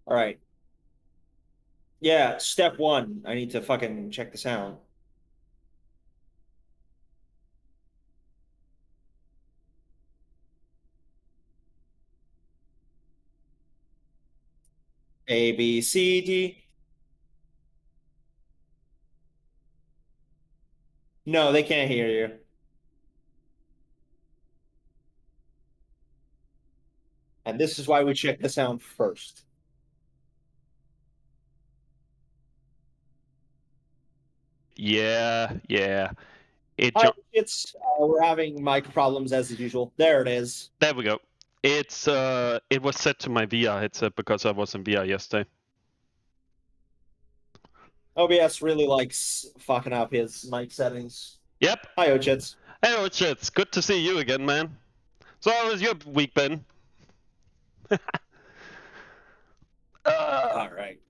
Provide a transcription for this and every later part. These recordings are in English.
All right. Yeah, step one. I need to fucking check the sound. A, B, C, D. No, they can't hear you. And this is why we check the sound first. Yeah, yeah. Hi, we're having mic problems as usual. There it is. There we go. It was set to my VR headset because I was in VR yesterday. OBS really likes fucking up his mic settings. Yep. Hi, Ochits. Hey, Ochits. Good to see you again, man. So how has your week been? All right.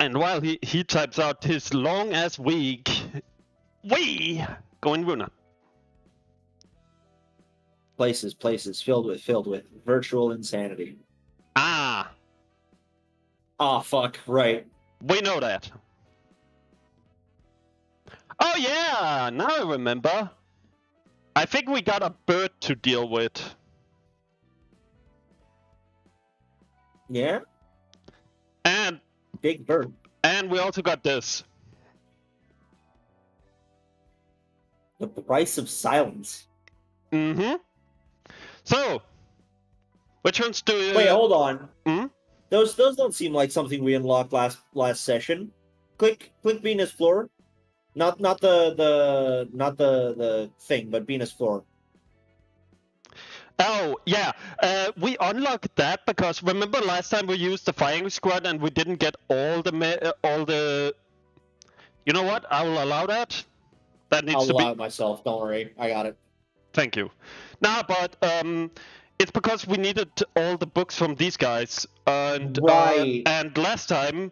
And while he types out his long ass week, we go in Runa. Places filled with virtual insanity. Ah. Ah, fuck. Right. We know that. Oh yeah, now I remember. I think we got a bird to deal with. Yeah? And big bird. And we also got this. The price of silence. Mm-hmm. So, which ones do you... Wait, hold on. Hmm? Those don't seem like something we unlocked last session. Click Binah's floor. Not the thing, but Binah's floor. Oh, yeah. We unlocked that because remember last time we used the firing squad and we didn't get all the... You know what? I will allow that. That needs to be... I'll allow it myself. Don't worry. I got it. Thank you. Nah, but it's because we needed all the books from these guys. And, right. And last time,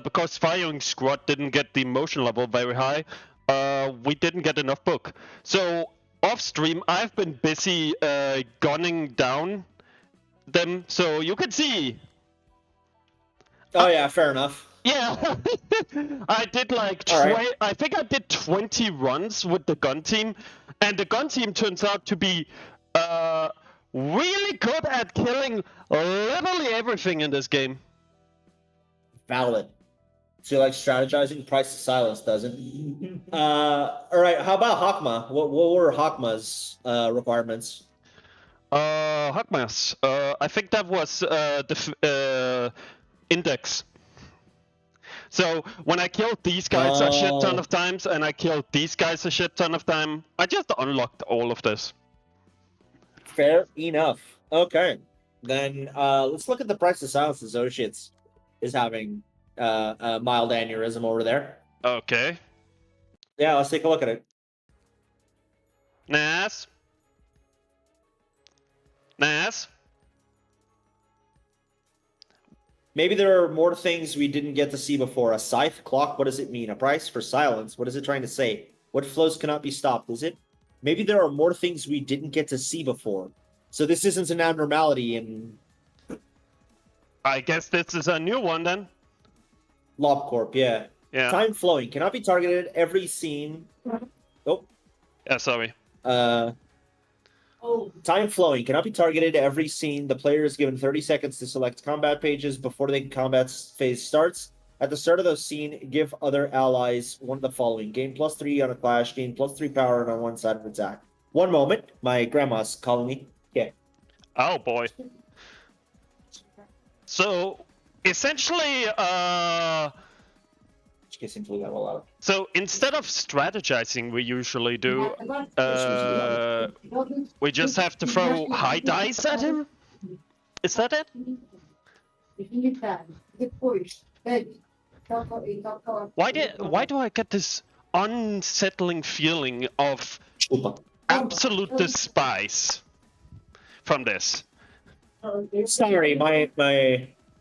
because firing squad didn't get the emotion level very high, we didn't get enough book. So off stream, I've been busy gunning down them, so you can see. Oh yeah, fair enough. Yeah, I did like I think I did 20 runs with the gun team, and the gun team turns out to be really good at killing literally everything in this game. Valid. So you like strategizing? Price of silence doesn't. All right. How about Hakma? What were Hakma's requirements? Hakma's. I think that was the index. So when I killed these guys a shit ton of times and I killed these guys a shit ton of time, I just unlocked all of this. Fair enough. Okay. Then let's look at the price of silence. Associates is having a mild aneurysm over there. Okay. Yeah, let's take a look at it. Nas? Maybe there are more things we didn't get to see before. A scythe clock, what does it mean? A price for silence, what is it trying to say? What flows cannot be stopped, is it? Maybe there are more things we didn't get to see before. So this isn't an abnormality in... I guess this is a new one then. LobCorp, yeah. Yeah. Time flowing cannot be targeted every scene. Oh. Yeah, sorry. Time flowing cannot be targeted every scene. The player is given 30 seconds to select combat pages before the combat phase starts. At the start of the scene, give other allies one of the following. Gain +3 on a clash, gain +3 power on one side of attack. One moment. My grandma's calling me. Okay. Oh, boy. So, essentially, so instead of strategizing we usually do, we just have to throw high dice at him? Is that it? Why do I get this unsettling feeling of absolute despise from this? Sorry, my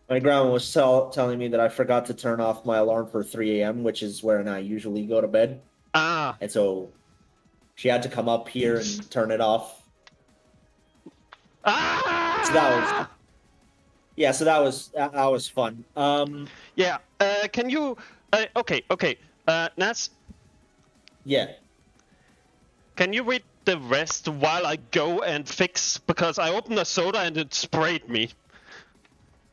grandma was telling me that I forgot to turn off my alarm for 3 a.m., which is when I usually go to bed. Ah. And so she had to come up here and turn it off. Ah! So that was... Yeah, so that was fun. Yeah. Can you? Okay. Nas, Yeah, can you read the rest while I go and fix? Because I opened a soda and it sprayed me.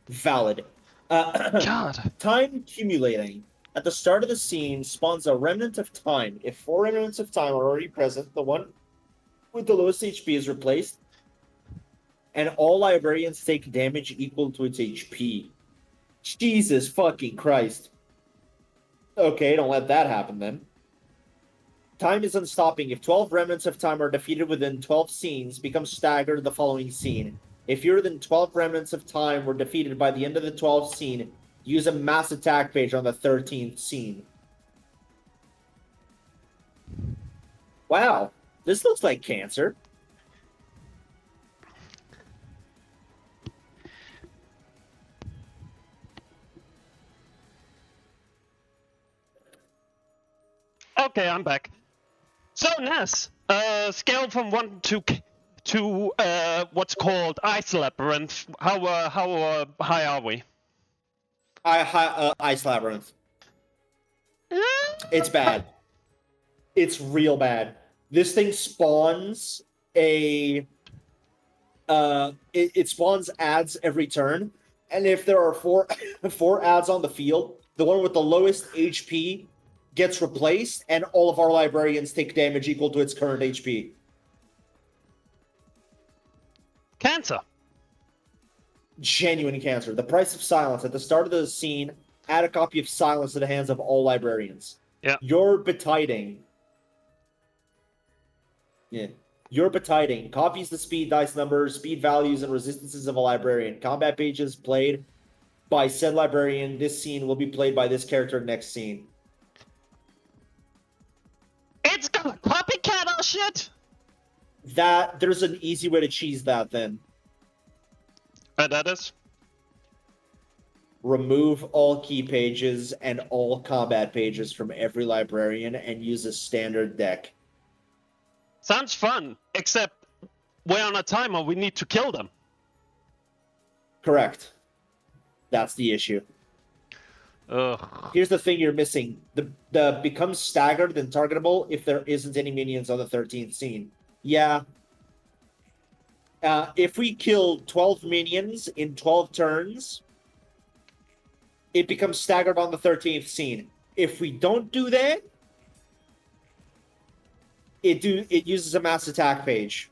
valid. God. Time accumulating. At the start of the scene spawns a remnant of time. If 4 remnants of time are already present, the one with the lowest HP is replaced, and all librarians take damage equal to its HP. Jesus fucking Christ. Okay, don't let that happen then. Time is unstopping. If 12 remnants of time are defeated within 12 scenes, become staggered the following scene. If fewer than 12 remnants of time were defeated by the end of the 12th scene, use a mass attack page on the 13th scene. Wow, this looks like cancer. Okay, I'm back. So Nas, scale from 1 to what's called Ice Labyrinth. How high are we? Ice Labyrinth. It's bad. It's real bad. This thing spawns a it spawns ads every turn, and if there are four ads on the field, the one with the lowest HP gets replaced, and all of our librarians take damage equal to its current HP. Cancer. Genuine cancer. The price of silence. At the start of the scene, add a copy of silence to the hands of all librarians. Yeah. Your betiding. Yeah. Your betiding copies the speed dice numbers, speed values, and resistances of a librarian. Combat pages played by said librarian. This scene will be played by this character next scene. It's gonna copycat our shit! That there's an easy way to cheese that then. That is? Remove all key pages and all combat pages from every librarian and use a standard deck. Sounds fun, except we're on a timer, we need to kill them. Correct. That's the issue. Ugh. Here's the thing you're missing. The becomes staggered and targetable if there isn't any minions on the 13th scene. Yeah. If we kill 12 minions in 12 turns, it becomes staggered on the 13th scene. If we don't do that, it uses a mass attack page.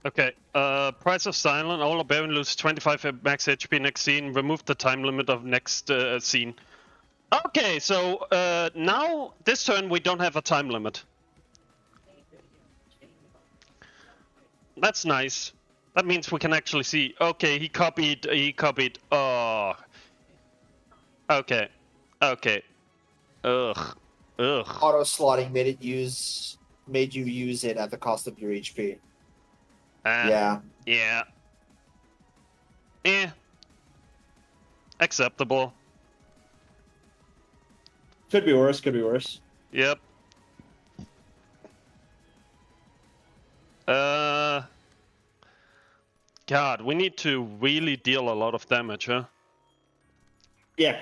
Okay, Price of Silent, all Barbarian loses 25 max HP next scene, remove the time limit of next scene. Okay, so now, this turn we don't have a time limit. That's nice. That means we can actually see, okay, he copied, oh. Okay, ugh. Auto slotting made you use it at the cost of your HP. Yeah. Acceptable. Could be worse. Yep. God, we need to really deal a lot of damage, huh? Yeah.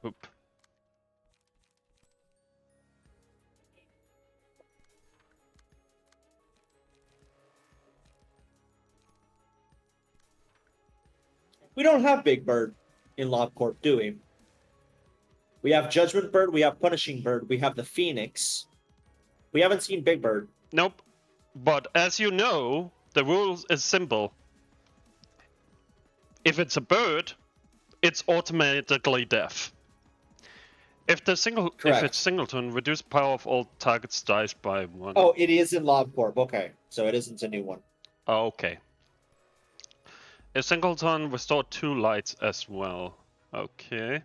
Poop. We don't have Big Bird in LobCorp, do we? We have Judgment Bird, we have Punishing Bird, we have the Phoenix. We haven't seen Big Bird. Nope. But as you know, the rules is simple. If it's a bird, it's automatically deaf. If it's singleton, reduce power of all targets dice by 1. Oh, it is in LobCorp. Okay, so it isn't a new one. Okay. If singleton, restore 2 lights as well. Okay.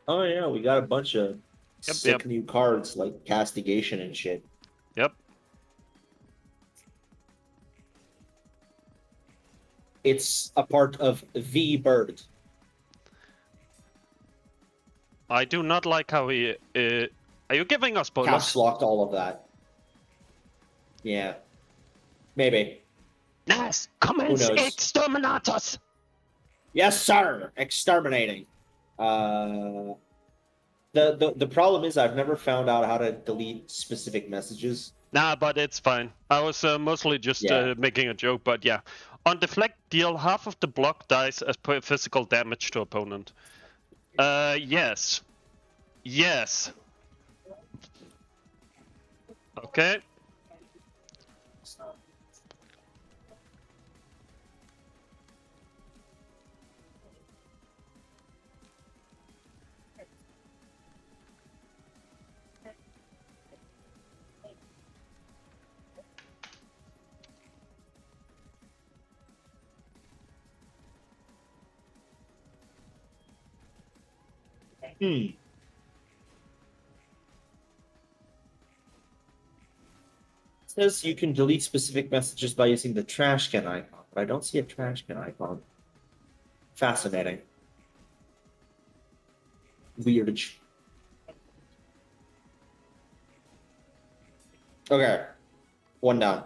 Oh yeah, we got a bunch of sick new cards like Castigation and shit. Yep. It's a part of the bird. I do not like how he... are you giving us spoilers? Caps locked all of that. Yeah. Maybe. Yes! Commence knows? exterminatus! Yes, sir! Exterminating. The problem is I've never found out how to delete specific messages. Nah, but it's fine. I was mostly just making a joke, but yeah. On deflect, deal half of the block dice as per physical damage to opponent. Yes. Yes. Okay. It says you can delete specific messages by using the trash can icon, but I don't see a trash can icon. Fascinating. Weird. Okay. One down.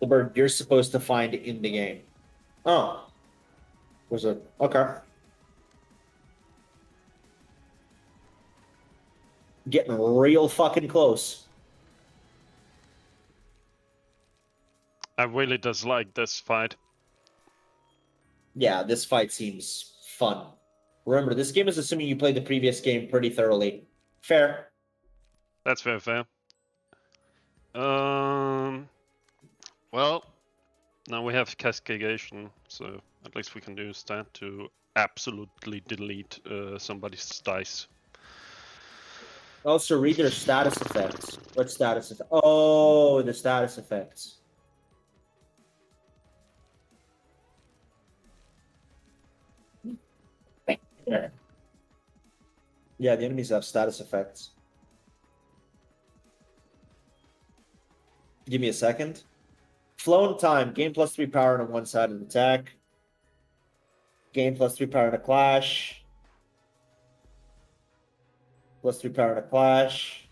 The bird you're supposed to find in the game. Oh. Was it? Okay. Getting real fucking close. I really dislike this fight. Yeah, this fight seems fun. Remember, this game is assuming you played the previous game pretty thoroughly. Fair. That's very fair. Well, now we have cascadation, so at least we can use that to absolutely delete somebody's dice. Also, read their status effects. What status effects? Oh, the status effects. Yeah, the enemies have status effects. Give me a second. Flow and time. Gain +3 power on one side of the attack. Gain +3 power in a clash. +3 power in a clash.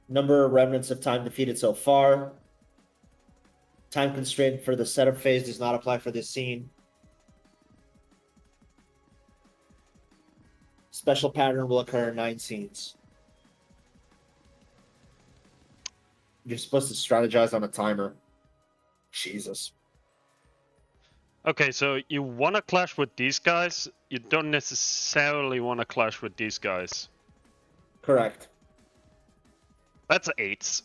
Number of remnants of time defeated so far. Time constraint for the setup phase does not apply for this scene. Special pattern will occur in 9 scenes. You're supposed to strategize on a timer. Jesus. Okay, so you want to clash with these guys, you don't necessarily want to clash with these guys. Correct. That's 8s.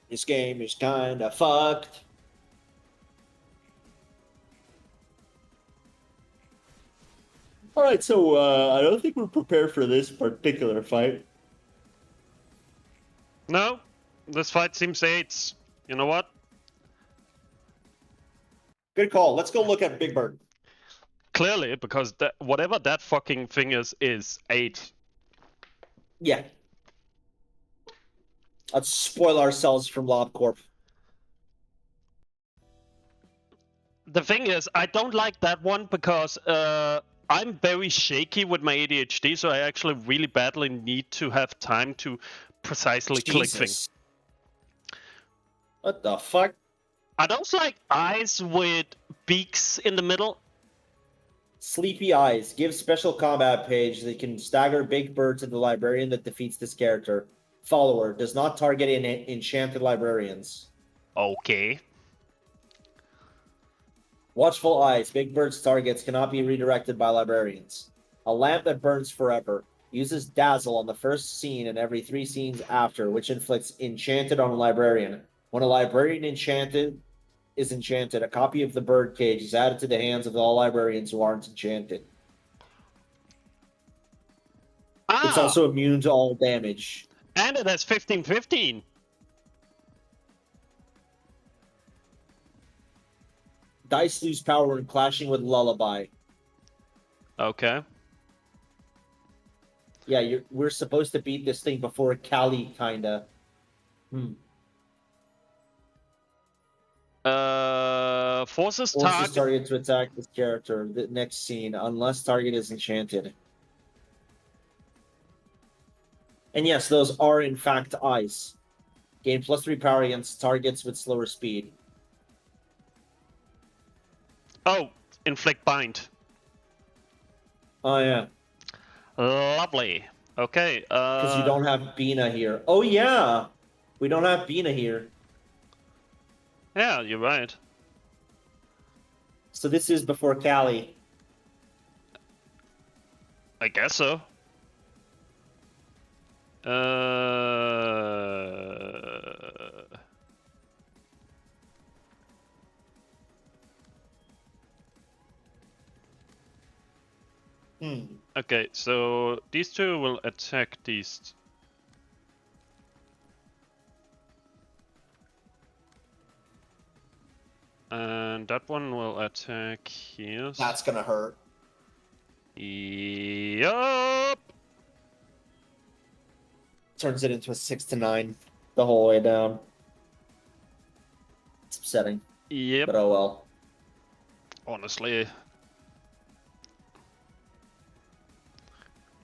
This game is kinda fucked. Alright, so I don't think we're prepared for this particular fight. No, this fight seems 8s. You know what? Good call. Let's go look at Big Bird. Clearly, because whatever that fucking thing is 8. Yeah. Let's spoil ourselves from LobCorp. The thing is, I don't like that one because I'm very shaky with my ADHD, so I actually really badly need to have time to precisely click things. What the fuck? Are those like eyes with beaks in the middle? Sleepy Eyes. Give special combat page that can stagger Big Bird to the librarian that defeats this character. Follower. Does not target enchanted librarians. Okay. Watchful Eyes. Big Bird's targets cannot be redirected by librarians. A lamp that burns forever. Uses Dazzle on the first scene and every 3 scenes after, which inflicts enchanted on a librarian. When a librarian is enchanted, a copy of the bird cage is added to the hands of all librarians who aren't enchanted. It's also immune to all damage. And it has 15/15. Dice lose power when clashing with Lullaby. Okay. Yeah, we're supposed to beat this thing before Kali, kinda. Forces target to attack this character. The next scene, unless target is enchanted. And yes, those are in fact ice. Gain +3 power against targets with slower speed. Oh, inflict bind. Oh yeah. Lovely. Okay. Because you don't have Binah here. Oh yeah, we don't have Binah here. Yeah, you're right. So this is before Kali. I guess so. Okay, so these two will attack these. And that one will attack here. That's gonna hurt. Yup. Turns it into a 6-9 the whole way down. It's upsetting. Yep. But oh well. Honestly.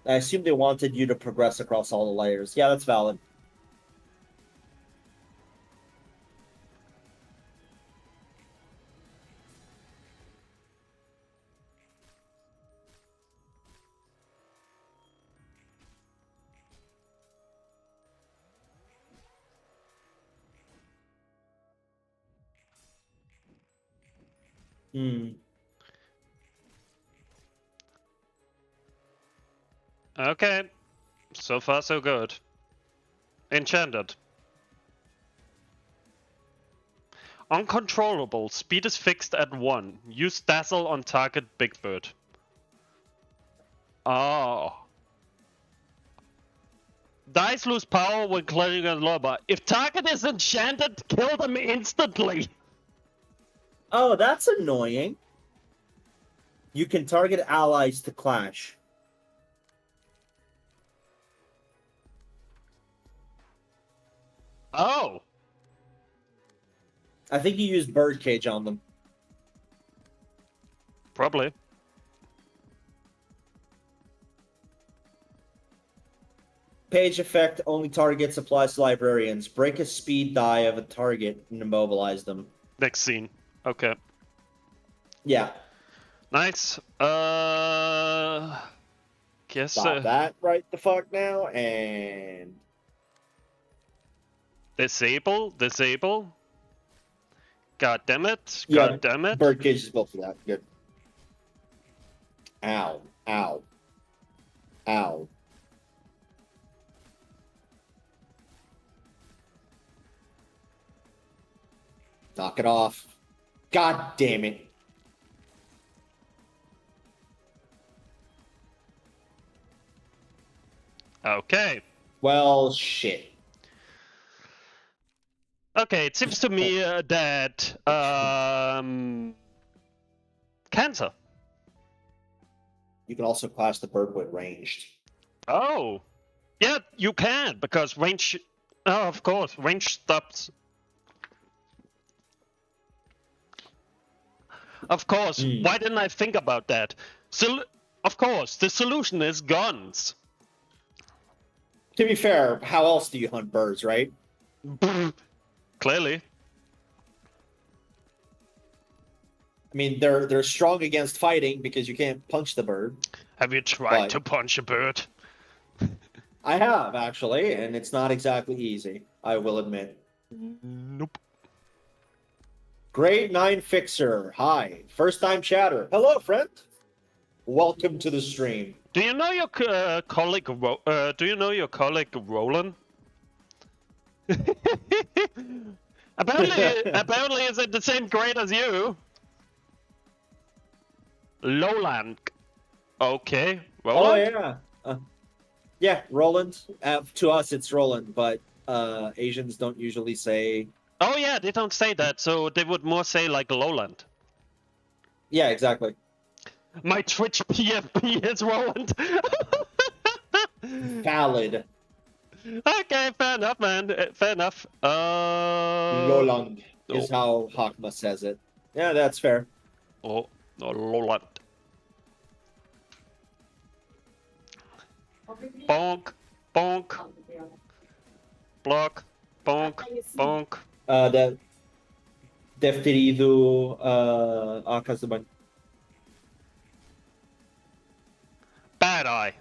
I assume they wanted you to progress across all the layers. Yeah, that's valid. Okay. So far, so good. Enchanted. Uncontrollable. Speed is fixed at 1. Use Dazzle on target Big Bird. Oh. Dice lose power when clearing a lobber. If target is enchanted, kill them instantly. Oh, that's annoying. You can target allies to clash. Oh. I think you use Birdcage on them. Probably. Page effect only targets applies to librarians. Break a speed die of a target and immobilize them. Next scene. Okay. Yeah. Nice. Guess Stop that right the fuck now and disable. God damn it. yeah, God damn it. Birdcage is built for that. Good. Ow. Ow. Ow. Knock it off. God damn it. Okay. Well, shit. Okay, it seems to me that cancer. You can also class the bird with ranged. Oh, yeah, you can because range. Oh, of course, range stops. Of course. Why didn't I think about that? So, of course, the solution is guns. To be fair, how else do you hunt birds, right? Clearly. I mean, they're strong against fighting because you can't punch the bird. Have you tried to punch a bird? I have, actually, and it's not exactly easy, I will admit. Nope. Grade 9 Fixer. Hi. First time chatter. Hello, friend. Welcome to the stream. Do you know your colleague? Do you know your colleague Roland? apparently, is it the same grade as you? Lowland. Okay. Roland? Oh yeah. Yeah, Roland. To us, it's Roland, but Asians don't usually say. Oh yeah, they don't say that, so they would more say like Lowland. Yeah, exactly. My Twitch PFP is Roland. Valid. Okay, fair enough, man. Fair enough. Roland is Oh, how Hakma says it. Yeah, that's fair. oh, Lowland. Bonk, bonk, block, bonk, bonk. The Defterido Akazuban. Bad eye.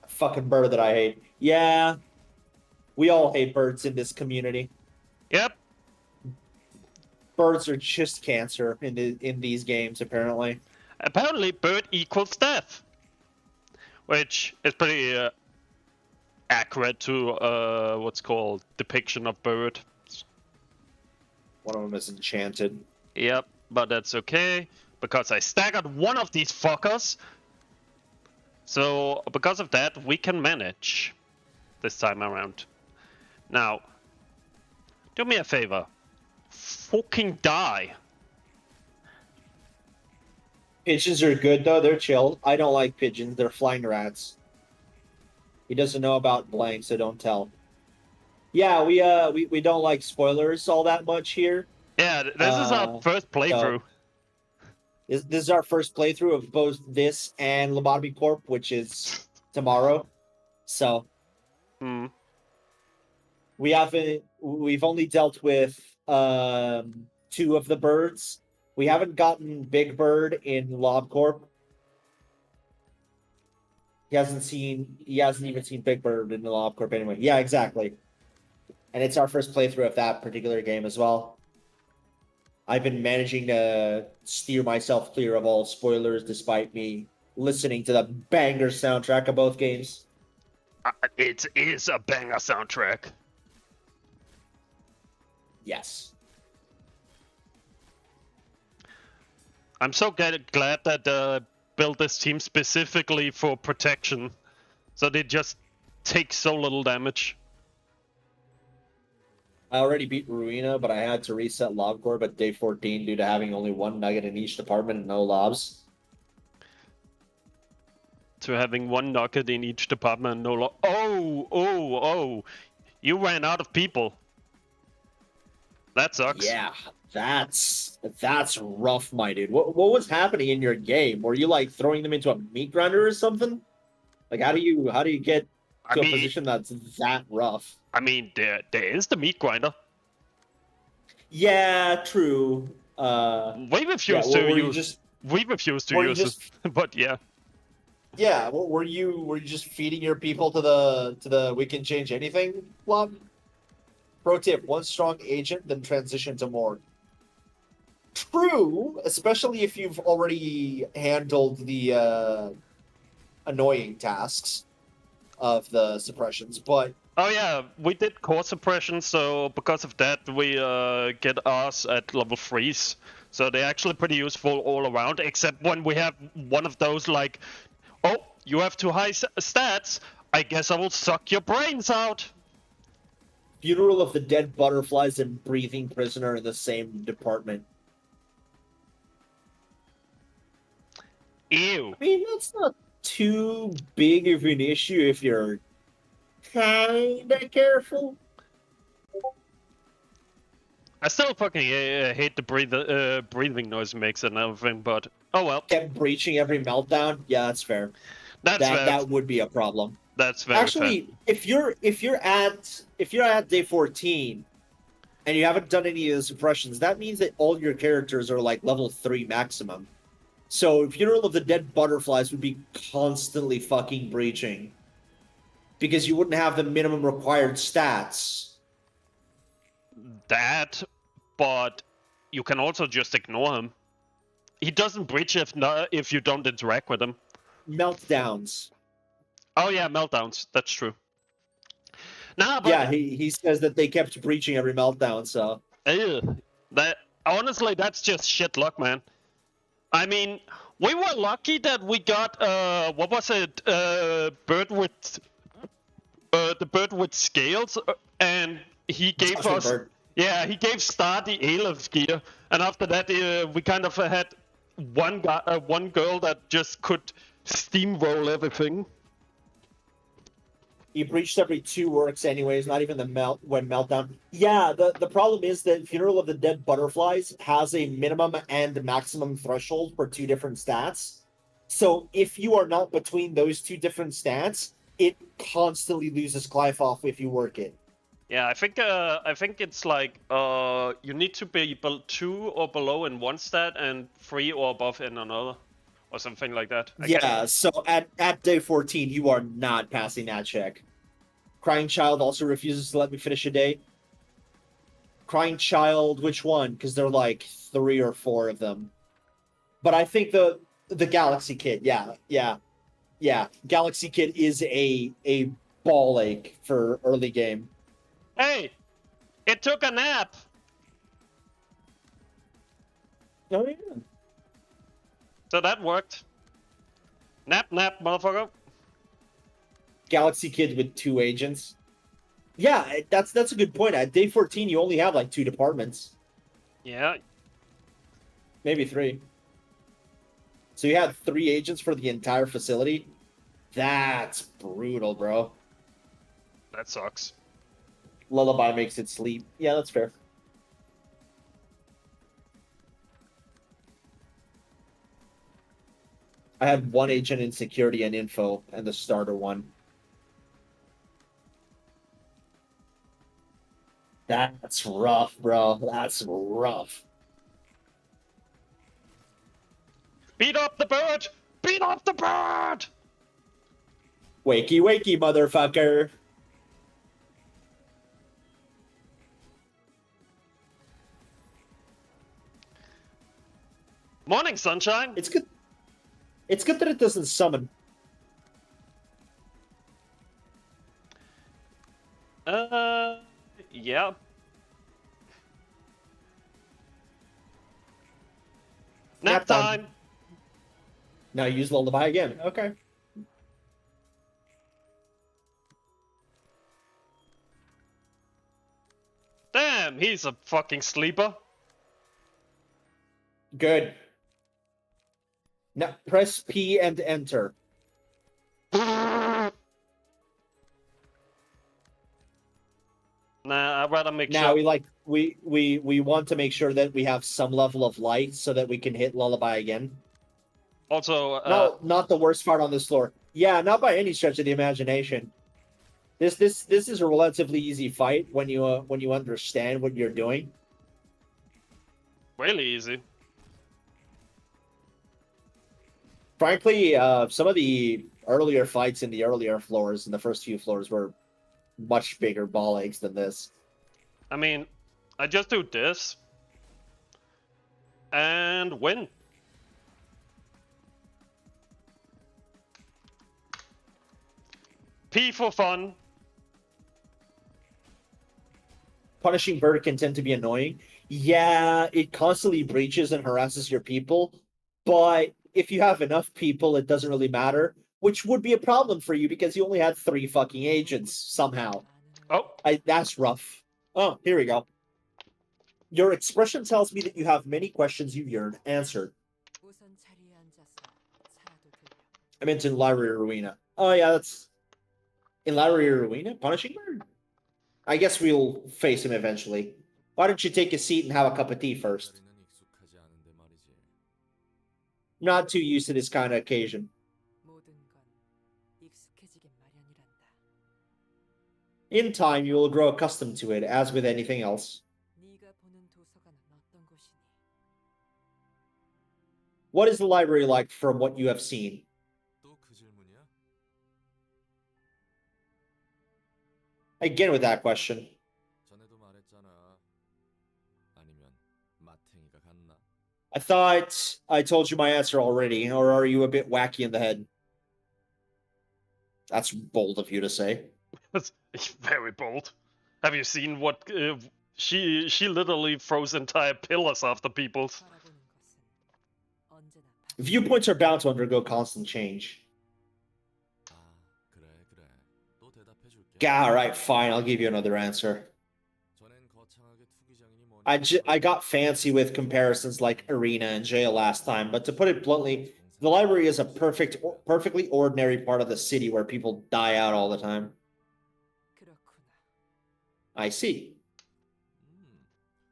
Fucking bird that I hate. Yeah, we all hate birds in this community. Yep. Birds are just cancer in these games, apparently. Apparently, bird equals death, which is pretty accurate to what's called depiction of bird. One of them is enchanted. Yep, but that's okay because I staggered one of these fuckers. So because of that, we can manage this time around. Now, do me a favor. Fucking die. Pigeons are good though; they're chill. I don't like pigeons; they're flying rats. He doesn't know about blank, so don't tell. Yeah, we don't like spoilers all that much here. Yeah, this is our first playthrough. This is our first playthrough of both this and Lobotomy Corp, which is tomorrow. So we've only dealt with 2 of the birds. We haven't gotten Big Bird in Lob Corp. He hasn't even seen Big Bird in the Lob Corp anyway. Yeah, exactly. And it's our first playthrough of that particular game as well. I've been managing to steer myself clear of all spoilers despite me listening to the banger soundtrack of both games. It is a banger soundtrack. Yes. I'm so glad that built this team specifically for protection, so they just take so little damage. I already beat Ruina, but I had to reset LobCorp at day 14 due to having only 1 nugget in each department and no lobs. To having 1 nugget in each department and no lob. Oh! You ran out of people. That sucks. Yeah, that's rough, my dude. What was happening in your game? Were you like throwing them into a meat grinder or something? Like how do you get to a position that's that rough? I mean, there is the meat grinder. Yeah, true. We refuse to use. We refuse to use it, but yeah. Yeah, were you just feeding your people to the we can change anything club? Pro tip: 1 strong agent, then transition to more. True, especially if you've already handled the annoying tasks of the suppressions, but oh yeah, we did core suppression, so because of that we get ours at level 3s. So they're actually pretty useful all around, except when we have one of those like, oh, you have too high stats, I guess I will suck your brains out. Funeral of the Dead Butterflies and Breathing Prisoner in the same department. Ew. I mean, that's not too big of an issue if you're kinda careful. I still fucking hate the breathing noise it makes and everything, but oh well. Kept breaching every meltdown. Yeah, that's fair. That's fair. That would be a problem. That's very Actually, fair. if you're at day 14 and you haven't done any of the suppressions, that means that all your characters are like level 3 maximum. So Funeral of the Dead Butterflies would be constantly fucking breaching because you wouldn't have the minimum required stats. That, but you can also just ignore him. He doesn't breach if you don't interact with him. Meltdowns. Oh yeah, meltdowns. That's true. Nah, but yeah, he says that they kept breaching every meltdown. So that honestly, that's just shit luck, man. I mean, We were lucky that we got what was it? Bird with the bird with scales, and he gave Judgment us. Bird. Yeah, he gave Star the Aleph gear, and after that we kind of had one guy, one girl that just could steamroll everything. You breached every 2 works anyways, not even the meltdown. Yeah, the problem is that Funeral of the Dead Butterflies has a minimum and maximum threshold for 2 different stats. So if you are not between those 2 different stats, it constantly loses Clive off if you work it. Yeah, I think it's like you need to be 2 or below in one stat and 3 or above in another, or something like that. Yeah, so at day 14, you are not passing that check. Crying Child also refuses to let me finish a day. Crying Child, which one? Because they're like 3 or 4 of them. But I think the Galaxy Kid, yeah. Galaxy Kid is a ball ache for early game. Hey, it took a nap. Oh yeah. So that worked. Nap, motherfucker. Galaxy Kid with 2 agents. Yeah, that's a good point. At day 14, you only have like 2 departments. Yeah. Maybe 3. So you had 3 agents for the entire facility? That's brutal, bro. That sucks. Lullaby makes it sleep. Yeah, that's fair. I had 1 agent in security and info, and the starter one. That's rough, bro. That's rough. Beat up the bird! Beat up the bird! Wakey, wakey, motherfucker. Morning, sunshine. It's good. It's good that it doesn't summon. Yeah. Nap time. Now use Lullaby again. Okay. Damn, he's a fucking sleeper. Good. Now press P and enter. Nah, I'd rather make Now sure. we want to make sure that we have some level of light so that we can hit Lullaby again. Also, Not the worst part on this floor. Yeah, not by any stretch of the imagination. This is a relatively easy fight when you understand what you're doing. really easy. Frankly, some of the earlier fights in the earlier floors, in the first few floors, were much bigger ball aches than this. I mean, I just do this and win. P for fun. Punishing Bird can tend to be annoying. Yeah, it constantly breaches and harasses your people, but if you have enough people, it doesn't really matter, which would be a problem for you because you only had 3 fucking agents somehow. Oh. That's rough. Oh, here we go. Your expression tells me that you have many questions you yearn answered. I meant in Library of Ruina. Oh yeah, that's in Library of Ruina? Punishing Bird? I guess we'll face him eventually. Why don't you take a seat and have a cup of tea first? Not too used to this kind of occasion. In time, you will grow accustomed to it, as with anything else. What is the library like from what you have seen? Again with that question. I thought I told you my answer already, or are you a bit wacky in the head? That's bold of you to say. That's very bold. Have you seen what she literally throws entire pillars after people? Viewpoints are bound to undergo constant change. All right, fine. I'll give you another answer. I got fancy with comparisons like Arena and Jail last time, but to put it bluntly, the library is a perfectly ordinary part of the city where people die out all the time. I see.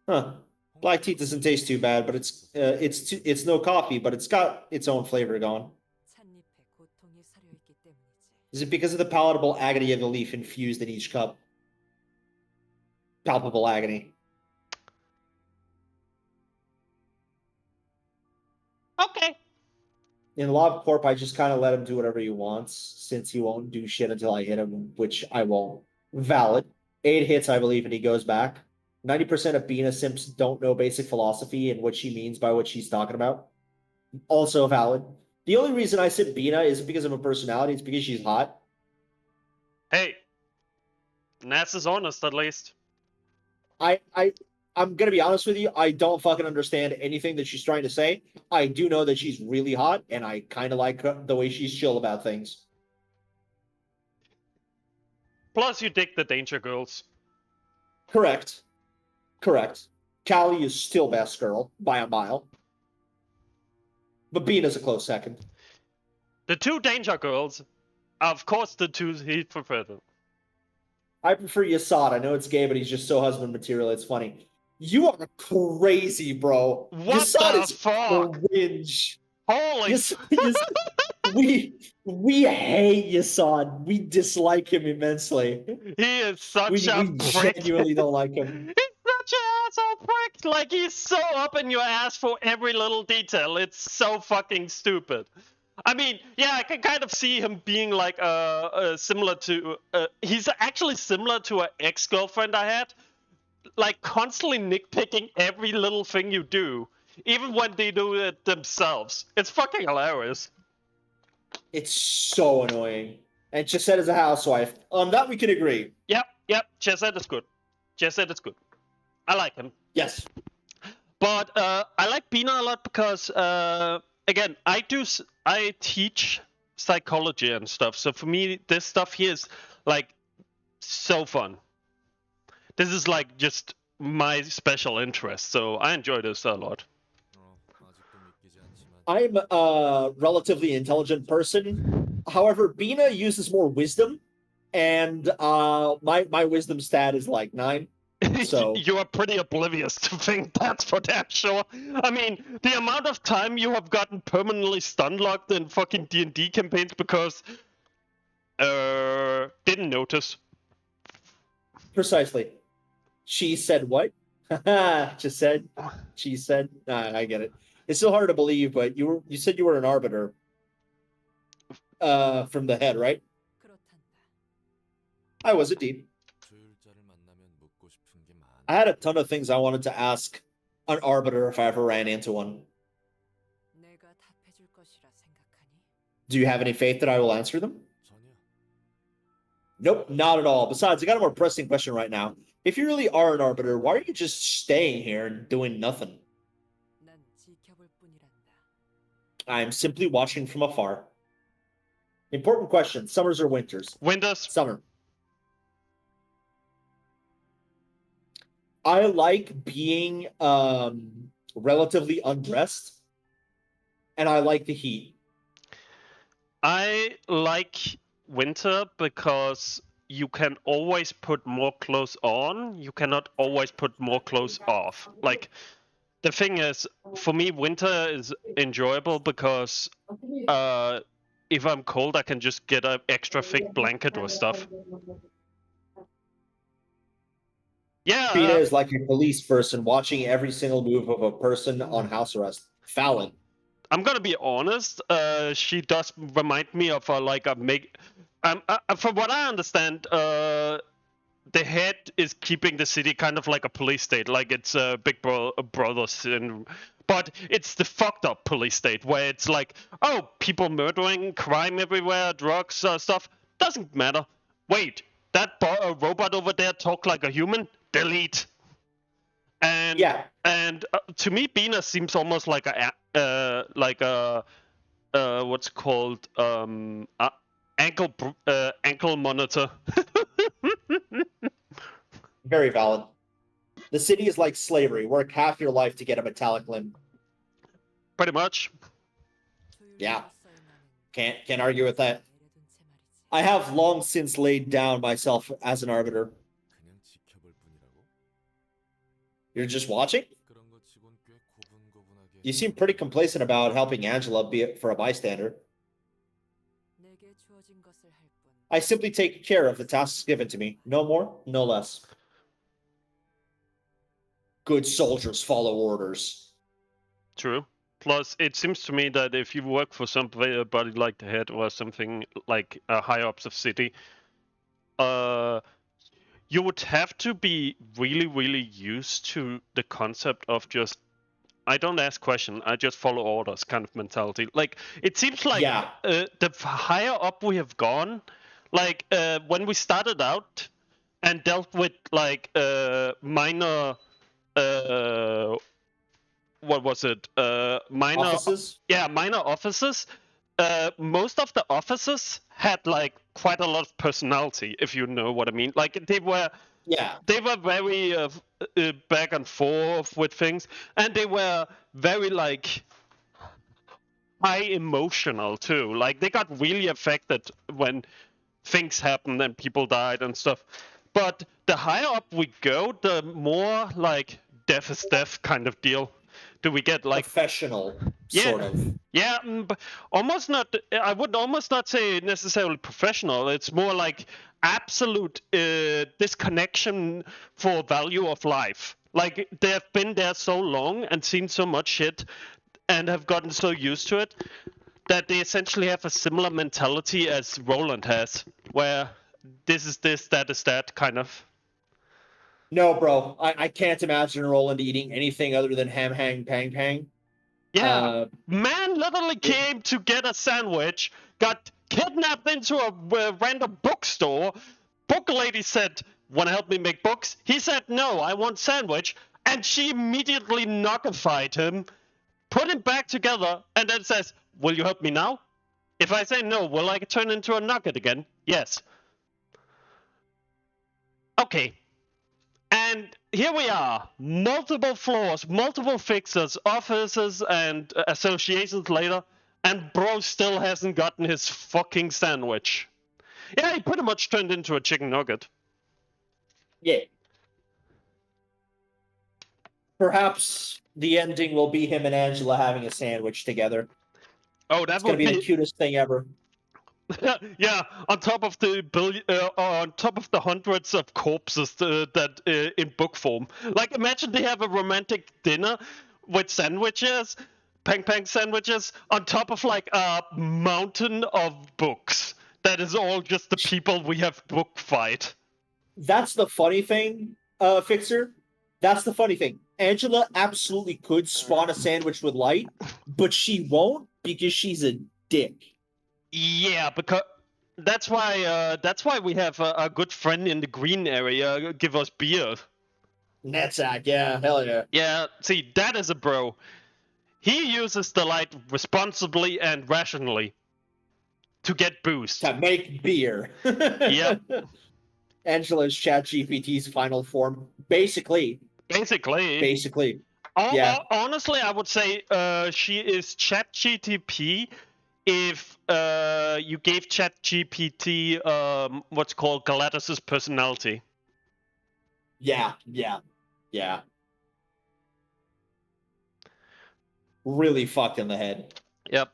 Huh. Black tea doesn't taste too bad, but it's no coffee, but it's got its own flavor going. Is it because of the palatable agony of the leaf infused in each cup? Palpable agony. Okay. In Lob Corp, I just kind of let him do whatever he wants, since he won't do shit until I hit him, which I won't. Valid. 8 hits, I believe, and he goes back. 90% of Binah simps don't know basic philosophy and what she means by what she's talking about. Also valid. The only reason I simp Binah isn't because of her personality, it's because she's hot. Hey. Naz is honest, at least. I'm gonna be honest with you, I don't fucking understand anything that she's trying to say. I do know that she's really hot, and I kind of like the way she's chill about things. Plus, you dig the danger girls. Correct. Callie is still best girl by a mile. But Binah's a close second. The two danger girls are, of course, the two he preferred. I prefer Yasad. I know it's gay, but he's just so husband material. It's funny. You are crazy, bro. What Yasad the is fuck? cringe. Holy we hate Yasad. We dislike him immensely. He is such a we prick. genuinely don't like him. He's such an asshole prick. Like, he's so up in your ass for every little detail. It's so fucking stupid. I mean, yeah, I can kind of see him being like similar to. He's actually similar to an ex-girlfriend I had. Like, constantly nitpicking every little thing you do, even when they do it themselves. It's fucking hilarious. It's so annoying. And Chesed is a housewife. On that we can agree. Yep, Chesed is good. Chesed is good. I like him. Yes. But I like Binah a lot because, again, I teach psychology and stuff. So for me, this stuff here is, like, so fun. This is, like, just my special interest. So I enjoy this a lot. I'm a relatively intelligent person. However, Binah uses more wisdom, and my wisdom stat is like 9. So you are pretty oblivious to think that's for damn sure. I mean, the amount of time you have gotten permanently stun locked in fucking D&D campaigns because didn't notice. Precisely. She said what? Just said. She said. I get it. It's still hard to believe, but you said you were an arbiter. From the head, right? I was indeed. I had a ton of things I wanted to ask an arbiter if I ever ran into one. Do you have any faith that I will answer them? Nope, not at all. Besides, I got a more pressing question right now. If you really are an arbiter, why are you just staying here and doing nothing? I'm simply watching from afar. Important question. Summers or winters? Winters. Summer. I like being relatively undressed, and I like the heat. I like winter because you can always put more clothes on. You cannot always put more clothes off. Like, the thing is, for me, winter is enjoyable because if I'm cold, I can just get an extra thick blanket or stuff. Yeah. Binah is like a police person watching every single move of a person on house arrest. Fallon. I'm gonna be honest. She does remind me of from what I understand, the head is keeping the city kind of like a police state, like it's a Big Brother syndrome. But it's the fucked up police state where it's like, oh, people murdering, crime everywhere, drugs, stuff. Doesn't matter. Wait, that robot over there talk like a human? Delete. And Yeah. To me, Binah seems almost like a what's called ankle monitor. Very valid. The city is like slavery. Work half your life to get a metallic limb. Pretty much. Yeah. Can't argue with that. I have long since laid down myself as an arbiter. You're just watching? You seem pretty complacent about helping Angela, be it for a bystander. I simply take care of the tasks given to me. No more, no less. Good soldiers follow orders. True. Plus, it seems to me that if you work for somebody like the head or something like higher ups of city, you would have to be really, really used to the concept of just I don't ask questions, I just follow orders kind of mentality. Like it seems like the higher up we have gone, like when we started out and dealt with like minor what was it? Minor offices? Yeah, minor offices. Most of the officers had like quite a lot of personality, if you know what I mean. Like they were very back and forth with things, and they were very like high emotional too. Like they got really affected when things happened and people died and stuff. But the higher up we go, the more like death is death kind of deal do we get. Like professional, sort of. Yeah, but almost not. I would almost not say necessarily professional. It's more like absolute disconnection for value of life. Like they have been there so long and seen so much shit, and have gotten so used to it that they essentially have a similar mentality as Roland has, where this is this, that is that, kind of. No, bro, I can't imagine Roland eating anything other than ham, hang, pang, pang. Yeah, man literally came to get a sandwich, got kidnapped into a random bookstore. Book lady said, "Wanna help me make books?" He said, "No, I want sandwich." And she immediately knockified him, put him back together, and then says, "Will you help me now? If I say no, will I turn into a nugget again?" Yes. Okay. And here we are, multiple floors, multiple fixers, offices, and associations later, and bro still hasn't gotten his fucking sandwich. Yeah, he pretty much turned into a chicken nugget. Yeah. Perhaps the ending will be him and Angela having a sandwich together. Oh, that's gonna be the cutest thing ever. Yeah, on top of the hundreds of corpses that in book form. Like, imagine they have a romantic dinner with sandwiches, pang pang sandwiches, on top of like a mountain of books. That is all just the people we have book fight. That's the funny thing, Fixer. That's the funny thing. Angela absolutely could spawn a sandwich with light, but she won't because she's a dick. Yeah, because that's why we have a good friend in the green area give us beer. Netzak, yeah, hell yeah. Yeah, see, that is a bro. He uses the light responsibly and rationally to get boost. To make beer. Yep. Angela's ChatGPT's final form. Basically. Yeah. Honestly, I would say she is ChatGPT if you gave ChatGPT what's called Galatas's personality. Yeah. Really fucked in the head. Yep.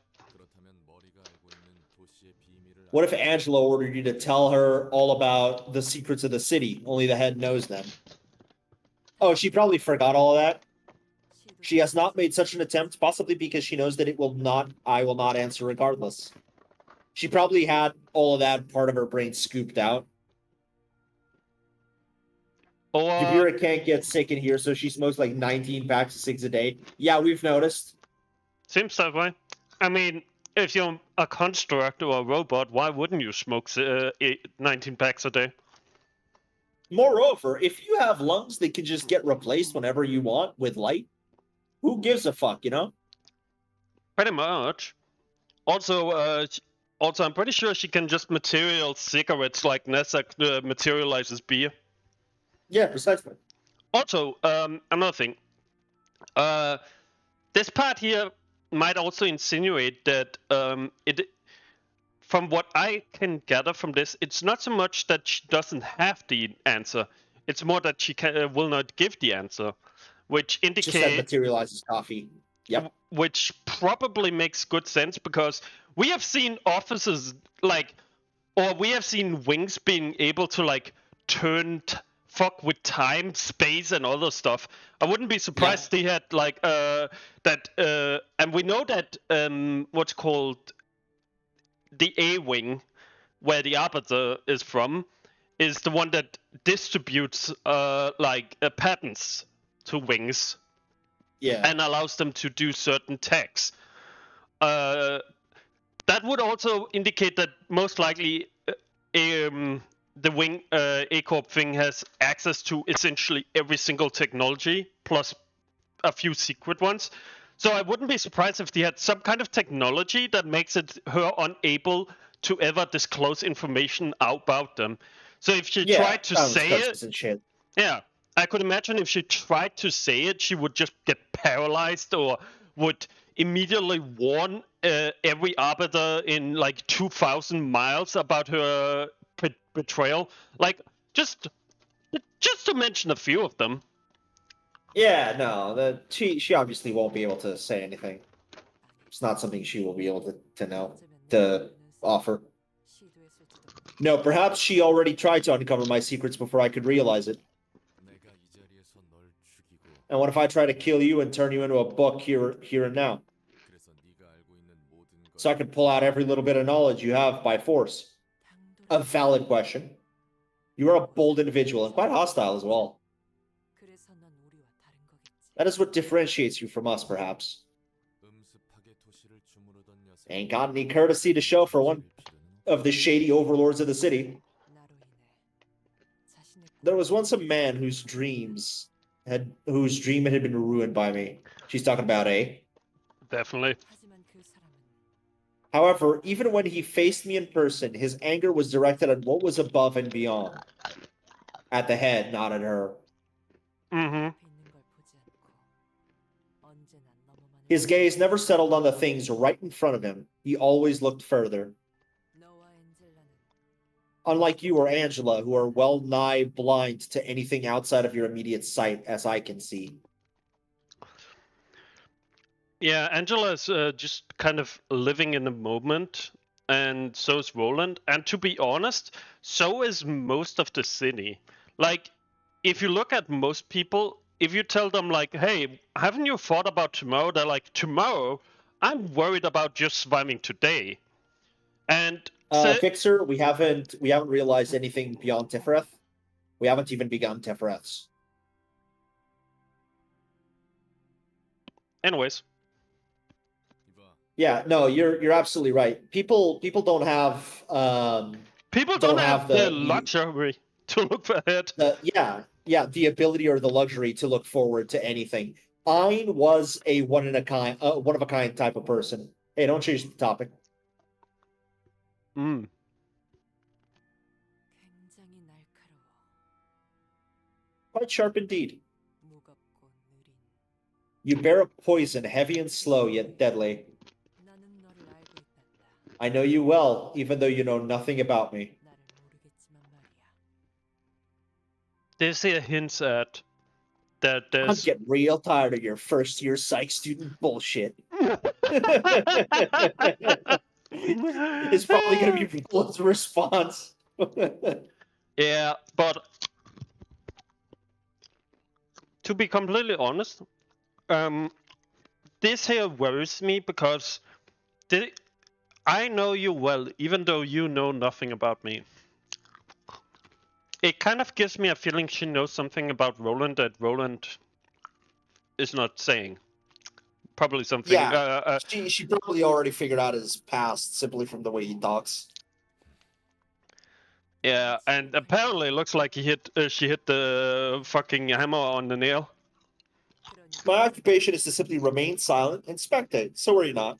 What if Angela ordered you to tell her all about the secrets of the city? Only the head knows them. Oh, she probably forgot all of that. She has not made such an attempt, possibly because she knows that I will not answer regardless. She probably had all of that part of her brain scooped out. Tiphereth can't get sick in here, so she smokes like 19 packs of cigs a day. Yeah, we've noticed. Seems that way. I mean, if you're a construct or a robot, why wouldn't you smoke 19 packs a day? Moreover, if you have lungs that can just get replaced whenever you want with light, who gives a fuck, you know? Pretty much. Also, I'm pretty sure she can just material cigarettes like Nessa materializes beer. Yeah, precisely. Also, another thing. This part here might also insinuate that from what I can gather from this, it's not so much that she doesn't have the answer. It's more that she will not give the answer, which Just said indicates materializes coffee. Yep. which probably makes good sense because we have seen officers or we have seen wings being able to fuck with time, space, and other stuff. I wouldn't be surprised they had and we know that what's called the A wing, where the arbiter is from, is the one that distributes patents to wings. Yeah. And allows them to do certain tasks. That would also indicate that most likely the wing A-Corp thing has access to essentially every single technology, plus a few secret ones. So I wouldn't be surprised if they had some kind of technology that makes it her unable to ever disclose information about them. So if she tried to say it, and shit. yeah, I could imagine if she tried to say it, she would just get paralyzed or would immediately warn every arbiter in 2,000 miles about her betrayal. Just to mention a few of them. Yeah, no, she obviously won't be able to say anything. It's not something she will be able to know, to offer. No, perhaps she already tried to uncover my secrets before I could realize it. And what if I try to kill you and turn you into a book here and now? So I could pull out every little bit of knowledge you have by force. A valid question. You are a bold individual and quite hostile as well. That is what differentiates you from us, perhaps. Ain't got any courtesy to show for one of the shady overlords of the city. There was once a man whose dream had been ruined by me. She's talking about A. Definitely. However, even when he faced me in person, his anger was directed at what was above and beyond. At the head, not at her. Mm-hmm. His gaze never settled on the things right in front of him. He always looked further. Unlike you or Angela, who are well nigh blind to anything outside of your immediate sight, as I can see. Yeah, Angela is just kind of living in the moment, and so is Roland. And to be honest, so is most of the city. If you look at most people, if you tell them hey, haven't you thought about tomorrow? They're like, tomorrow? I'm worried about just surviving today. And Fixer, we haven't realized anything beyond Tiphereth. We haven't even begun Tiphereths. Anyways. Yeah, no, you're absolutely right. People don't have people don't have the luxury to look ahead. The ability or the luxury to look forward to anything. Ein was a one of a kind type of person. Hey, don't change the topic. Quite sharp indeed. You bear a poison heavy and slow, yet deadly. I know you well, even though you know nothing about me. There's a hint at that there's... I'm getting real tired of your first-year psych student bullshit. It's probably going to be Roland's response. Yeah, but to be completely honest, this here worries me because I know you well, even though you know nothing about me. It kind of gives me a feeling she knows something about Roland that Roland is not saying. Probably something. Yeah, she probably already figured out his past simply from the way he talks. Yeah, and apparently it looks like she hit the fucking hammer on the nail. My occupation is to simply remain silent and spectate. So are you not?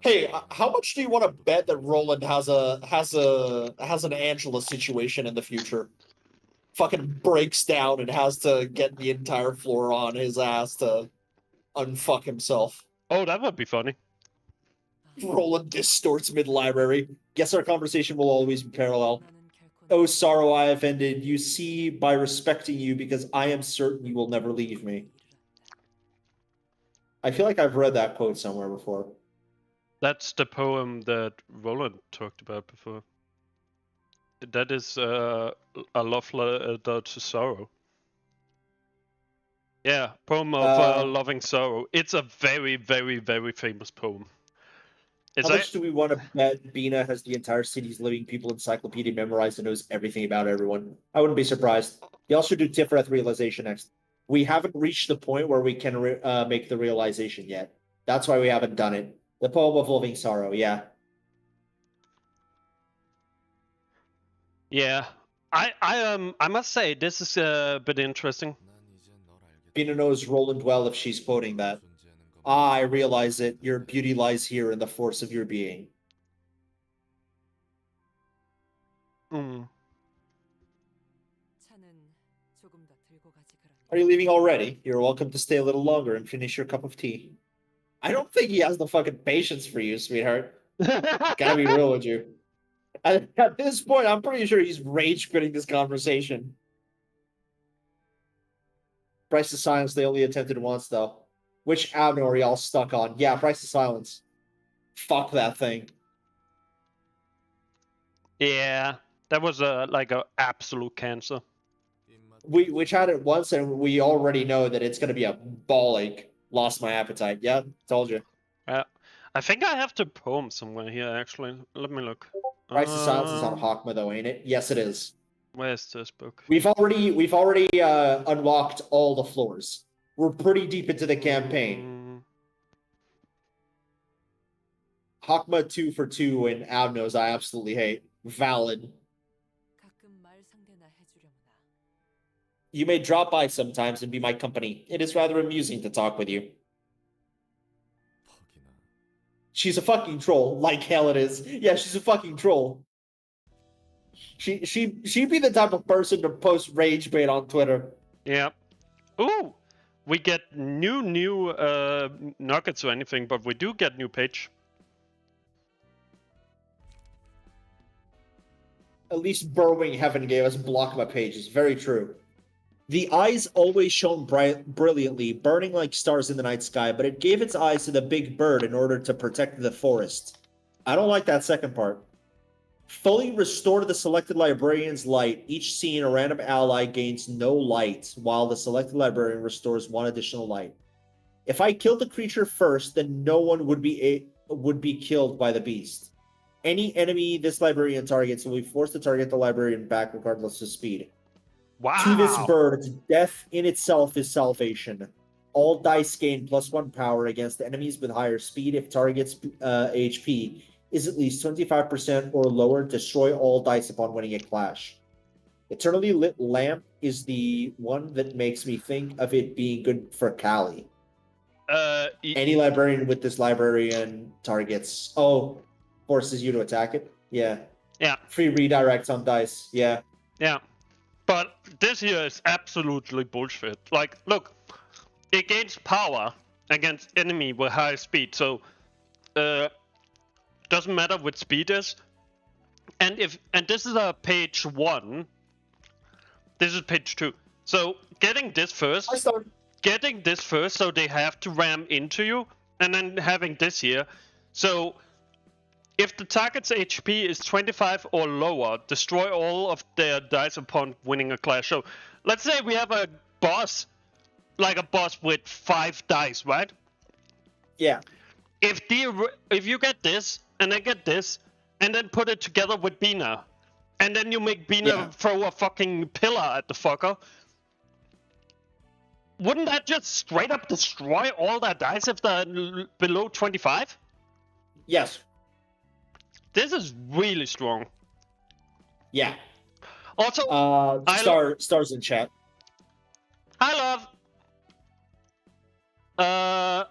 Hey, how much do you want to bet that Roland has an Angela situation in the future? Fucking breaks down and has to get the entire floor on his ass to unfuck himself. Oh, that would be funny. Roland distorts mid-library. Guess our conversation will always be parallel. Oh, sorrow I have ended. You see, by respecting you, because I am certain you will never leave me. I feel like I've read that quote somewhere before. That's the poem that Roland talked about before. That is a love letter to sorrow. Yeah, poem of loving sorrow. It's a very, very, very famous poem. How much do we want to bet Binah has the entire city's living people encyclopedia memorized and knows everything about everyone? I wouldn't be surprised. He also do Tiphereth realization next. We haven't reached the point where we can make the realization yet. That's why we haven't done it. The poem of loving sorrow, yeah. Yeah, I must say this is a bit interesting. Binah knows Roland well if she's quoting that. Ah, I realize it. Your beauty lies here in the force of your being. Mm. Are you leaving already? You're welcome to stay a little longer and finish your cup of tea. I don't think he has the fucking patience for you, sweetheart. Gotta be real with you. At this point, I'm pretty sure he's rage quitting this conversation. Price of Silence they only attempted once, though. Which Abner are y'all stuck on? Yeah, Price of Silence. Fuck that thing. Yeah, that was like a absolute cancer. We tried it once, and we already know that it's gonna be a ball ache. Lost my appetite. Yeah, told you. I think I have the poem somewhere here. Actually, let me look. Price of Silence is on Hakma, though, ain't it? Yes, it is. Where's this book? We've already unlocked all the floors. We're pretty deep into the campaign. Hakma 2 for 2 and Abnos I absolutely hate. Valid. You may drop by sometimes and be my company. It is rather amusing to talk with you. She's a fucking troll, like hell it is. Yeah, she's a fucking troll. She'd be the type of person to post rage bait on Twitter. Yeah. Ooh, we get new nuggets or anything, but we do get new page. At least Burrowing Heaven gave us Blockma pages. Very true. The eyes always shone brilliantly, burning like stars in the night sky, but it gave its eyes to the big bird in order to protect the forest. I don't like that second part. Fully restore the selected librarian's light. Each scene, a random ally gains no light, while the selected librarian restores one additional light. If I kill the creature first, then no one would be killed by the beast. Any enemy this librarian targets will be forced to target the librarian back regardless of speed. Wow. To this bird, death in itself is salvation. All dice gain +1 power against enemies with higher speed. If target's HP is at least 25% or lower, destroy all dice upon winning a clash. Eternally Lit Lamp is the one that makes me think of it being good for Kali. Any librarian with this librarian targets... Oh, forces you to attack it? Yeah. Yeah. Free redirects on dice. Yeah. Yeah. But this here is absolutely bullshit. Like, look, it gains power against enemy with high speed, so doesn't matter what speed is. And this is a page 1. This is page 2. So getting this first, so they have to ram into you, and then having this here. So if the target's HP is 25 or lower, destroy all of their dice upon winning a clash. So let's say we have a boss, like a boss with 5 dice, right? Yeah. If you get this, and I get this, and then put it together with Binah, and then you make Binah throw a fucking pillar at the fucker, wouldn't that just straight up destroy all their dice if they're below 25? Yes. This is really strong. Yeah. Also, Stars in chat. hi, love.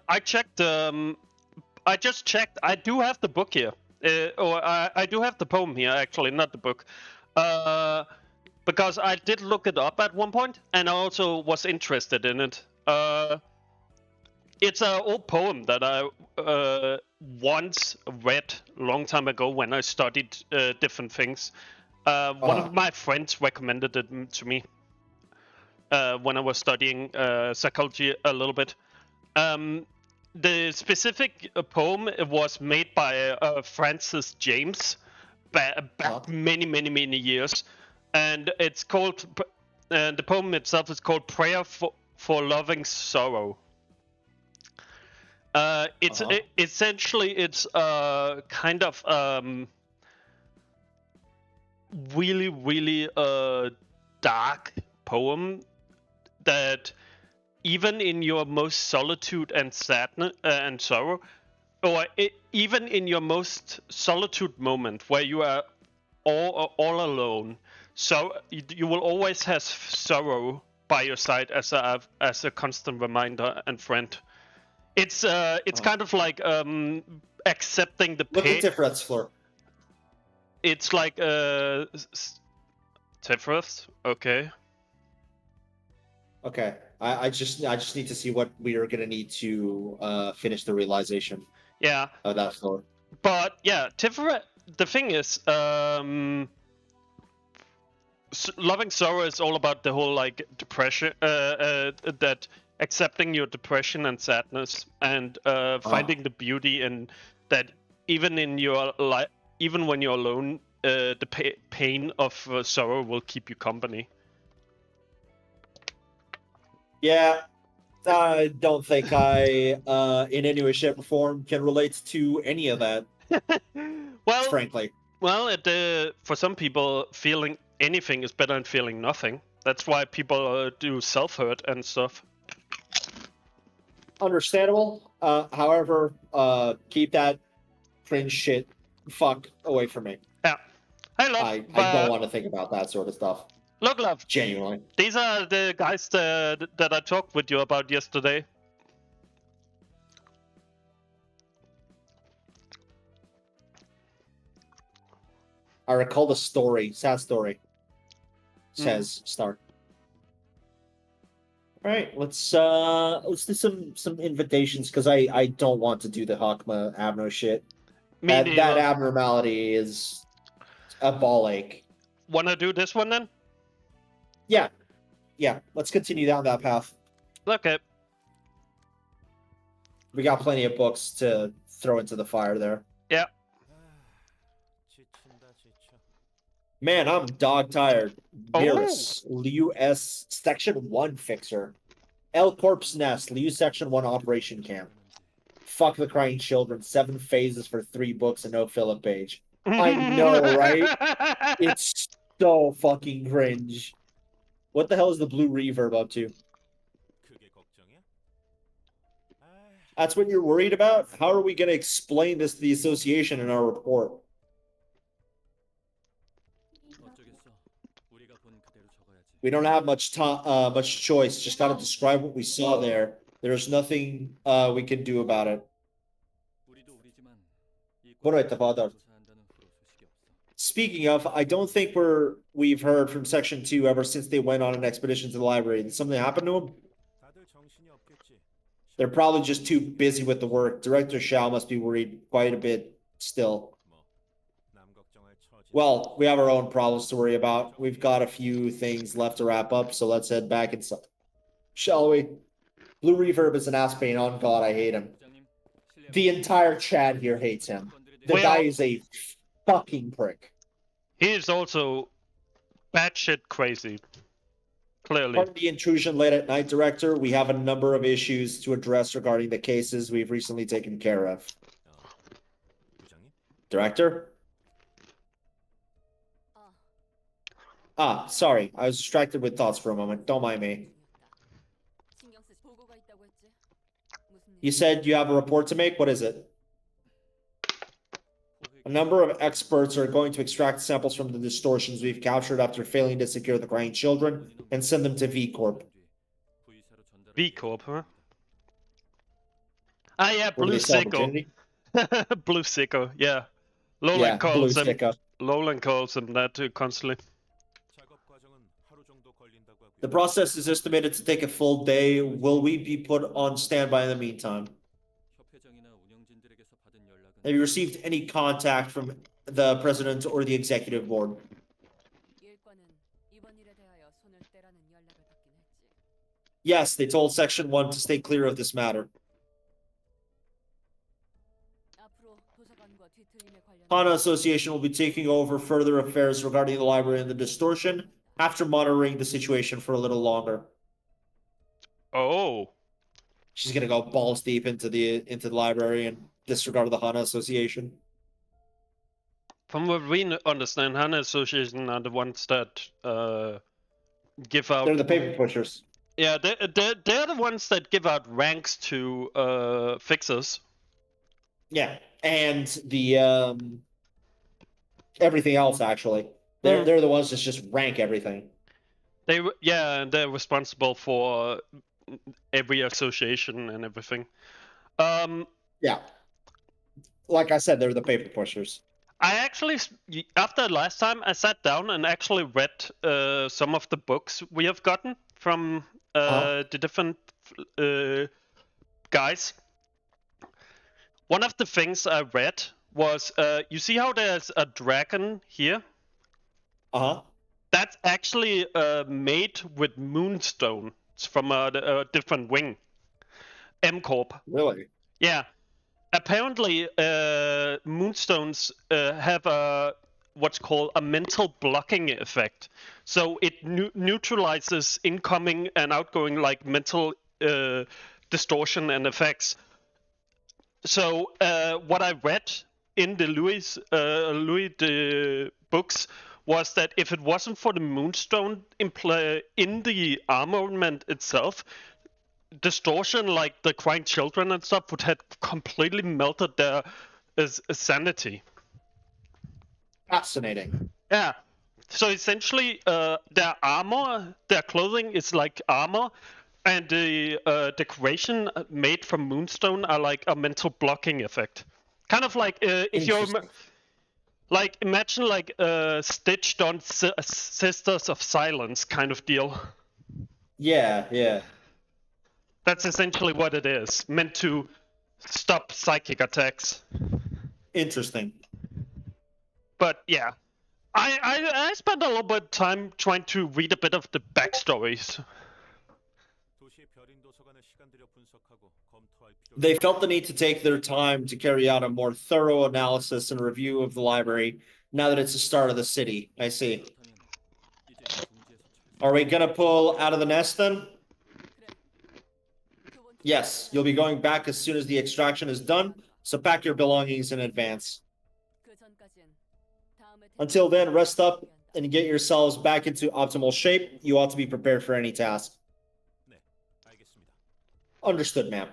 I checked. I just checked. I do have the book here. I do have the poem here, actually, not the book. Because I did look it up at one point, and I also was interested in it. It's an old poem that I once read a long time ago when I studied different things. One of my friends recommended it to me when I was studying psychology a little bit. The specific poem was made by Francis James back many years, and it's called. The poem itself is called "Prayer for Loving Sorrow." Essentially it's kind of really dark poem that even in your most solitude and sadness and sorrow, or even in your most solitude moment where you are all alone, so you will always have sorrow by your side as a constant reminder and friend. It's kind of like accepting the Look pain. at Tiphereth's floor. It's like Tiphereth. Okay. Okay. I just need to see what we are gonna need to finish the realization. Yeah. Of that floor. But yeah, Tiphereth. The thing is, loving sorrow is all about the whole like depression. That accepting your depression and sadness, and finding the beauty in that. Even in your life, even when you're alone, the pain of sorrow will keep you company. Yeah, I don't think I, in any way, shape, or form, can relate to any of that. Well, frankly. Well, for some people, feeling anything is better than feeling nothing. That's why people do self-hurt and stuff. Understandable. However, keep that cringe shit fuck away from me. Yeah. Hey, love. I don't want to think about that sort of stuff. Look, love. Genuinely. These are the guys that I talked with you about yesterday. I recall the story. Sad story. Says Stark. All right, let's do some invitations because I don't want to do the Hakma Abno shit. That abnormality is a ball ache. Wanna do this one then? Yeah. Let's continue down that path. Okay. We got plenty of books to throw into the fire there. Yeah. Man, I'm dog tired. Mirrors, Liu S Section 1 Fixer. L Corpse Nest, Liu Section 1 Operation Camp. Fuck the Crying Children, 7 phases for 3 books and no Philip page. I know, right? It's so fucking cringe. What the hell is the blue reverb up to? That's what you're worried about? How are we going to explain this to the association in our report? We don't have much choice. Just got to describe what we saw there. There's nothing we can do about it. Speaking of, I don't think we've heard from Section 2 ever since they went on an expedition to the library. Did something happen to them? They're probably just too busy with the work. Director Shao must be worried quite a bit still. Well, we have our own problems to worry about. We've got a few things left to wrap up, so let's head back inside. Shall we? Blue Reverb is an ass pain. On God, I hate him. The entire chat here hates him. The guy is a fucking prick. He is also batshit crazy. Clearly. Part of the intrusion late at night, Director, we have a number of issues to address regarding the cases we've recently taken care of. Director? Sorry. I was distracted with thoughts for a moment. Don't mind me. You said you have a report to make? What is it? A number of experts are going to extract samples from the distortions we've captured after failing to secure the crying children and send them to V Corp. V Corp, huh? Ah, yeah, Where Blue they sell Sicko. virginity. Blue Sicko, yeah. Lowland Yeah, Blue calls him. Sicko. Lowland calls him that constantly. The process is estimated to take a full day. Will we be put on standby in the meantime? Have you received any contact from the president or the executive board? Yes, they told Section 1 to stay clear of this matter. HANA Association will be taking over further affairs regarding the library and the distortion after monitoring the situation for a little longer. Oh. She's gonna go balls deep into the library and disregard the HANA Association. From what we understand, HANA Association are the ones that give out. They're the paper pushers. Yeah, they're the ones that give out ranks to fixers. Yeah, and the everything else actually. They're the ones that just rank everything. They're responsible for every association and everything. Yeah. Like I said, they're the paper pushers. I actually, after last time, I sat down and actually read some of the books we have gotten from the different guys. One of the things I read was, you see how there's a dragon here? That's actually made with moonstone. It's from a different wing. M Corp. Really? Yeah. Apparently, moonstones have what's called a mental blocking effect. So it neutralizes incoming and outgoing like mental distortion and effects. So what I read in the Louis books was that if it wasn't for the moonstone in the armament itself, distortion like the crying children and stuff would have completely melted their sanity. Fascinating. Yeah. So essentially, their armor, their clothing is like armor, and the decoration made from moonstone are like a mental blocking effect. Kind of like if you're like imagine like stitched on Sisters of Silence kind of deal. Yeah, yeah. That's essentially what it is, meant to stop psychic attacks. Interesting. But yeah, I spent a little bit of time trying to read a bit of the backstories. They felt the need to take their time to carry out a more thorough analysis and review of the library now that it's the start of the city. I see. Are we gonna pull out of the nest then? Yes, you'll be going back as soon as the extraction is done, so pack your belongings in advance. Until then, rest up and get yourselves back into optimal shape. You ought to be prepared for any task. Understood, ma'am.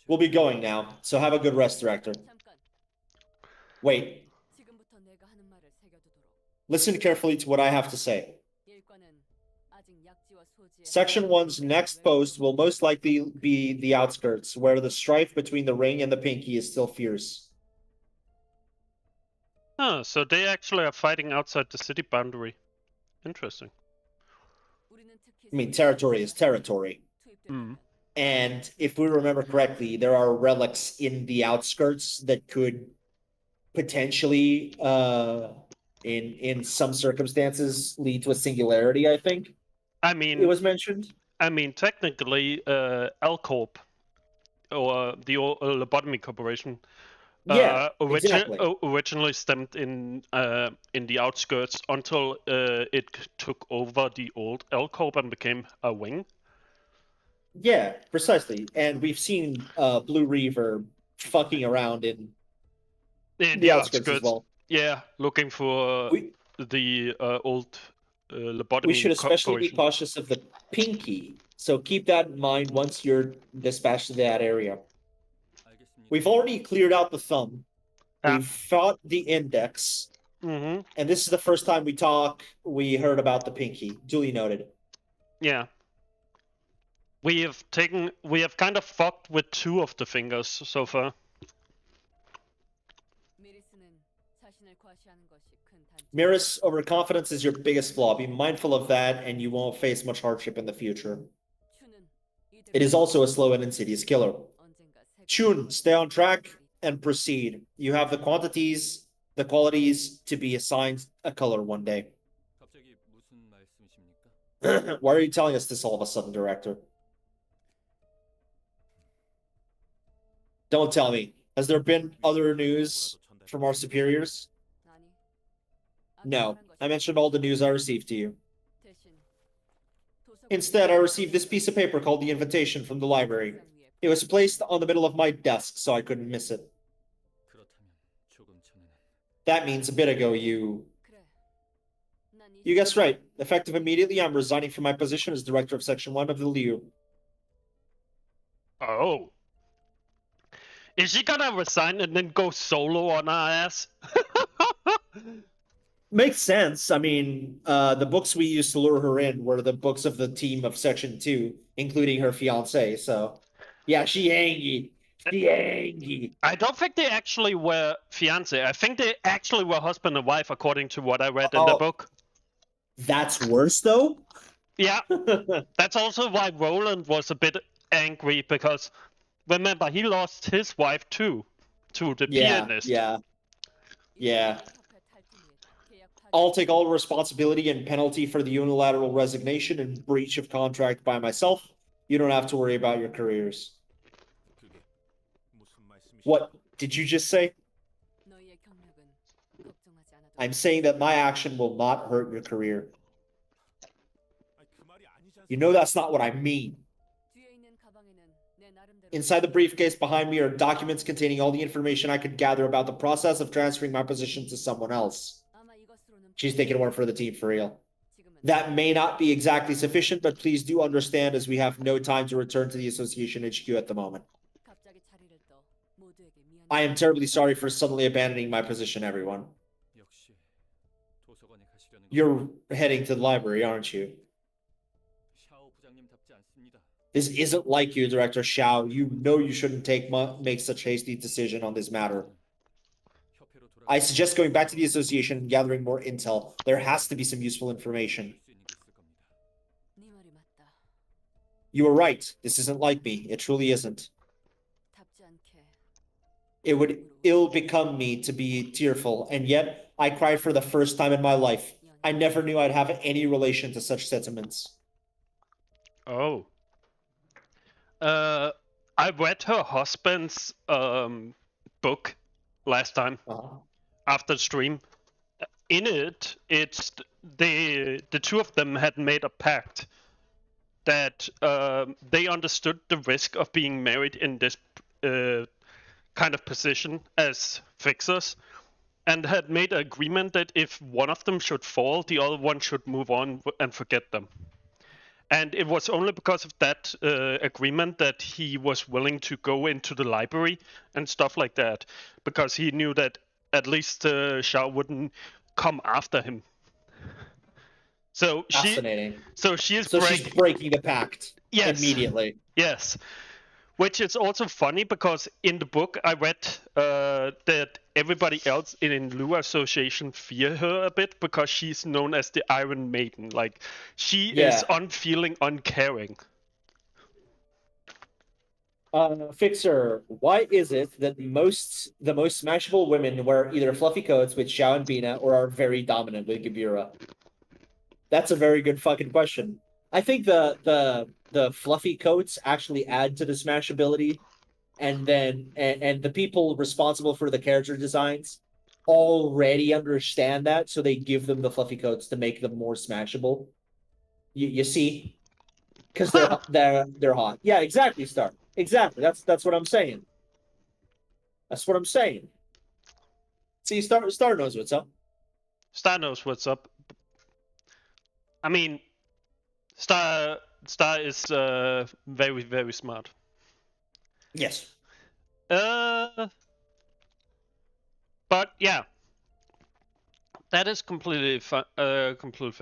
We'll be going now, so have a good rest, Director. Wait. Listen carefully to what I have to say. Section 1's next post will most likely be the outskirts, where the strife between the Ring and the Pinky is still fierce. Oh, so they actually are fighting outside the city boundary. Interesting. I mean, territory is territory. And if we remember correctly, there are relics in the outskirts that could potentially, in some circumstances, lead to a singularity, I think. I mean, it was mentioned. I mean, technically, L Corp or the Lobotomy Corporation, originally stemmed in the outskirts until it took over the old L Corp and became a wing. Yeah, precisely. And we've seen Blue Reaver fucking around in the outskirts as well. Yeah, looking for the old lobotomy. We should especially be cautious of the Pinky, so keep that in mind once you're dispatched to that area. We've already cleared out the Thumb. We fought the Index. Mm-hmm. And this is the first time we heard about the Pinky. Duly noted. Yeah. We have kind of fucked with 2 of the fingers so far. Miris, overconfidence is your biggest flaw. Be mindful of that, and you won't face much hardship in the future. It is also a slow and insidious killer. Chun, stay on track and proceed. You have the qualities to be assigned a color one day. Why are you telling us this all of a sudden, Director? Don't tell me. Has there been other news from our superiors? No. I mentioned all the news I received to you. Instead, I received this piece of paper called the invitation from the library. It was placed on the middle of my desk, so I couldn't miss it. That means a bit ago you guessed right. Effective immediately, I'm resigning from my position as director of Section 1 of the Liu. Oh. Is she gonna resign and then go solo on our ass? Makes sense. I mean, the books we used to lure her in were the books of the team of Section 2, including her fiancé, so... Yeah, she angry. She angry. I don't think they actually were fiancé. I think they actually were husband and wife, according to what I read in the book. That's worse, though? Yeah. That's also why Roland was a bit angry, because... Remember, he lost his wife too, to the pianist. Yeah. I'll take all responsibility and penalty for the unilateral resignation and breach of contract by myself. You don't have to worry about your careers. What did you just say? I'm saying that my action will not hurt your career. You know that's not what I mean. Inside the briefcase behind me are documents containing all the information I could gather about the process of transferring my position to someone else. She's taking one for the team for real. That may not be exactly sufficient, but please do understand as we have no time to return to the Association HQ at the moment. I am terribly sorry for suddenly abandoning my position, everyone. You're heading to the library, aren't you? This isn't like you, Director Xiao. You know you shouldn't make such a hasty decision on this matter. I suggest going back to the Association and gathering more intel. There has to be some useful information. You were right. This isn't like me. It truly isn't. It would ill become me to be tearful, and yet I cried for the first time in my life. I never knew I'd have any relation to such sentiments. Oh. I read her husband's book last time after the stream. In it, it's the 2 of them had made a pact that they understood the risk of being married in this kind of position as fixers, and had made an agreement that if one of them should fall, the other one should move on and forget them. And it was only because of that agreement that he was willing to go into the library and stuff like that, because he knew that at least Xiao wouldn't come after him. So Fascinating. She's breaking the pact immediately. Yes. Which is also funny because in the book I read that everybody else in Lua Association fear her a bit because she's known as the Iron Maiden. Like, she is unfeeling, uncaring. Fixer, why is it that the most smashable women wear either fluffy coats with Xiao and Binah or are very dominant with Gabira? That's a very good fucking question. I think the fluffy coats actually add to the smashability, and then and the people responsible for the character designs already understand that, so they give them the fluffy coats to make them more smashable. You see, because they're hot. Yeah, exactly, Star. Exactly. That's what I'm saying. That's what I'm saying. See, Star knows what's up. Star knows what's up. I mean, Star is very, very smart. Yes. But yeah, that is completely fair.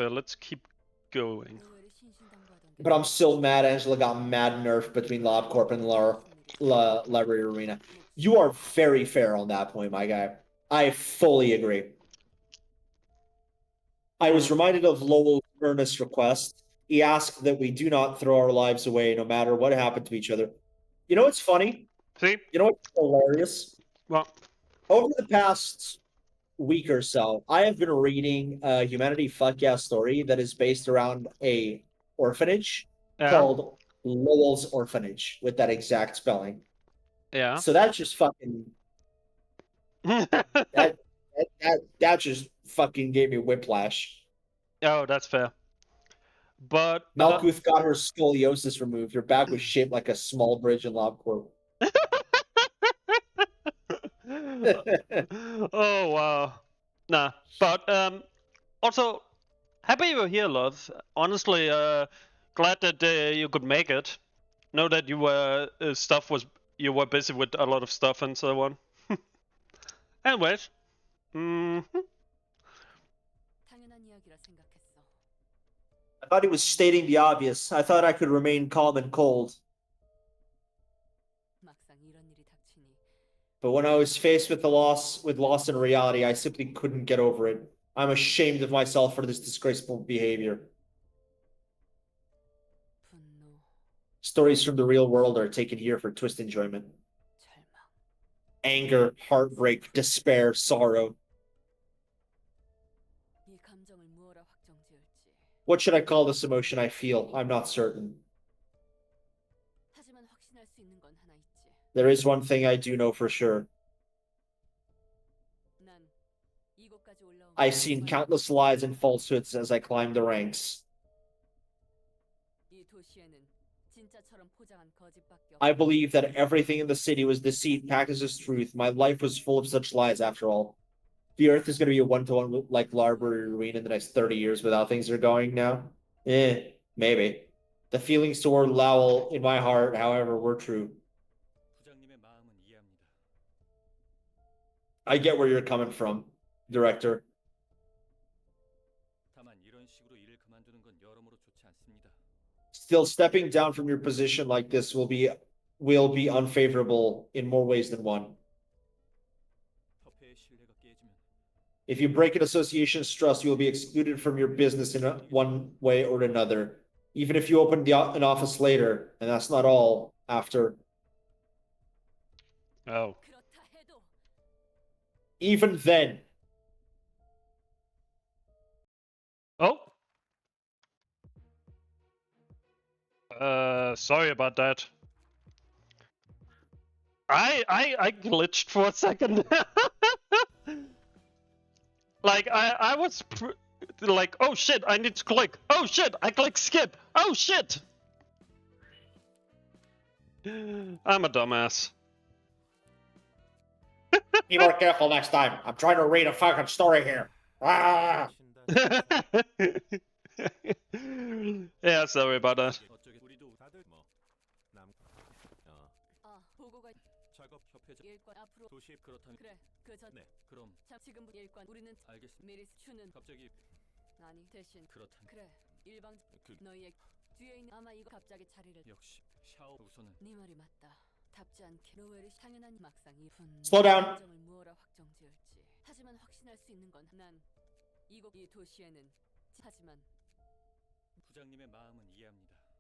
Let's keep going. But I'm still mad Angela got mad nerfed between LobCorp and Library of Ruina. You are very fair on that point, my guy. I fully agree. I was reminded of Lowell's earnest request. He asked that we do not throw our lives away no matter what happened to each other. You know what's funny? See? You know what's hilarious? Well, Over the past week or so, I have been reading a Humanity Fuck Yeah story that is based around a orphanage called Lowell's Orphanage with that exact spelling. Yeah. So that's just fucking that just fucking gave me whiplash. Oh, that's fair. But Malkuth got her scoliosis removed. Her back was shaped like a small bridge in LobCorp. oh wow. Nah. But also happy you're here, love. Honestly, glad that you could make it. Know that you were you were busy with a lot of stuff and so on. Anyways. I thought he was stating the obvious. I thought I could remain calm and cold. But when I was faced with loss in reality, I simply couldn't get over it. I'm ashamed of myself for this disgraceful behavior. Stories from the real world are taken here for twist enjoyment. Anger, heartbreak, despair, sorrow. What should I call this emotion I feel? I'm not certain. There is one thing I do know for sure. I've seen countless lies and falsehoods as I climb the ranks. I believe that everything in the city was deceit packaged as truth. My life was full of such lies after all. The Earth is going to be a one-to-one like Library of Ruina in the next 30 years with how things are going now? Maybe. The feelings toward Lowell in my heart, however, were true. I get where you're coming from, director. Still, stepping down from your position like this will be unfavorable in more ways than one. If you break an association's trust, you will be excluded from your business in one way or another. Even if you open an office later, and that's not all after. Oh. Even then. Oh. Sorry about that. I glitched for a second. Like I was like, oh shit, I need to click. Oh shit, I click skip. Oh shit. I'm a dumbass. Be more careful next time. I'm trying to read a fucking story here. Ah! Yeah, sorry about that. Slow down.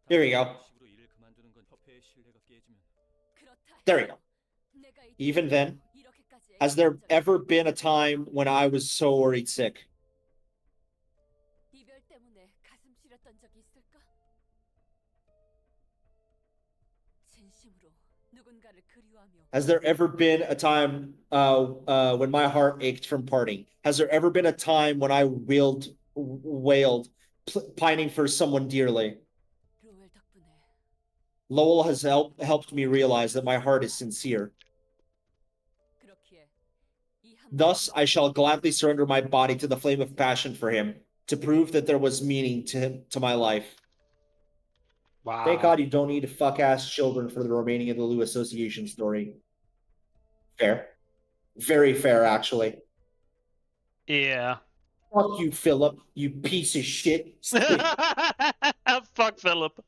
Here we go. There we go. Even then, has there ever been a time when I was so worried sick? Has there ever been a time when my heart ached from parting? Has there ever been a time when I wailed, pining for someone dearly? Lowell has helped me realize that my heart is sincere. Thus, I shall gladly surrender my body to the flame of passion for him, to prove that there was meaning to my life. Wow. Thank God you don't need fuck-ass children for the remaining of the Lou Association story. Fair. Very fair, actually. Yeah. Fuck you, Philip. You piece of shit. Fuck Philip.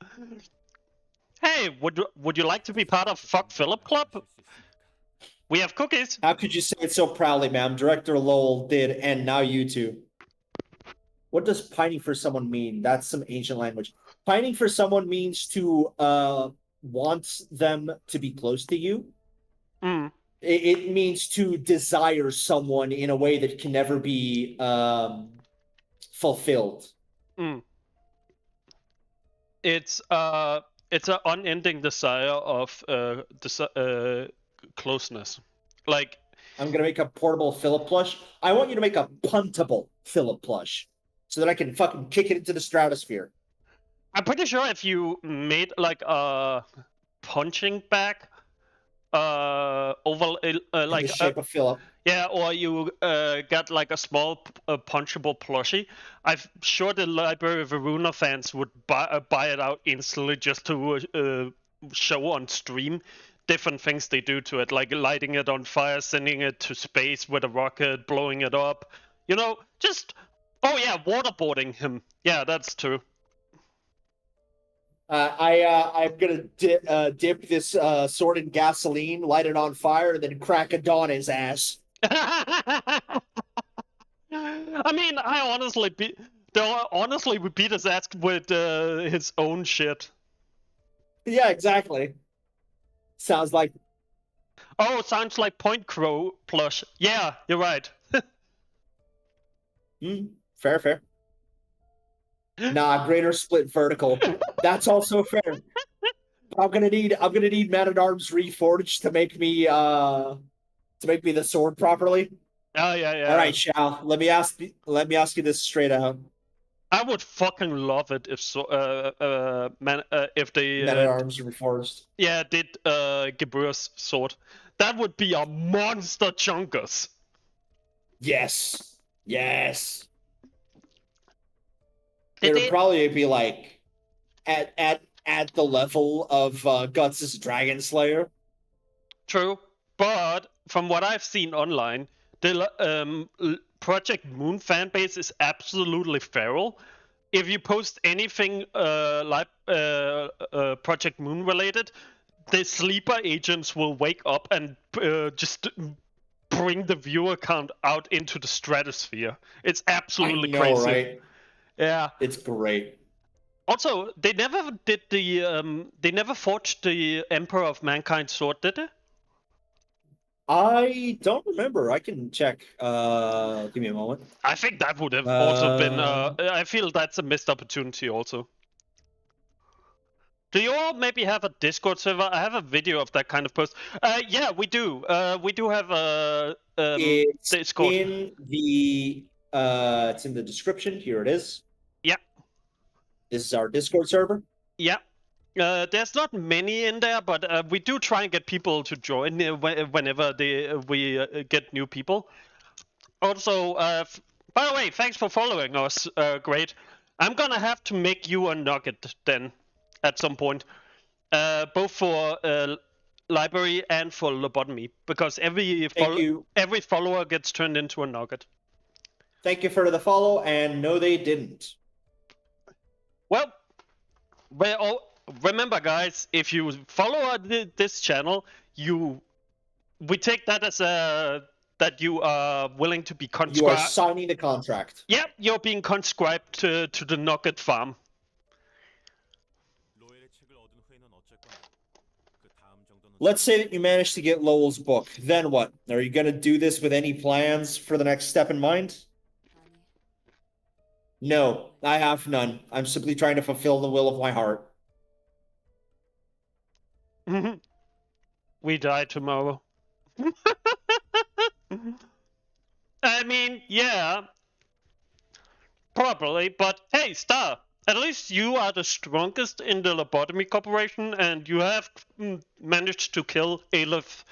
Hey, would you like to be part of Fuck Philip Club? We have cookies. How could you say it so proudly, ma'am? Director Lowell did, and now you two. What does pining for someone mean? That's some ancient language. Pining for someone means to want them to be close to you. Mm. It means to desire someone in a way that can never be fulfilled. Mm. It's an unending desire of closeness. Like, I'm gonna make a portable Philip plush. I want you to make a puntable Philip plush so that I can fucking kick it into the stratosphere. I'm pretty sure if you made like a punching bag, over In like the shape of Philip. yeah, or you got like a small punchable plushie, I'm sure the Library of Ruina fans would buy it out instantly just to show on stream different things they do to it, like lighting it on fire, sending it to space with a rocket, blowing it up. You know, just waterboarding him. Yeah, that's true. I'm gonna dip this sword in gasoline, light it on fire, and then crack a dawn his ass. I mean, they honestly would beat his ass with his own shit. Yeah, exactly. Sounds like. Oh, sounds like Point Crow plush. Yeah, you're right. Fair, fair. Nah, greater split vertical. That's also fair. I'm gonna need Man at Arms Reforged to make me the sword properly. Oh yeah. All right, Shao. Let me ask you this straight out. I would fucking love it if if they Man at Arms Reforged. did Gebur's sword. That would be a monster chunkus. Yes. Yes. Did It would they? probably be like at the level of Guts' Dragon Slayer. True, but from what I've seen online, the Project Moon fan base is absolutely feral. If you post anything like Project Moon related, the sleeper agents will wake up and just bring the viewer count out into the stratosphere. It's I absolutely know, crazy. right? Yeah. It's great. Also, they never did they never forged the Emperor of Mankind sword, did they? I don't remember. I can check. Give me a moment. I think that would have also been. I feel that's a missed opportunity also. Do you all maybe have a Discord server? I have a video of that kind of post. Yeah, we do. We do have a It's Discord. it's in the description. Here it is. Yeah. This is our Discord server. Yeah. There's not many in there, but we do try and get people to join whenever we get new people. Also, by the way, thanks for following us. Great. I'm gonna have to make you a nugget then, at some point, both for library and for lobotomy, because every follower gets turned into a nugget. Thank you for the follow, and no, they didn't. Well, remember, guys, if you follow this channel, we take that as that you are willing to be conscribed. You are signing the contract. Yeah, you're being conscribed to the nugget farm. Let's say that you managed to get Lowell's book. Then what? Are you going to do this with any plans for the next step in mind? No, I have none. I'm simply trying to fulfill the will of my heart. We die tomorrow. I mean, yeah, probably, but hey, Star, at least you are the strongest in the Lobotomy Corporation, and you have managed to kill Aleph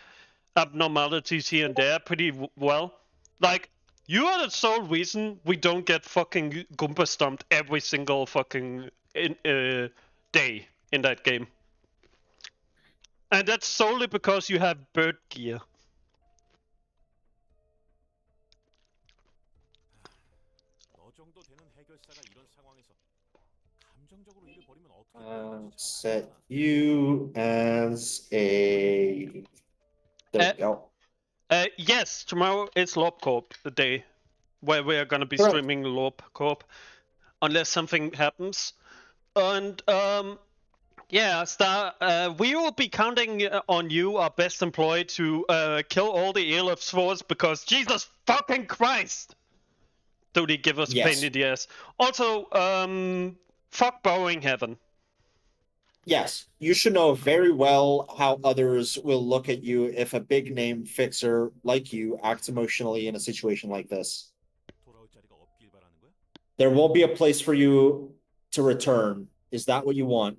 abnormalities here and there pretty well. Like, you are the sole reason we don't get fucking Goomba stomped every single fucking day in that game. And that's solely because you have bird gear. Set you as a... There we go. Yes, tomorrow is LOP Corp, the day where we are gonna be Correct. streaming LOP Corp, unless something happens. And yeah, Star, we will be counting on you, our best employee, to kill all the Aleph for us because Jesus fucking Christ! Do they give us a pain in the ass? Also, fuck borrowing heaven. Yes, you should know very well how others will look at you if a big name fixer like you acts emotionally in a situation like this. There won't be a place for you to return. Is that what you want?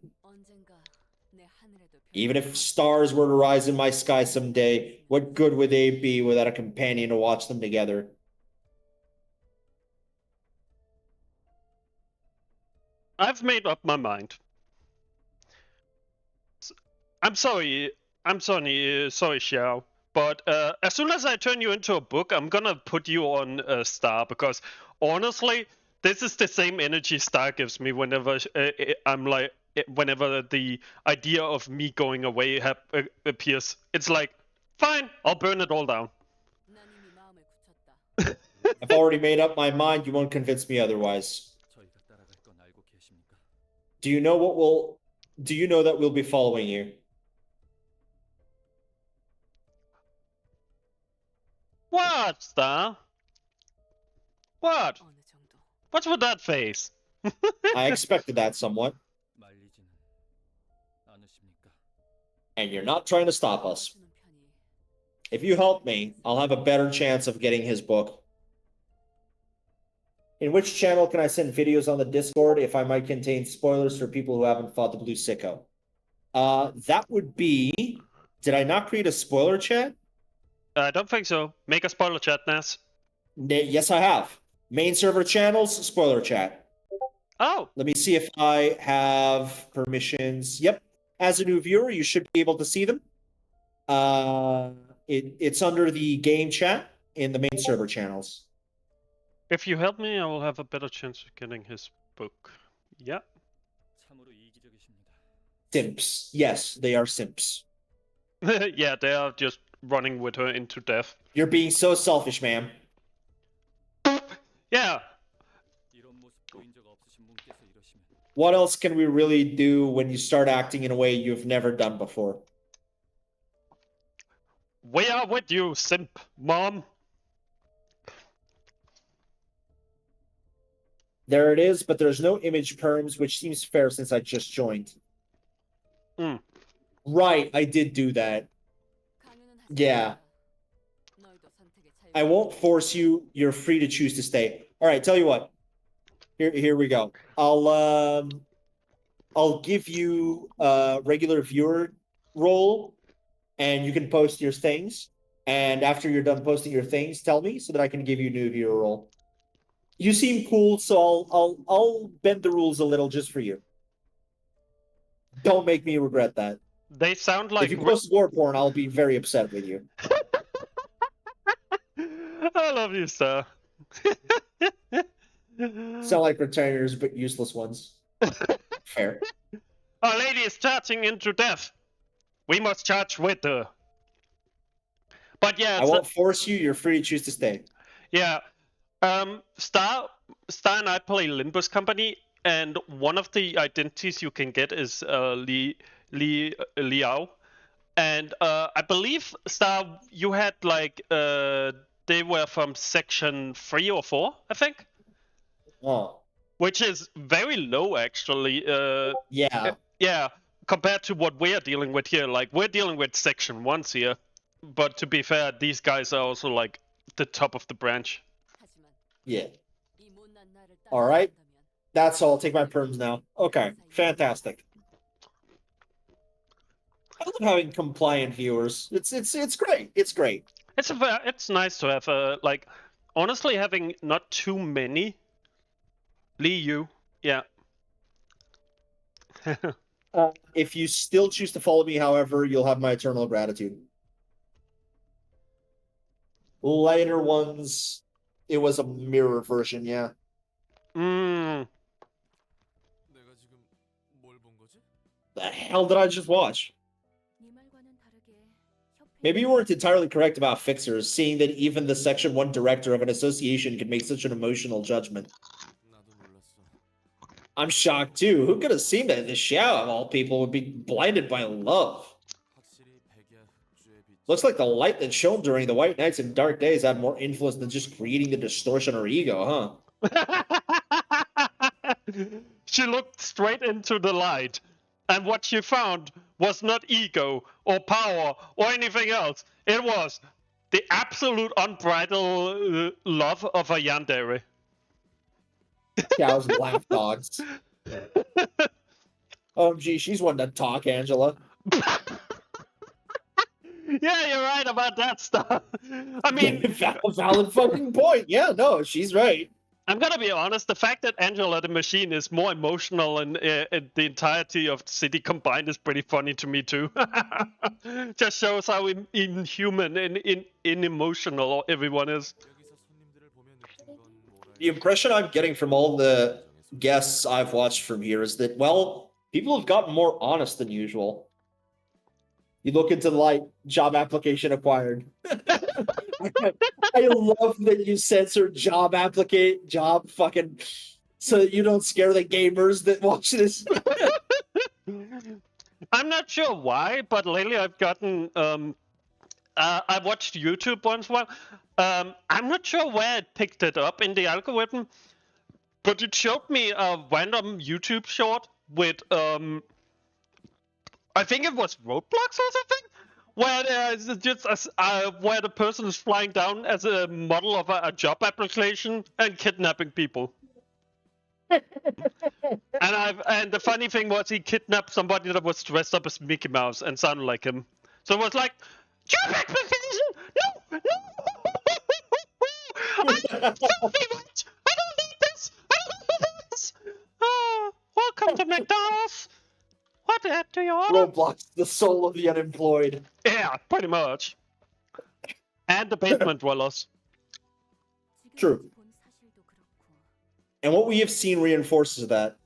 Even if stars were to rise in my sky someday, what good would they be without a companion to watch them together? I've made up my mind. I'm sorry, Xiao. But as soon as I turn you into a book, I'm gonna put you on Star because honestly, this is the same energy Star gives me whenever I'm like, whenever the idea of me going away appears. It's like, fine, I'll burn it all down. I've already made up my mind. You won't convince me otherwise. Do you know that we'll be following you? What, Star? What? What's with that face? I expected that somewhat. And you're not trying to stop us. If you help me, I'll have a better chance of getting his book. In which channel can I send videos on the Discord if I might contain spoilers for people who haven't fought the Blue Sicko? That would be... Did I not create a spoiler chat? I don't think so. Make a spoiler chat, Nas. Yes, I have. Main server channels, spoiler chat. Oh. Let me see if I have permissions. Yep. As a new viewer, you should be able to see them. It's under the game chat in the main server channels. If you help me, I will have a better chance of getting his book. Yeah. Simps. Yes, they are simps. Yeah, they are just running with her into death. You're being so selfish, ma'am. Yeah. What else can we really do when you start acting in a way you've never done before? We are with you, simp, mom. There it is, but there's no image perms, which seems fair since I just joined. Right, I did do that. Yeah. I won't force you. You're free to choose to stay. All right, tell you what. Here we go. I'll give you a regular viewer role, and you can post your things. And after you're done posting your things, tell me so that I can give you a new viewer role. You seem cool, so I'll bend the rules a little just for you. Don't make me regret that. They sound like... If you post war porn, I'll be very upset with you. I love you, sir. Sound like returners, but useless ones. Fair. Our lady is charging into death. We must charge with her. But yeah, I won't force you. You're free to choose to stay. Yeah. Star and I play Limbus Company, and one of the identities you can get is Liao. And I believe, Star, you had like they were from section 3 or 4, I think. Oh. Which is very low, actually. Yeah. Yeah, compared to what we're dealing with here. Like, we're dealing with section 1s here. But to be fair, these guys are also like the top of the branch. Yeah. All right. That's all. I'll take my perms now. Okay. Fantastic. I love having compliant viewers. It's great. It's great. It's nice to have like, honestly, having not too many. Lee Yu, yeah. If you still choose to follow me, however, you'll have my eternal gratitude. Later ones, it was a mirror version, yeah. The hell did I just watch? Maybe you weren't entirely correct about fixers, seeing that even the Section 1 director of an association could make such an emotional judgment. I'm shocked too. Who could have seen that the Xiao, of all people, would be blinded by love? Looks like the light that shone during the White Nights and Dark Days had more influence than just creating the distortion or ego, huh? She looked straight into the light, and what she found was not ego or power or anything else. It was the absolute unbridled love of a yandere. Cows and lapdogs. OMG, she's one to talk, Angela. Yeah, you're right about that stuff. I mean, valid fucking point. Yeah, no, she's right. I'm gonna be honest. The fact that Angela the Machine is more emotional and the entirety of the city combined is pretty funny to me too. Just shows how inhuman and emotional everyone is. The impression I'm getting from all the guests I've watched from here is that, well, people have gotten more honest than usual. You look into the light, job application acquired. I love that you censor job fucking, so that you don't scare the gamers that watch this. I'm not sure why, but lately I've gotten, I watched YouTube once in a while. I'm not sure where it picked it up in the algorithm, but it showed me a random YouTube short with, I think it was Roadblocks or something, where there's just where the person is flying down as a model of a job application and kidnapping people. And the funny thing was he kidnapped somebody that was dressed up as Mickey Mouse and sounded like him. So it was like, job application! No! I don't need this! I don't need this! Welcome to McDonald's! What do you order? Roblox, the soul of the unemployed. Yeah, pretty much. And the basement dwellers. True. And what we have seen reinforces that.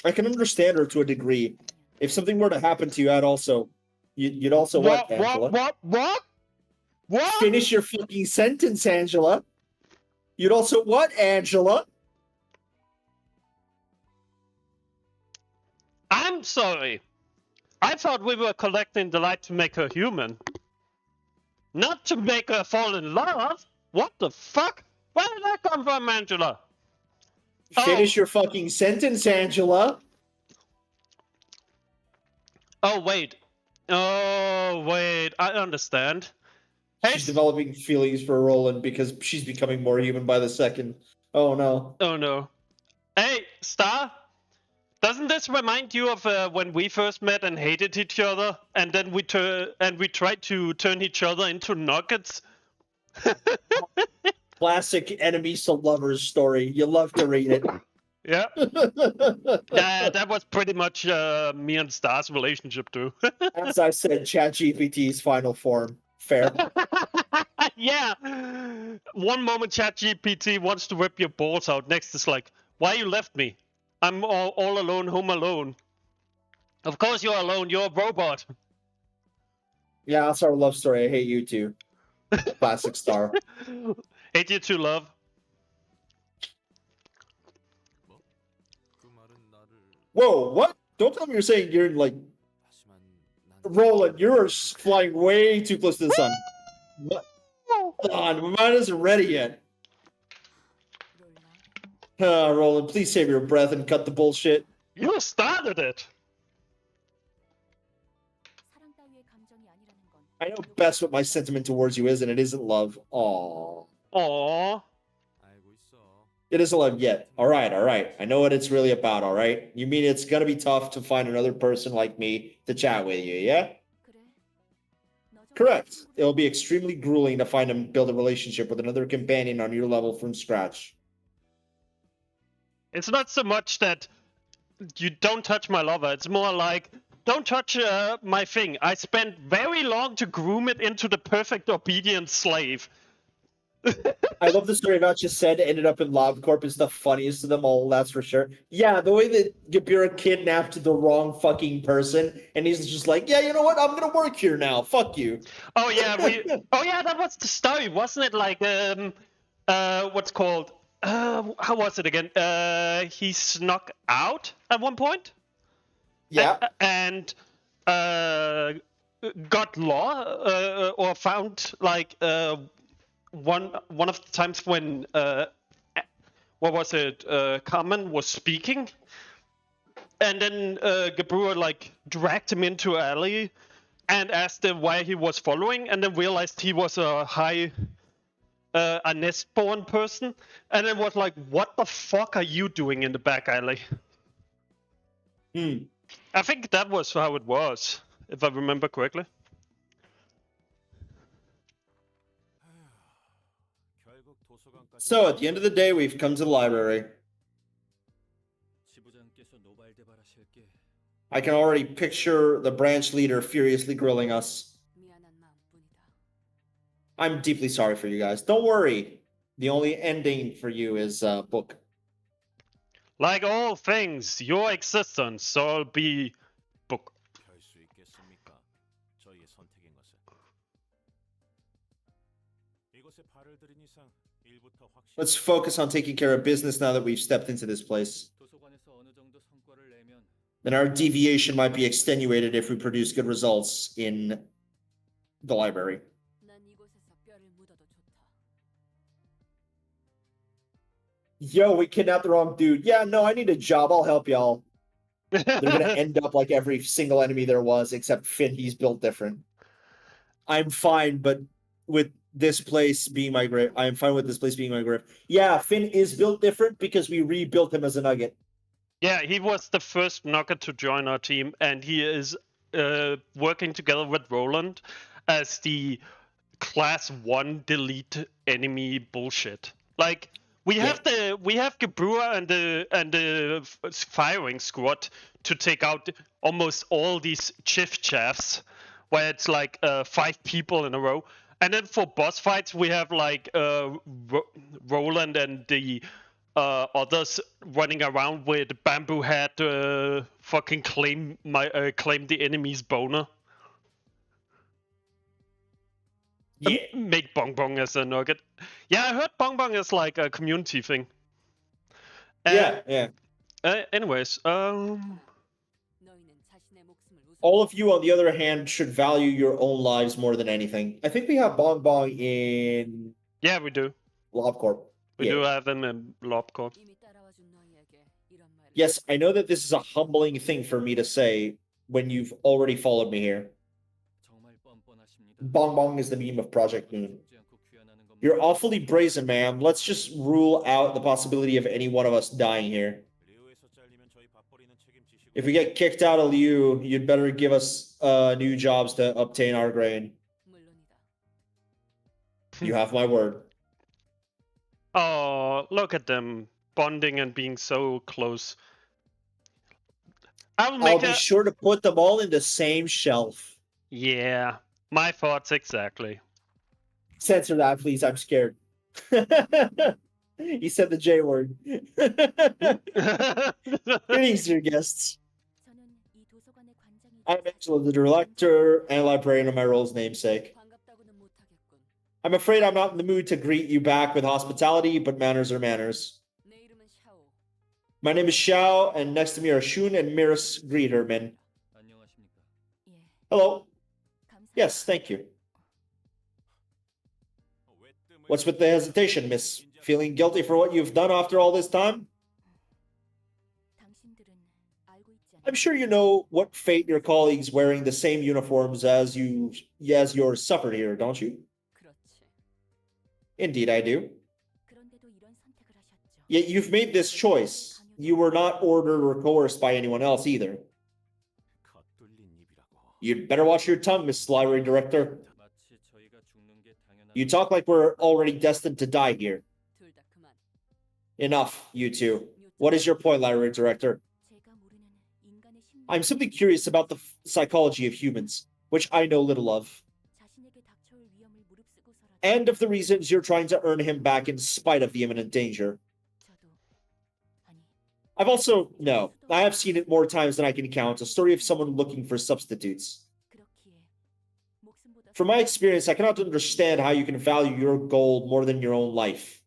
I can understand her to a degree. If something were to happen to you, you'd also what, Angela? What? Finish your fucking sentence, Angela. You'd also what, Angela? I'm sorry. I thought we were collecting the light to make her human. Not to make her fall in love. What the fuck? Where did that come from, Angela? Finish your fucking sentence, Angela. Oh, wait. I understand. She's developing feelings for Roland because she's becoming more human by the second. Oh, no. Oh, no. Hey, Star? Doesn't this remind you of when we first met and hated each other, and then we tried to turn each other into nuggets? Classic enemies to lovers story. You love to read it. Yeah. That was pretty much me and Star's relationship too. As I said, ChatGPT's final form. Fair. Yeah. One moment ChatGPT wants to rip your balls out. Next is like, why you left me? I'm all alone, home alone. Of course you're alone. You're a robot. Yeah, that's our love story. I hate you too. Classic Star. Hate you too, love. Whoa, what? Don't tell me you're saying you're like... Roland, you're flying way too close to the sun. Hold on, mine isn't ready yet. Roland, please save your breath and cut the bullshit. You started it. I know best what my sentiment towards you is, and it isn't love. Aww. It isn't love yet. All right. I know what it's really about, all right? You mean it's gonna be tough to find another person like me to chat with you, yeah? Correct. It'll be extremely grueling to find and build a relationship with another companion on your level from scratch. It's not so much that you don't touch my lover. It's more like, don't touch my thing. I spent very long to groom it into the perfect obedient slave. I love the story about just said ended up in LobCorp is the funniest of them all, that's for sure. Yeah, the way that Gabira kidnapped the wrong fucking person, and he's just like, yeah, you know what? I'm gonna work here now. Fuck you. Oh yeah, that was the story, wasn't it? Like what's called how was it again? He snuck out at one point. Yeah. And got law or found like one of the times when what was it? Carmen was speaking, and then Gabura like dragged him into an alley and asked him why he was following, and then realized he was a a nest-born person, and then was like, "What the fuck are you doing in the back alley?" I think that was how it was, if I remember correctly. So at the end of the day, we've come to the library. I can already picture the branch leader furiously grilling us. I'm deeply sorry for you guys. Don't worry. The only ending for you is book. Like all things, your existence shall be book. Let's focus on taking care of business now that we've stepped into this place. Then our deviation might be extenuated if we produce good results in the library. Yo, we kidnapped the wrong dude. Yeah, no, I need a job. I'll help y'all. They're gonna end up like every single enemy there was, except Finn. He's built different. I'm fine, but with this place being my grave, I'm fine with this place being my grave. Yeah, Finn is built different because we rebuilt him as a nugget. Yeah, he was the first nugget to join our team, and he is working together with Roland as the class 1 delete enemy bullshit. Like we have Gabura and the firing squad to take out almost all these chaffs, where it's like 5 people in a row. And then for boss fights, we have like Roland and the others running around with bamboo hat, fucking claim the enemy's boner. Yeah. Make Bong Bong as a nugget. Yeah, I heard Bong Bong is like a community thing. Yeah. Anyways, all of you, on the other hand, should value your own lives more than anything. I think we have Bong Bong in. Yeah, we do. LobCorp. We do have him in LobCorp. Yes, I know that this is a humbling thing for me to say when you've already followed me here. Bong Bong is the meme of Project Moon. You're awfully brazen, ma'am. Let's just rule out the possibility of any one of us dying here. If we get kicked out of Liu, you'd better give us new jobs to obtain our grain. You have my word. Oh, look at them bonding and being so close. I'll be sure to put them all in the same shelf. Yeah, my thoughts exactly. Censor that, please. I'm scared. He said the J word. Greetings, dear guests. I'm Angela, the director and librarian of my role's namesake. I'm afraid I'm not in the mood to greet you back with hospitality, but manners are manners. My name is Xiao, and next to me are Shun and Miris Greeterman. Hello. Yes, thank you. What's with the hesitation, miss? Feeling guilty for what you've done after all this time? I'm sure you know what fate your colleagues wearing the same uniforms as yours suffered here, don't you? Indeed, I do. Yet you've made this choice. You were not ordered or coerced by anyone else either. You'd better watch your tongue, Miss Library Director. You talk like we're already destined to die here. Enough, you two. What is your point, Library Director? I'm simply curious about the psychology of humans, which I know little of. and of the reasons you're trying to earn him back in spite of the imminent danger. I have seen it more times than I can count, a story of someone looking for substitutes. From my experience, I cannot understand how you can value your gold more than your own life.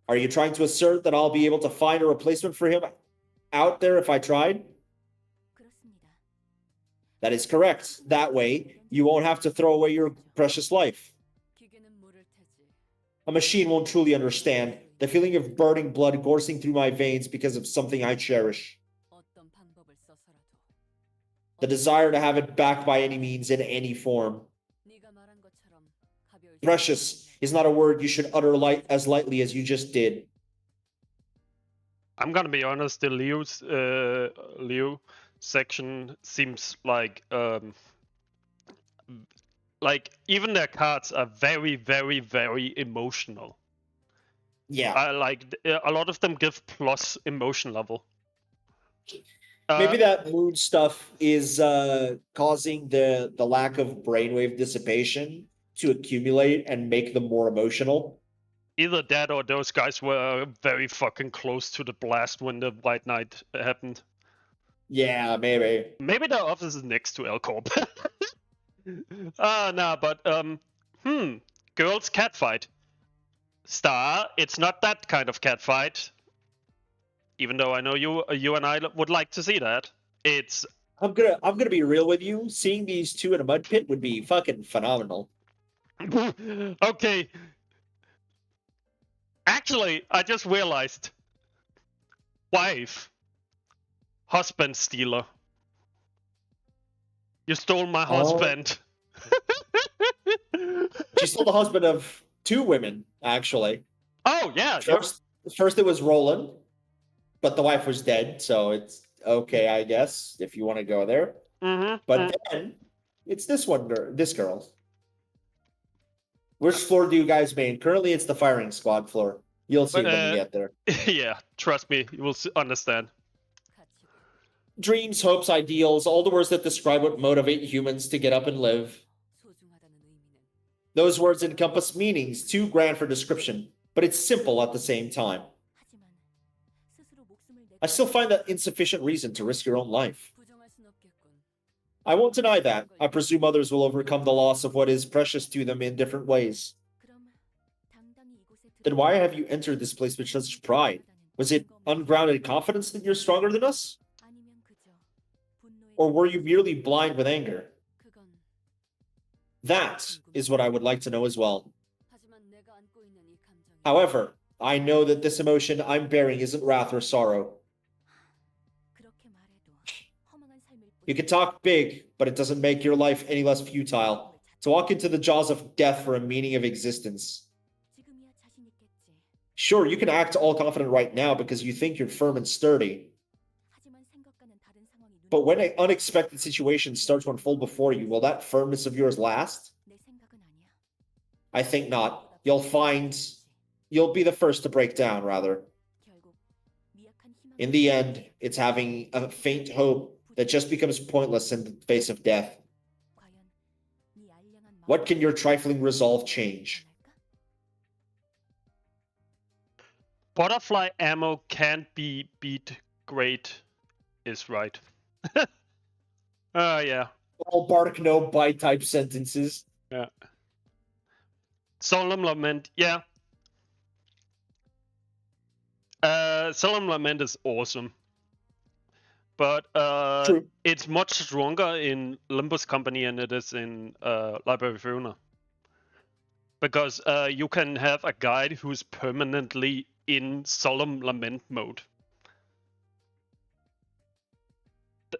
Are you trying to assert that I'll be able to find a replacement for him out there if I tried? That is correct. That way, you won't have to throw away your precious life. A machine won't truly understand the feeling of burning blood coursing through my veins because of something I cherish. The desire to have it back by any means, in any form. Precious is not a word you should utter as lightly as you just did. I'm gonna be honest, the Leo section seems like even their cards are very, very, very emotional. Yeah. A lot of them give plus emotion level. Maybe that mood stuff is causing the lack of brainwave dissipation to accumulate and make them more emotional. Either that or those guys were very fucking close to the blast when the White Knight happened. Yeah, maybe. Maybe the office is next to L Corp. Girls catfight. Star, it's not that kind of catfight. Even though I know you and I would like to see that. I'm gonna be real with you. Seeing these two in a mud pit would be fucking phenomenal. Okay. Actually, I just realized. Wife. Husband stealer. You stole my husband. She stole the husband of two women, actually. Oh, yeah. First it was Roland, but the wife was dead, so it's okay, I guess, if you want to go there. But then it's this girl. Which floor do you guys main? Currently, it's the firing squad floor. You'll see when you get there. Yeah, trust me, you will understand. Dreams, hopes, ideals, all the words that describe what motivate humans to get up and live. Those words encompass meanings too grand for description, but it's simple at the same time. I still find that insufficient reason to risk your own life. I won't deny that. I presume others will overcome the loss of what is precious to them in different ways. Then why have you entered this place with such pride? Was it ungrounded confidence that you're stronger than us? Or were you merely blind with anger? That is what I would like to know as well. However, I know that this emotion I'm bearing isn't wrath or sorrow. You can talk big, but it doesn't make your life any less futile. To walk into the jaws of death for a meaning of existence. Sure, you can act all confident right now because you think you're firm and sturdy. But when an unexpected situation starts to unfold before you, will that firmness of yours last? I think not. You'll be the first to break down, rather. In the end, it's having a faint hope that just becomes pointless in the face of death. What can your trifling resolve change? Butterfly ammo can't be beat great is right. Yeah. All bark, no bite type sentences. Yeah. Solemn Lament, yeah. Solemn Lament is awesome. But it's much stronger in Limbus Company than it is in Library of Ruina. Because you can have a guide who's permanently in Solemn Lament mode.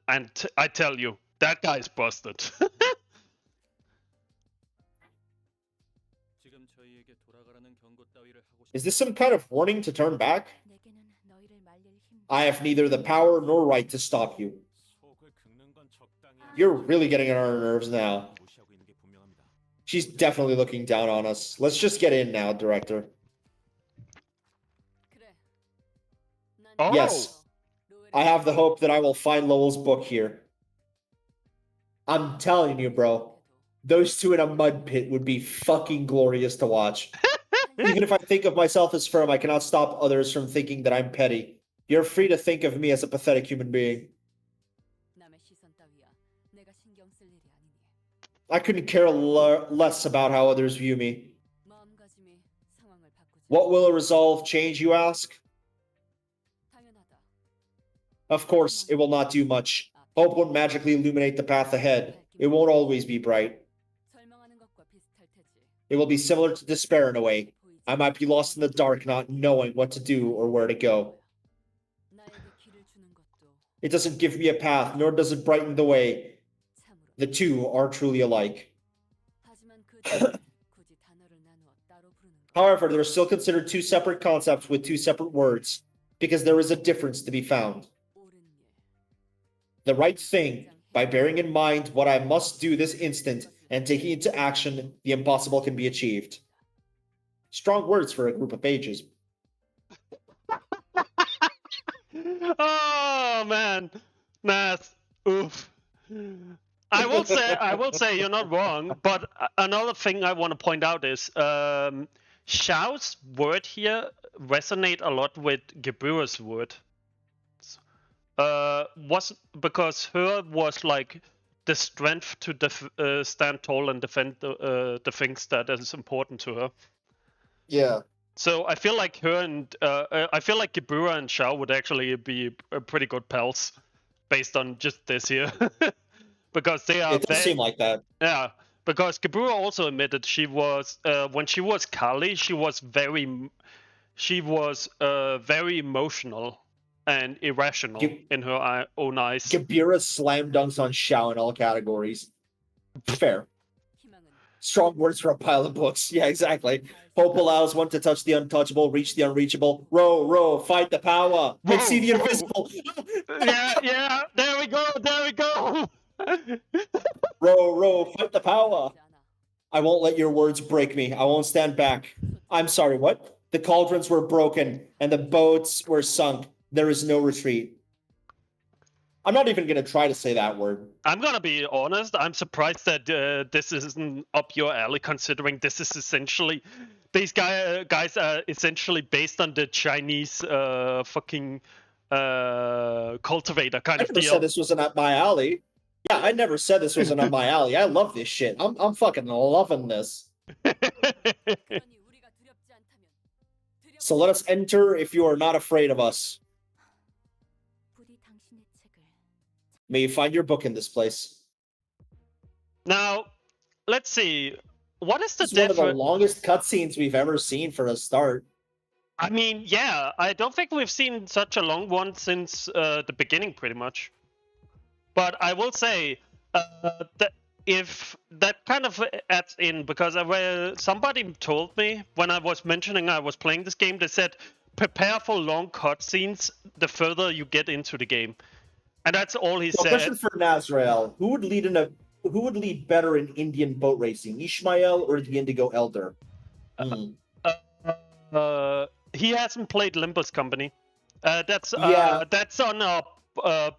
And I tell you, that guy's busted. Is this some kind of warning to turn back? I have neither the power nor right to stop you. You're really getting on our nerves now. She's definitely looking down on us. Let's just get in now, Director. Oh. Yes. I have the hope that I will find Lowell's book here. I'm telling you, bro. Those two in a mud pit would be fucking glorious to watch. Even if I think of myself as firm, I cannot stop others from thinking that I'm petty. You're free to think of me as a pathetic human being. I couldn't care less about how others view me. What will a resolve change, you ask? Of course, it will not do much. Hope won't magically illuminate the path ahead. It won't always be bright. It will be similar to despair in a way. I might be lost in the dark, not knowing what to do or where to go. It doesn't give me a path, nor does it brighten the way. The two are truly alike. However, they're still considered two separate concepts with two separate words, because there is a difference to be found. The right thing, by bearing in mind what I must do this instant and taking into action, the impossible can be achieved. Strong words for a group of pages. Oh man, Nas, oof. I will say you're not wrong, but another thing I want to point out is Xiao's word here resonate a lot with Gebura's word. Was because her was like the strength to stand tall and defend the things that is important to her. Yeah. So I feel like her and I feel like Gebura and Xiao would actually be pretty good pals, based on just this here, because they are. It does seem like that. Yeah, because Gebura also admitted she was when she was Kali, she was very emotional and irrational in her own eyes. Gebura slam dunks on Xiao in all categories. Fair. Strong words for a pile of books. Yeah, exactly. Hope allows one to touch the untouchable, reach the unreachable. Row, row, fight the power. And see the invisible. Yeah, there we go. Row, row, fight the power. I won't let your words break me. I won't stand back. I'm sorry, what? The cauldrons were broken, and the boats were sunk. There is no retreat. I'm not even going to try to say that word. I'm going to be honest. I'm surprised that this isn't up your alley, considering this is essentially... These guys are essentially based on the Chinese fucking cultivator kind of deal. I never said this wasn't up my alley. Yeah, I never said this wasn't up my alley. I love this shit. I'm fucking loving this. So let us enter if you are not afraid of us. May you find your book in this place. Now, let's see. What is the difference? It's one of the longest cutscenes we've ever seen for a start. I mean, yeah, I don't think we've seen such a long one since the beginning, pretty much. But I will say that if that kind of adds in, because somebody told me when I was mentioning I was playing this game, they said prepare for long cutscenes the further you get into the game. And that's all he said. Question for Nazrael: Who would lead better in Indian boat racing, Ishmael or the Indigo Elder? He hasn't played Limbus Company. That's on our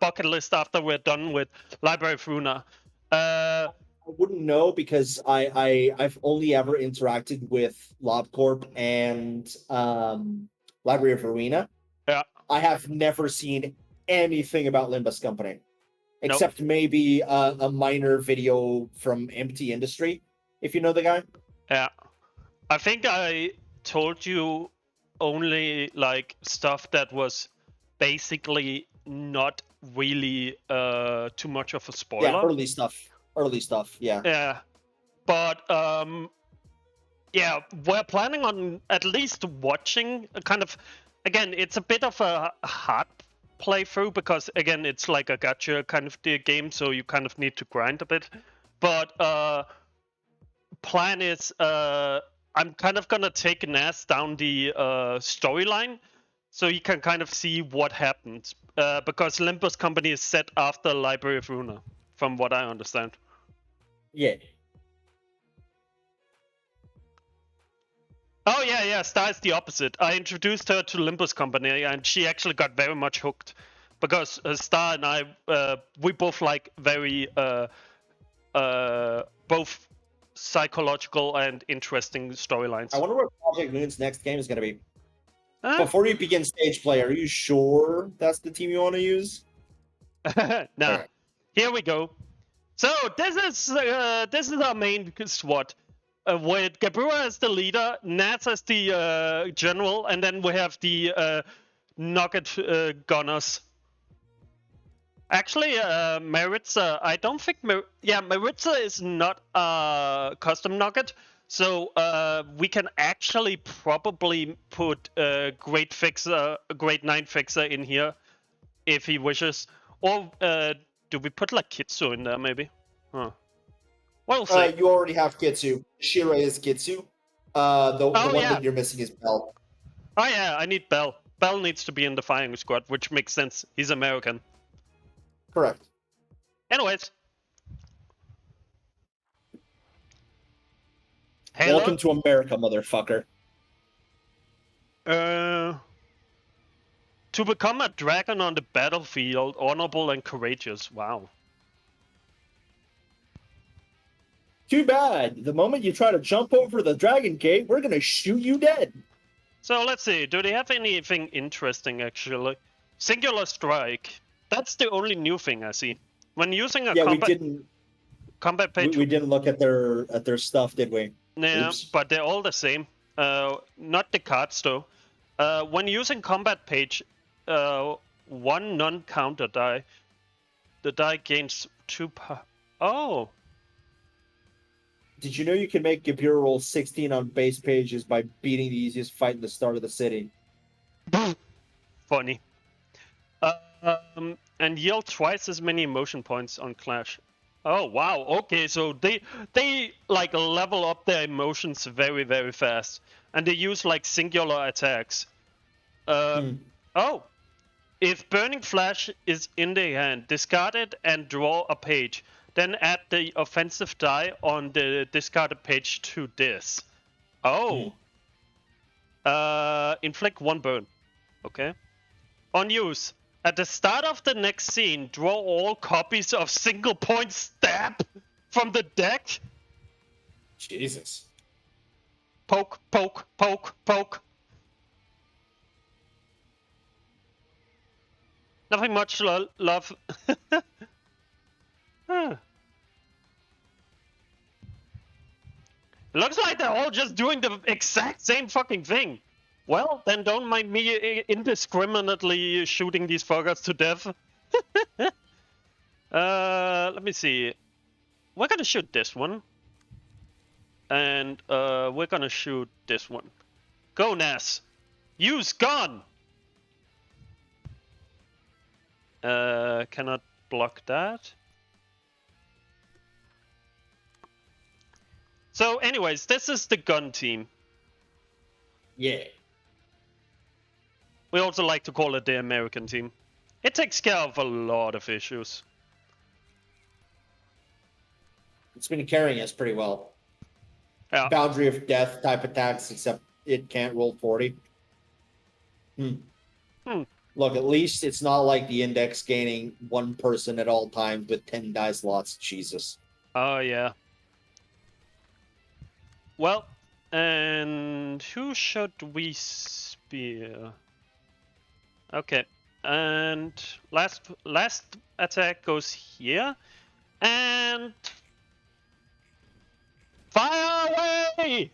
bucket list after we're done with Library of Ruina. I wouldn't know because I've only ever interacted with LobCorp and Library of Ruina. Yeah. I have never seen anything about Limbus Company, except maybe a minor video from Empty Industry, if you know the guy. Yeah, I think I told you only like stuff that was basically not really too much of a spoiler. Yeah, early stuff. Yeah. Yeah, but yeah, we're planning on at least watching a kind of. Again, it's a bit of a hard playthrough because again it's like a gacha kind of game, so you kind of need to grind a bit. But plan is I'm kind of gonna take Nas down the storyline so you can kind of see what happens because Limbus Company is set after Library of Ruina, from what I understand. Yeah. Oh yeah, Star is the opposite. I introduced her to Limbus Company, and she actually got very much hooked, because Star and I, we both like very, both psychological and interesting storylines. I wonder what Project Moon's next game is going to be. Huh? Before you begin stage play, are you sure that's the team you want to use? Nah. Okay. Here we go. So this is our main SWAT. With Gabura as the leader, Nats as the general, and then we have the nugget gunners. Actually, Maritza, I don't think Maritza is not a custom nugget, so we can actually probably put a Great 9 Fixer in here if he wishes. Or do we put like Kitsu in there maybe? Huh. We'll see. You already have Kitsu. Shirei is Kitsu. The one that you're missing is Bell. Oh yeah, I need Bell. Bell needs to be in the firing squad, which makes sense. He's American. Correct. Anyways. Hello? Welcome to America, motherfucker. To become a dragon on the battlefield, honorable and courageous. Wow. Too bad. The moment you try to jump over the dragon gate, we're gonna shoot you dead. So let's see. Do they have anything interesting actually? Singular strike. That's the only new thing I see. When using a combat page, we didn't look at their stuff, did we? Yeah, Oops. but they're all the same. Not the cards though. When using combat page, one non-counter die, the die gains 2 Oh. Did you know you can make Gabura roll 16 on base pages by beating the easiest fight in the start of the city? Funny. And yield twice as many emotion points on Clash. Oh wow, okay, so they like level up their emotions very, very fast. And they use like singular attacks. Oh. If Burning Flash is in their hand, discard it and draw a page. Then add the offensive die on the discarded page to this. Oh. Inflict 1 burn. Okay. On use. At the start of the next scene, draw all copies of single point stab from the deck. Jesus. Poke, poke, poke, poke. Nothing much love. Huh. It looks like they're all just doing the exact same fucking thing. Well, then don't mind me indiscriminately shooting these fuckers to death. Let me see. We're gonna shoot this one. And we're gonna shoot this one. Go, Nas. Use gun! Cannot block that. So anyways, this is the gun team. Yeah. We also like to call it the American team. It takes care of a lot of issues. It's been carrying us pretty well. Yeah. Boundary of death type attacks, except it can't roll 40. Look, at least it's not like the index gaining 1 person at all times with 10 die slots. Jesus. Oh, yeah. Well, and who should we spear? Okay, and last attack goes here, and fire away!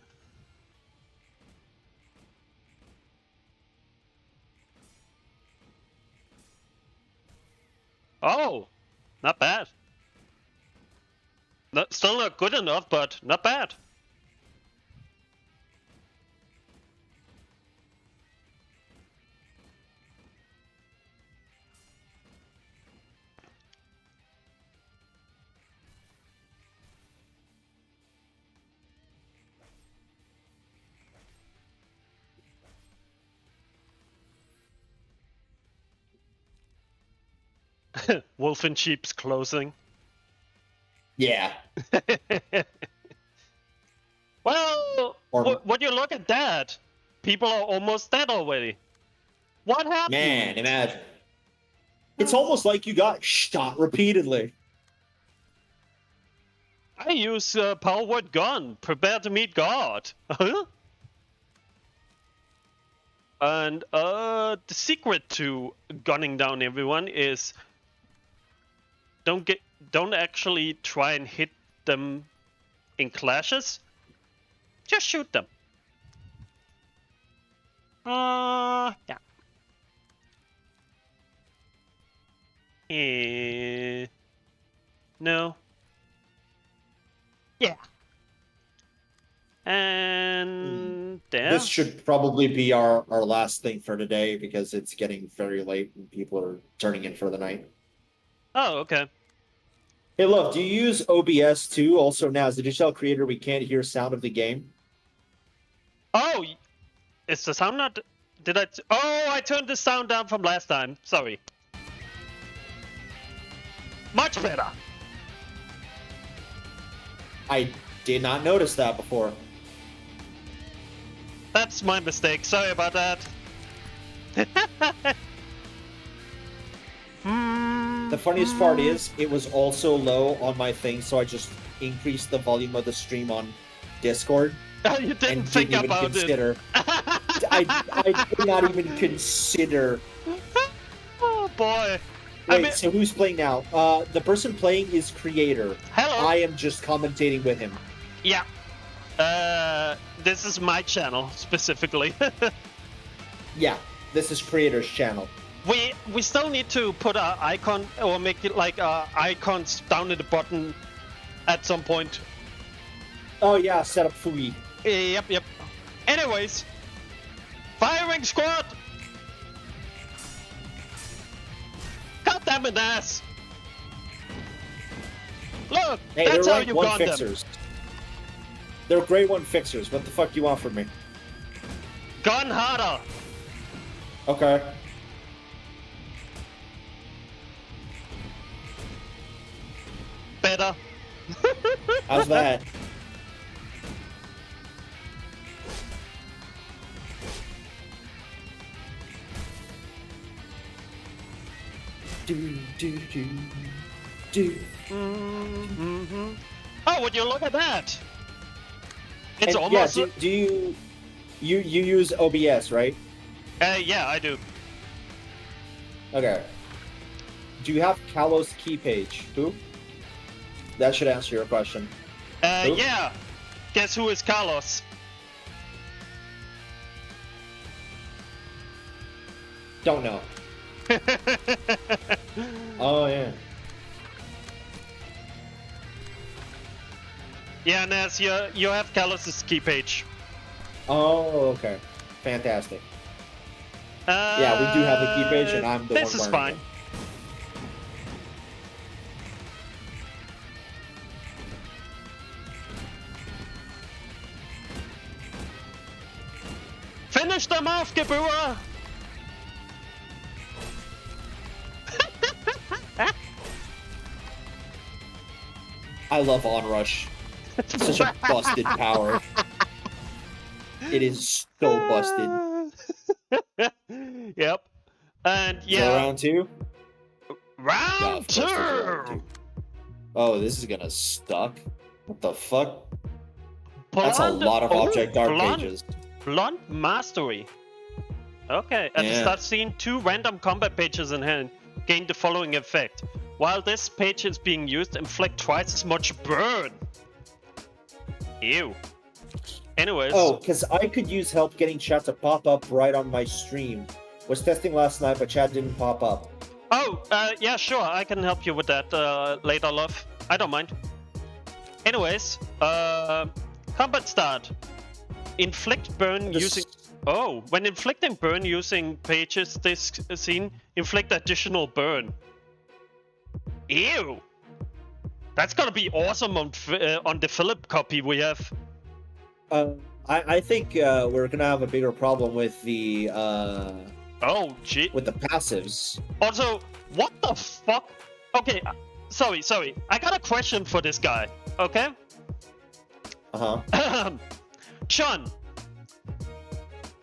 Oh, not bad. Still not good enough, but not bad. Wolf in Sheep's closing. Yeah. Well, when you look at that, people are almost dead already. What happened? Man, imagine. It's almost like you got shot repeatedly. I use power word gun. Prepare to meet God. And the secret to gunning down everyone is don't actually try and hit them in clashes. Just shoot them. Yeah. No. Yeah. And there. This should probably be our last thing for today because it's getting very late and people are turning in for the night. Oh, okay. Hey, love, do you use OBS too? Also, now as a digital creator, we can't hear sound of the game. Oh, is the sound not? Did I? Oh, I turned the sound down from last time. Sorry. Much better. I did not notice that before. That's my mistake. Sorry about that. The funniest part is it was also low on my thing, so I just increased the volume of the stream on Discord. You didn't and think didn't even about consider. I did not even consider. Oh boy. Wait, so who's playing now? The person playing is Creator. Hello. I am just commentating with him. Yeah. This is my channel specifically. Yeah, this is Creator's channel. We still need to put our icon or make it like icons down at the bottom at some point. Oh yeah, set up Fui. Yep. Anyways, firing squad. God damn it, ass! Look, Hey, that's they're how rank you 1 gun them. fixers. They're grade 1 fixers. What the fuck do you want from me? Gun harder. Okay. Better. How's that? Do. Oh, would you look at that? It's And, almost. Yeah, do you use OBS, right? Yeah, I do. Okay. Do you have Kalos key page? Who? That should answer your question. Who? Yeah. Guess who is Carlos? Don't know. Oh yeah. Yeah, Naz, you have Carlos's key page. Oh, okay. Fantastic. Yeah, we do have a key page, and I'm the one This is wearing fine. it. Finish them off, Gebura! I love Onrush. It's such a busted power. It is so busted. Yep. And Is that yeah. round 2? Round of course it's round 2! Oh, this is gonna suck. What the fuck? That's a lot of object art pages. Blunt Mastery. Okay, at the Yeah. start scene, 2 random combat pages in hand gain the following effect. While this page is being used, inflict twice as much burn. Ew. Anyways. Oh, because I could use help getting chat to pop up right on my stream. Was testing last night, but chat didn't pop up. Oh, yeah, sure. I can help you with that later, love. I don't mind. Anyways, combat start. Inflict burn using... Oh, when inflicting burn using pages this scene, inflict additional burn. Ew! That's gonna be awesome on the Philip copy we have. I think we're gonna have a bigger problem with the Oh, gee. with the passives. Also, what the fuck? Okay, sorry. I got a question for this guy, okay? Uh-huh. Sean,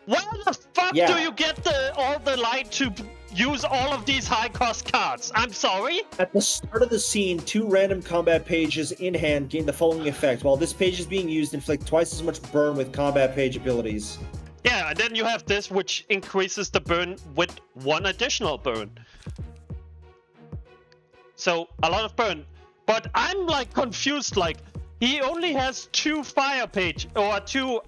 where the fuck Yeah. do you get all the light to use all of these high-cost cards. I'm sorry? At the start of the scene, 2 random combat pages in hand gain the following effect. While this page is being used, inflict twice as much burn with combat page abilities. Yeah, and then you have this, which increases the burn with 1 additional burn. So, a lot of burn. But I'm, like, confused, like, he only has 2 fire page, or 2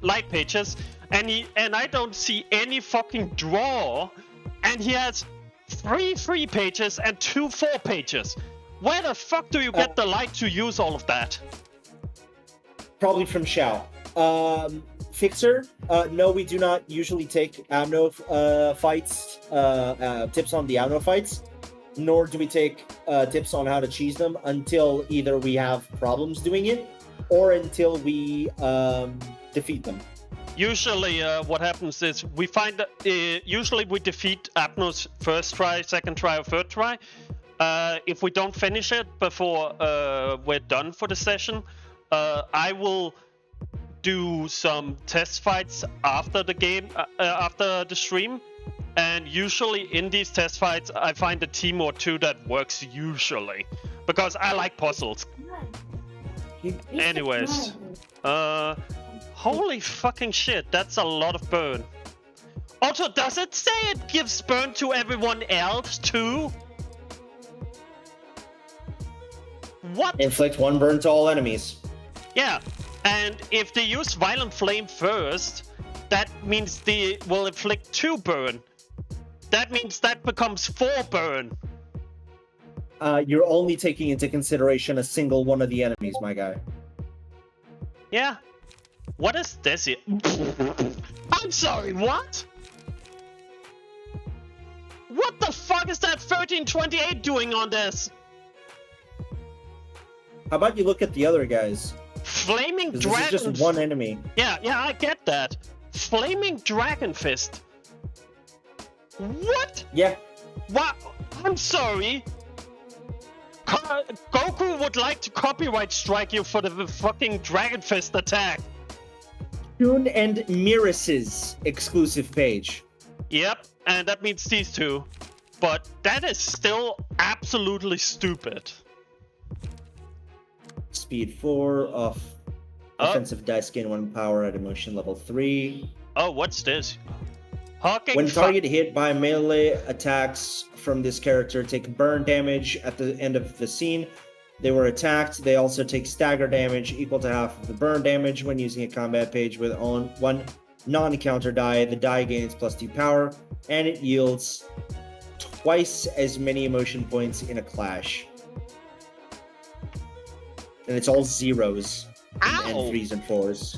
light pages, and I don't see any fucking draw, and he has 3 free pages and 2 4 pages. Where the fuck do you get the light to use all of that? Probably from Shao. Fixer, no, we do not usually take Abno fights, tips on the Abno fights, nor do we take tips on how to cheese them until either we have problems doing it, or until we defeat them. Usually, what happens is we find that usually we defeat Abno's first try, second try, or third try. If we don't finish it before we're done for the session, I will do some test fights after the game, after the stream. And usually in these test fights, I find a team or 2 that works usually. Because I like puzzles. Anyways. Holy fucking shit, that's a lot of burn. Also, does it say it gives burn to everyone else too? What? Inflict 1 burn to all enemies. Yeah, and if they use Violent Flame first, that means they will inflict 2 burn. That means that becomes 4 burn. You're only taking into consideration a single one of the enemies, my guy. Yeah. What is this here? I'm sorry, what? What the fuck is that 1328 doing on this? How about you look at the other guys? Flaming Dragon... This is just one enemy. Yeah, I get that. Flaming Dragon Fist. What? Yeah. What? I'm sorry. Goku would like to copyright strike you for the fucking Dragon Fist attack. Toon and Miris's exclusive page. Yep, and that means these 2. But that is still absolutely stupid. Speed 4 off. Offensive dice gain 1 power at emotion level 3. Oh, what's this? Hawking when target hit by melee attacks from this character take burn damage at the end of the scene. They were attacked. They also take stagger damage equal to half of the burn damage when using a combat page with on 1 non-counter die. The die gains +2 power, and it yields twice as many emotion points in a clash. And it's all zeros. And 3s and 4s.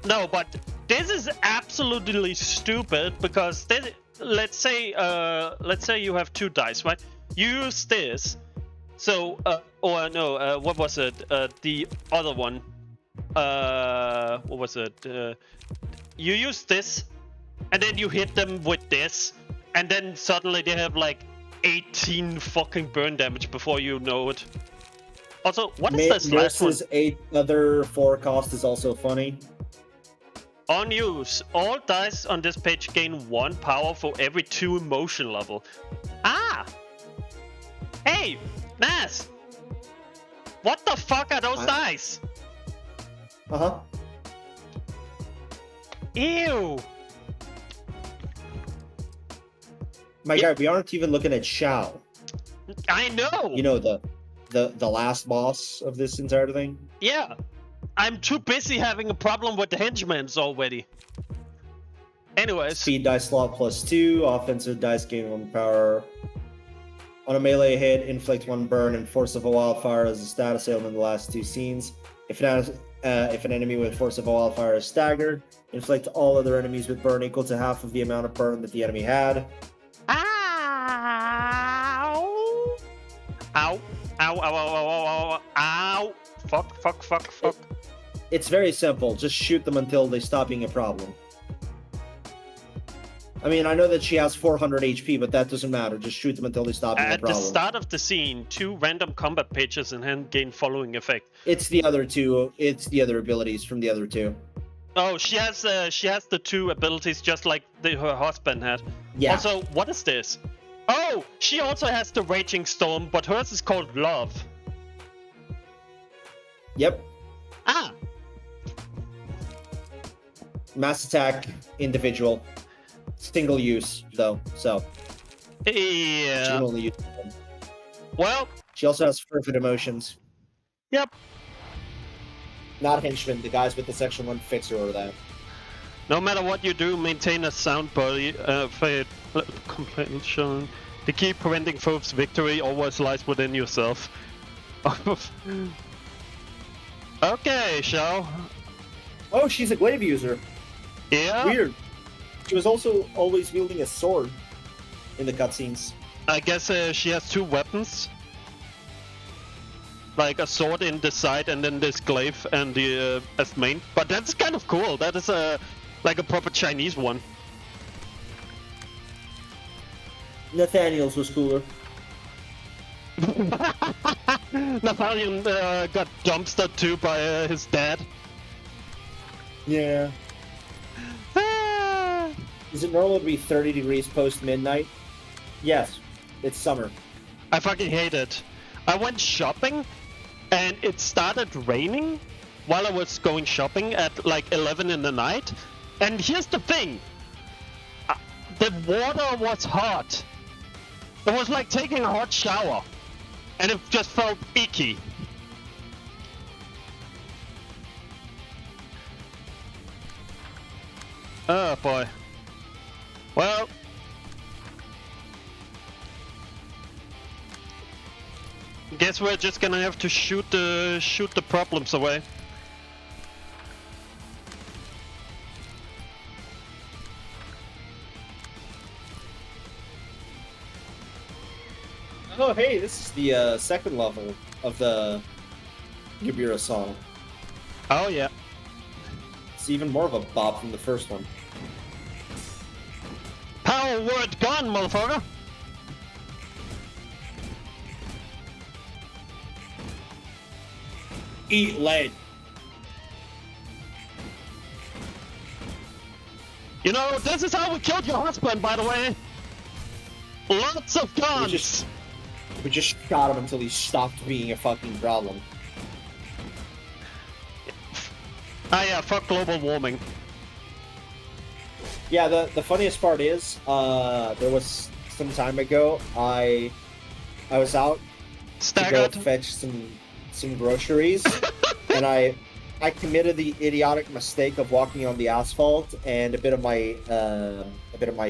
No, but this is absolutely stupid because this, let's say you have 2 dice, right? You use this, so what was it? The other one. What was it? You use this, and then you hit them with this, and then suddenly they have like 18 fucking burn damage before you know it. Also, what is this last one? 8 other 4 cost is also funny. On use, all dice on this page gain 1 power for every 2 emotion level. Ah! Hey, Naz! What the fuck are those dice? Uh-huh. Ew! My guy, we aren't even looking at Shao. I know! You know, the last boss of this entire thing? Yeah. I'm too busy having a problem with the henchmans already. Anyways. Speed dice slot +2, offensive dice gain 1 power. On a melee hit, inflict 1 burn and Force of a Wildfire as a status ailment in the last 2 scenes. If an enemy with Force of a Wildfire is staggered, inflict all other enemies with burn equal to half of the amount of burn that the enemy had. Ow! Ow! Ow! Ow! Ow! Ow! Ow! Fuck! It's very simple. Just shoot them until they stop being a problem. I mean, I know that she has 400 HP, but that doesn't matter. Just shoot them until they stop being a problem. At the start of the scene, 2 random combat pages and hand gain following effect. It's the other 2. It's the other abilities from the other 2. Oh, she has the 2 abilities just like her husband had. Yeah. Also, what is this? Oh, she also has the Raging Storm, but hers is called Love. Yep. Ah. Mass attack, individual, single use though. So Yeah. she can only use one. Well. She also has fervent emotions. Yep. Not henchmen, the guys with the section 1 fixer or that. No matter what you do, maintain a sound body. Completion. The key preventing foe's victory always lies within yourself. Okay, Shao. Oh, she's a glaive user. Yeah. Weird. She was also always wielding a sword in the cutscenes. I guess she has 2 weapons. Like a sword in the side and then this glaive and the as main. But that's kind of cool. That is like a proper Chinese one. Nathaniel's was cooler. Nathaniel got dumpstered too by his dad. Yeah. Is it normal to be 30 degrees post midnight? Yes. It's summer. I fucking hate it. I went shopping and it started raining while I was going shopping at like 11 in the night. And here's the thing. The water was hot. It was like taking a hot shower. And it just felt icky. Oh boy. Well. Guess we're just gonna have to shoot the problems away. Oh, hey, this is the second level of the Gabira song. Oh yeah. It's even more of a bop from the first one. Power word gone, motherfucker! Eat lead. You know, this is how we killed your husband, by the way! Lots of guns! We just shot him until he stopped being a fucking problem. Ah yeah, fuck global warming. Yeah, the funniest part is, there was some time ago, I was out Staggered. to go fetch some groceries, and I committed the idiotic mistake of walking on the asphalt, and a bit of my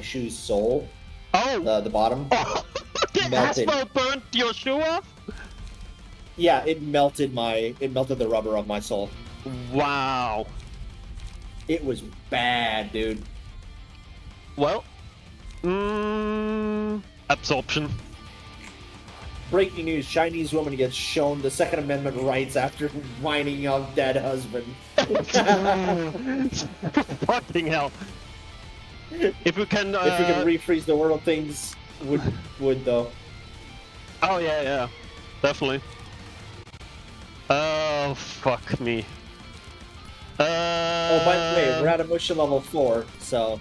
shoe's sole, the bottom, Oh, the melted. asphalt burnt your shoe off? Yeah, it melted the rubber of my sole. Wow. It was bad, dude. Well, absorption. Breaking news, Chinese woman gets shown the Second Amendment rights after whining on dead husband. Fucking hell. If we can refreeze the world, things would though. Oh yeah, definitely. Oh fuck me. Oh, by the way, we're at emotion level 4, so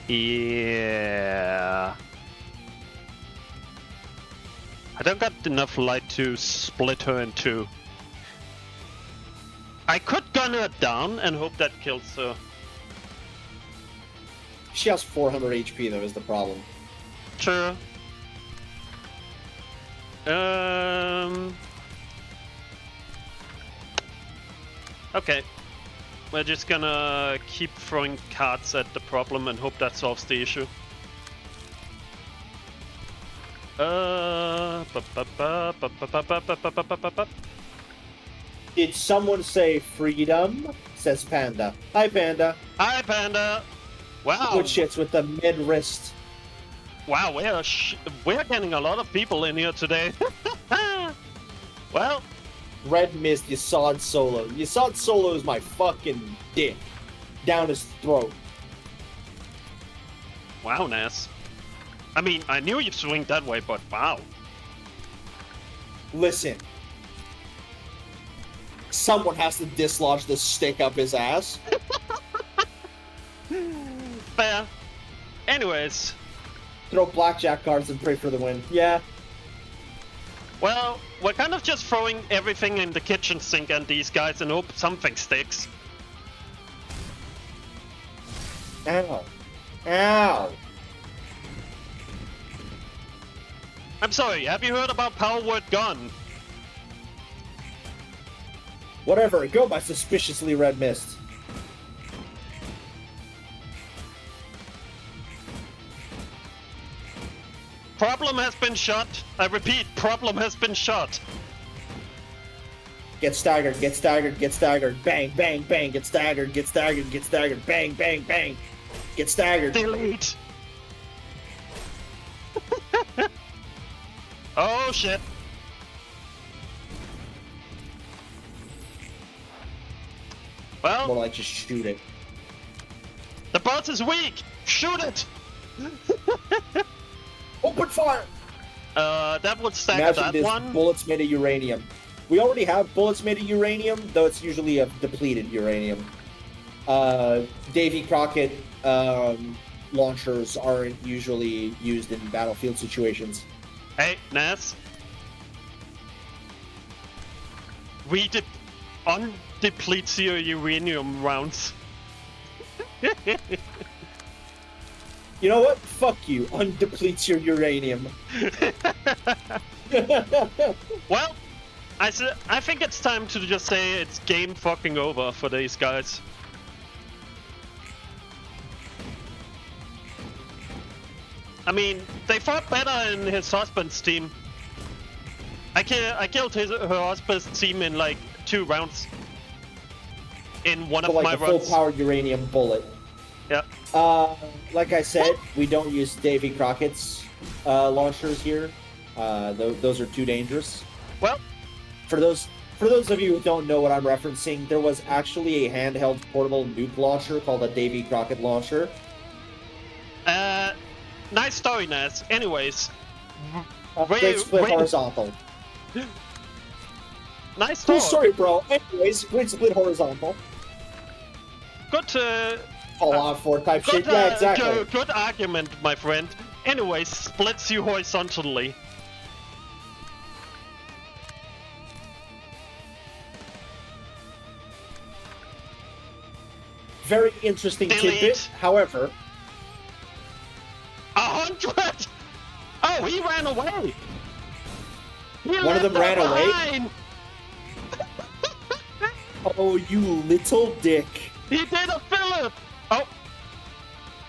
yeah. I don't got enough light to split her in 2. I could gun her down and hope that kills her. she has 400 HP though is the problem. Sure. Okay. We're just gonna keep throwing cards at the problem and hope that solves the issue. Did someone say freedom? Says Panda. Hi, Panda. Hi, Panda. Wow. Good shits with the mid wrist. Wow, we're getting a lot of people in here today. Well, Red Mist, Yasad Solo. Yasad Solo is my fucking dick. Down his throat. wow, Nas. I mean, I knew you'd swing that way, but wow. Listen. Someone has to dislodge the stick up his ass. Fair. Anyways. Throw blackjack cards and pray for the win. Yeah. Well, we're kind of just throwing everything in the kitchen sink at these guys and hope something sticks. Ow. Ow. I'm sorry, have you heard about Power Word Gun? Whatever, go my suspiciously red mist. Problem has been shot. I repeat, problem has been shot. Get staggered, get staggered, get staggered. Bang, bang, bang. Get staggered, get staggered, get staggered. Bang, bang, bang. Get staggered. Delete. Oh shit. Well, More like just shoot it. the boss is weak. Shoot it. Open fire! That would stagger Imagine that this, one. bullets made of uranium. We already have bullets made of uranium, though it's usually a depleted uranium. Davy Crockett launchers aren't usually used in battlefield situations. Hey, Naz. We undepletes your uranium rounds. You know what? Fuck you. Undepletes your uranium. Well, I think it's time to just say it's game fucking over for these guys. I mean, they fought better in his husband's team. I killed her husband's team in like 2 rounds. In one of like my a runs. full power uranium bullet. Yeah. Like I said, we don't use Davy Crockett's launchers here. Those are too dangerous. Well, for those of you who don't know what I'm referencing, there was actually a handheld portable nuke launcher called a Davy Crockett launcher. Nice story, Naz. Anyways, Great split horizontal. Nice Cool talk. story, bro. Anyways, great split horizontal. Good Call off for type shit. Yeah, exactly. Good argument, my friend. Anyways, splits you horizontally. Very interesting Delete. tidbit. However, 100. Oh, he ran away. One of them ran away? Oh, you little dick. He did a Philip. Oh.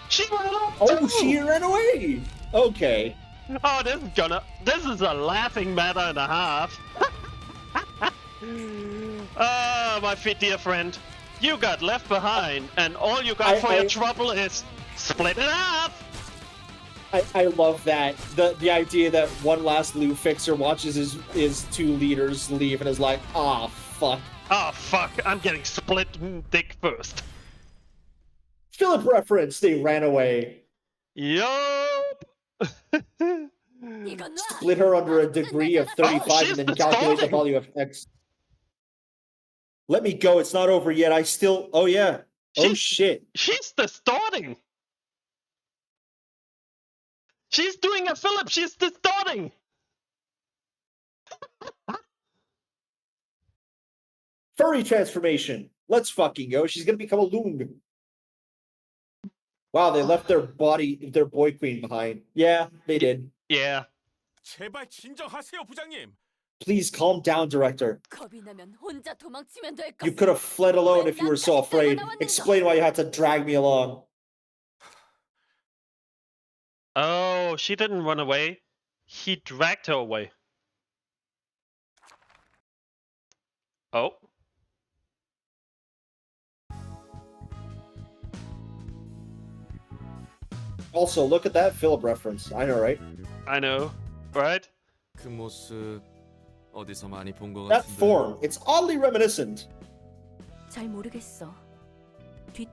She ran away. Oh, she ran away. Okay. Oh, this is a laughing matter and a half. My dear friend, you got left behind, and all you got for your trouble is split it up. I love that. The idea that one last loot fixer watches his 2 leaders leave and is like, ah, fuck. Oh fuck, I'm getting split dick first. Philip reference, they ran away. Yup. Split her under a degree of 35 and then calculate the value of X. Let me go, it's not over yet. Oh yeah. Oh shit. She's distorting. She's doing a Philip, she's distorting. Furry transformation. Let's fucking go. She's gonna become a loon. Wow, they left their boy queen behind. Yeah, they did. Yeah. 제발 진정하세요, 부장님. Please calm down, director. You could have fled alone if you were so afraid. Explain why you had to drag me along. Oh, she didn't run away. He dragged her away. Oh. Also, look at that Philip reference. I know, right? I know, right? 그 모습 어디서 많이 본 것 That 같은데. form, it's oddly reminiscent. 잘 모르겠어.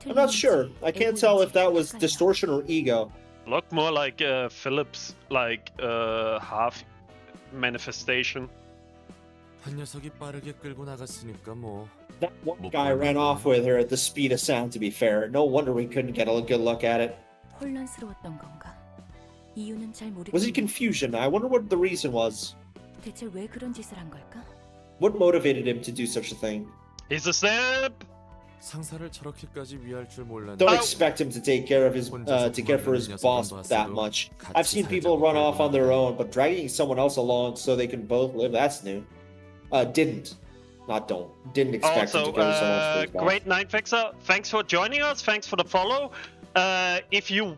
I'm not sure. I can't tell if that was distortion or ego. Look more like Philip's half manifestation. 한 녀석이 빠르게 끌고 나갔으니까 뭐. That one guy ran off with her at the speed of sound, to be fair. No wonder we couldn't get a good look at it. 혼란스러웠던 건가? 이유는 잘 Was it 모르겠는데 confusion? I wonder what the reason was. 대체 왜 그런 짓을 한 걸까? What motivated him to do such a thing? He's a simp. 상사를 저렇게까지 위할 줄 몰랐네. Don't expect him to take care of his to care for his boss that much. I've seen people run off on their own, but dragging someone else along so they can both live, that's new. Didn't expect him to carry so much for his boss. Great Night Fixer, thanks for joining us. Thanks for the follow. If you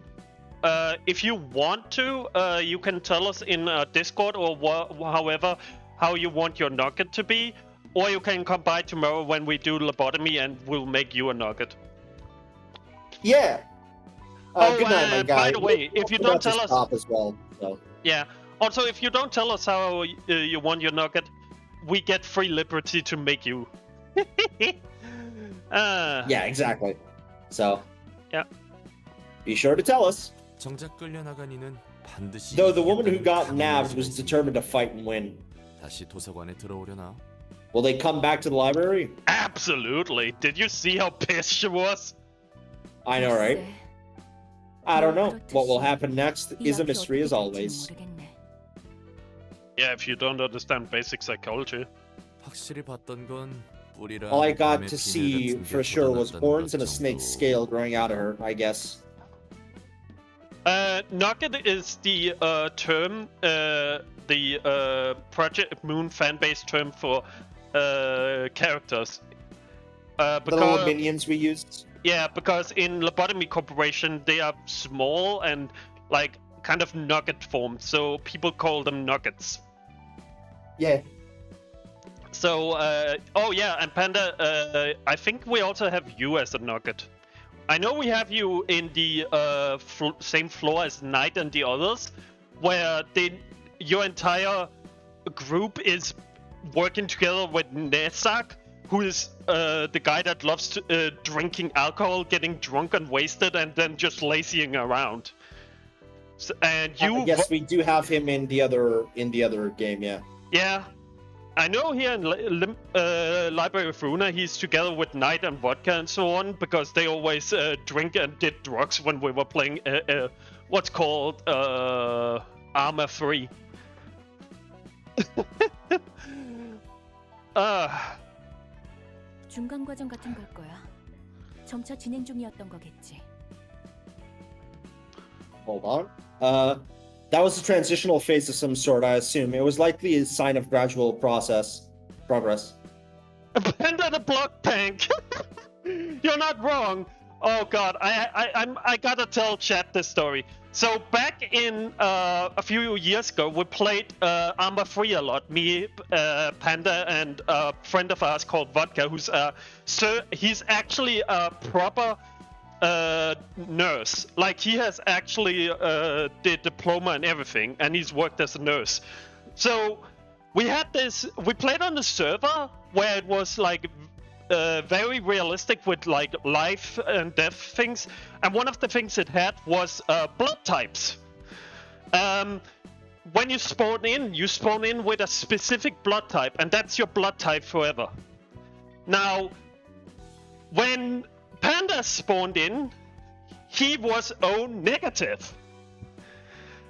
want to, you can tell us in Discord or however how you want your nugget to be. Or you can come by tomorrow when we do lobotomy and we'll make you a nugget. Yeah. Good night, my guy. By the way, if you don't tell us... as well, so. Yeah. Also, if you don't tell us how you want your nugget, we get free liberty to make you. Yeah, exactly. So. Yeah. Be sure to tell us. 정작 끌려나간 이는 반드시. Though the woman who got nabbed was determined to fight and win. 다시 도서관에 들어오려나? Will they come back to the library? Absolutely. Did you see how pissed she was? I know, right? 글쎄, I don't know. What will happen next is a mystery as always. 모르겠네. Yeah, if you don't understand basic psychology. 확실히 봤던 건 뿌리라. All I got to see for sure was horns and a snake's scale growing out of her, I guess. Nugget is the term, the Project Moon fanbase term for characters. The little minions we used? Yeah, because in Lobotomy Corporation they are small and like kind of nugget formed, so people call them nuggets. Yeah. So, oh yeah, and Panda, I think we also have you as a nugget. I know we have you in the same floor as Knight and the others, where your entire group is working together with Nezak, who is the guy that loves drinking alcohol, getting drunk and wasted, and then just lazying around. So, and you, yes, we do have him in the other game, yeah. Yeah, I know here in Library of Ruina, he's together with Knight and Vodka and so on, because they always drink and did drugs when we were playing what's called Armor 3. 중간 과정 같은 걸 거야. 점차 진행 중이었던 거겠지. Hold on. That was a transitional phase of some sort, I assume. It was likely a sign of gradual progress. Abandon the block tank. You're not wrong. Oh god, I gotta tell chat this story. So back in a few years ago, we played Armor 3 a lot. Me, Panda, and a friend of ours called Vodka, who's he's actually a proper nurse. Like, he has actually did diploma and everything, and he's worked as a nurse. So we played on the server where it was like very realistic with like life and death things, and one of the things it had was blood types. When you spawn in with a specific blood type, and that's your blood type forever. Now, when Panda spawned in, he was O negative.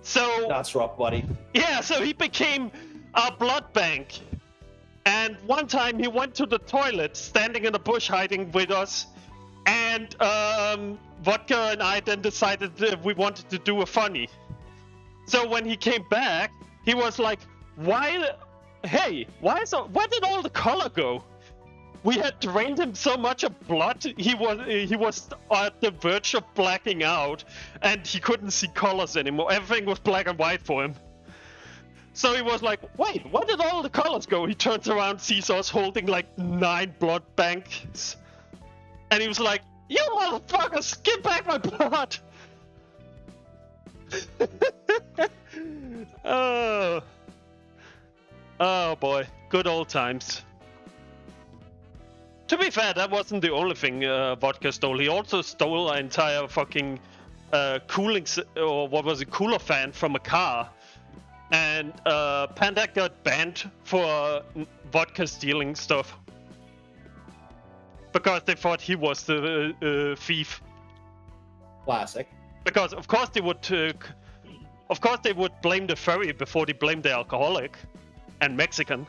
So that's rough, buddy. Yeah, so he became our blood bank. And one time he went to the toilet, standing in a bush hiding with us, and Vodka and I then decided that we wanted to do a funny. So when he came back, he was like, where did all the color go? We had drained him so much of blood, he was at the verge of blacking out, and he couldn't see colors anymore. Everything was black and white for him. So he was like, wait, where did all the colors go? He turns around, sees us holding like 9 blood banks. And he was like, you motherfuckers, give back my blood! Oh boy, good old times. To be fair, that wasn't the only thing Vodka stole. He also stole an entire fucking cooler fan from a car. And Panda got banned for vodka stealing stuff. Because they thought he was the thief. Classic. Because of course they would blame the furry before they blamed the alcoholic and Mexican.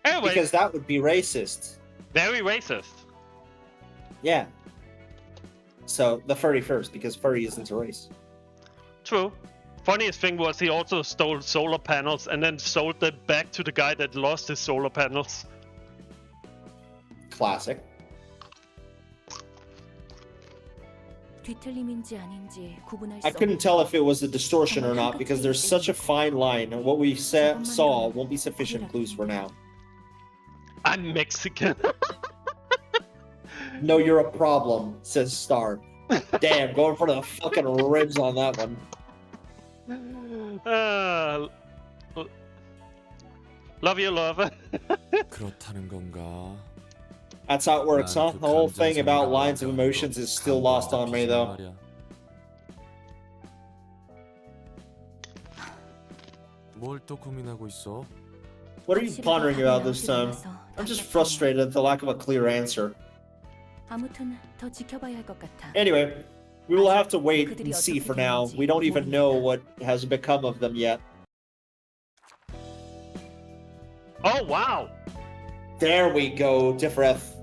Anyway, Because that would be racist. very racist. Yeah. So the furry first, because furry isn't a race. True. Funniest thing was he also stole solar panels and then sold them back to the guy that lost his solar panels. Classic. 뒤틀림인지 아닌지 구분할 수 I couldn't tell if it was a distortion or not because there's such a fine line, and what we saw won't be sufficient clues for now. I'm Mexican. No, you're a problem, says Star. Damn, going for the fucking ribs on that one. Love you, love. 그렇다는 건가? That's how it works, huh? The whole thing about lines of emotions is still lost on me, though. 뭘 또 고민하고 있어? What are you pondering about this time? I'm just frustrated at the lack of a clear answer. 아무튼 더 지켜봐야 할 것 같아. Anyway, we will have to wait and see for now. We don't even know what has become of them yet. Oh, wow. There we go, Tiphereth.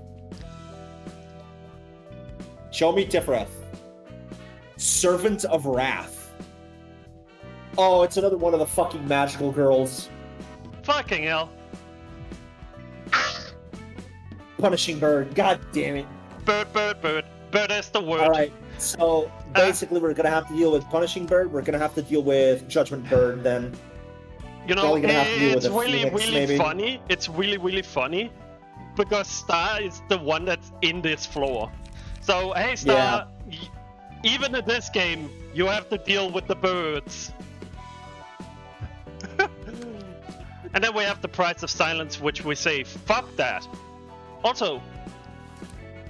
Show me Tiphereth. Servant of Wrath. Oh, it's another one of the fucking magical girls. Fucking hell. Punishing Bird. God damn it. Bird, bird, bird. Bird is the word. Alright, so basically we're gonna have to deal with Punishing Bird, we're gonna have to deal with Judgment Bird, then. You know, Probably gonna have to deal it's with a really, Phoenix, really maybe. funny. It's really, really funny. Because Star is the one that's in this floor. So, hey, Star, even in this game, you have to deal with the birds. And then we have the Price of Silence, which we say, fuck that. Also,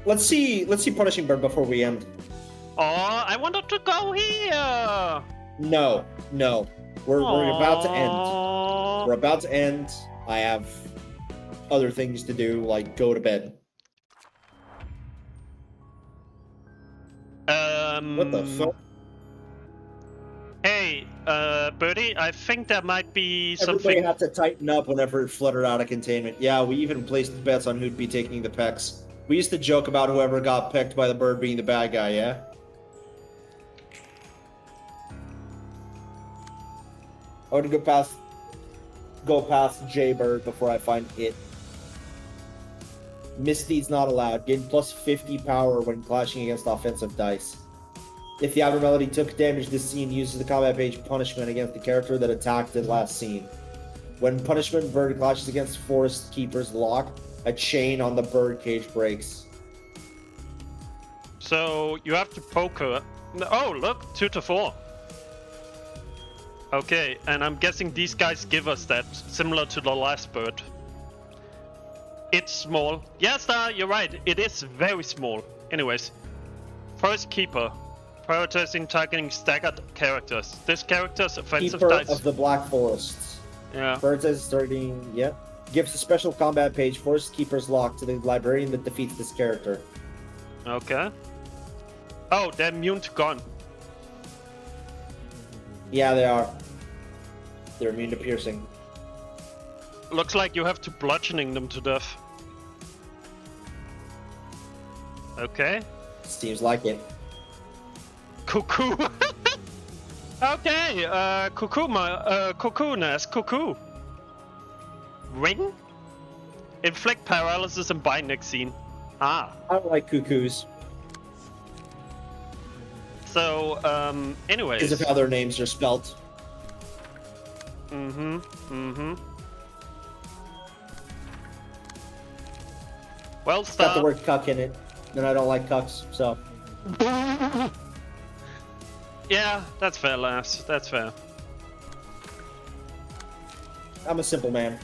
Let's see Punishing Bird before we end. oh, I wanted to go here. No. We're about to end. Aw. We're about to end. I have other things to do, like go to bed. What the fuck? Hey, Birdie, I think there might be Everybody something. had to tighten up whenever it fluttered out of containment. Yeah, we even placed bets on who'd be taking the pecks. We used to joke about whoever got picked by the bird being the bad guy, yeah? I would go past Jaybird before I find it. Misdeeds not allowed. Gain plus 50 power when clashing against offensive dice. If the abnormality took damage this scene, uses the combat page punishment against the character that attacked it last scene. When punishment bird clashes against Forest Keeper's lock, a chain on the bird cage breaks. So you have to poke her. Oh, look, 2 to 4. Okay, and I'm guessing these guys give us that, similar to the last bird. It's small. Yeah, Star, you're right. It is very small. Anyways, Forest Keeper. Prioritizing targeting staggered characters. This character's offensive Keeper dice. of the Black Forests. Yeah. Birds is starting, yeah. Gives a special combat page, Forest Keeper's lock, to the librarian that defeats this character. Okay. Oh, they're immune to gun. Yeah, they are. They're immune to piercing. Looks like you have to bludgeoning them to death. Okay. Seems like it. Cuckoo. Okay, Cuckoo. Ring? Inflict paralysis and bind next scene. Ah. I don't like cuckoos. So, anyways. Because of how their names are spelt. Well, It's got the stop. word cuck in it. And I don't like cucks, so. Yeah, that's fair, lass. That's fair. I'm a simple man.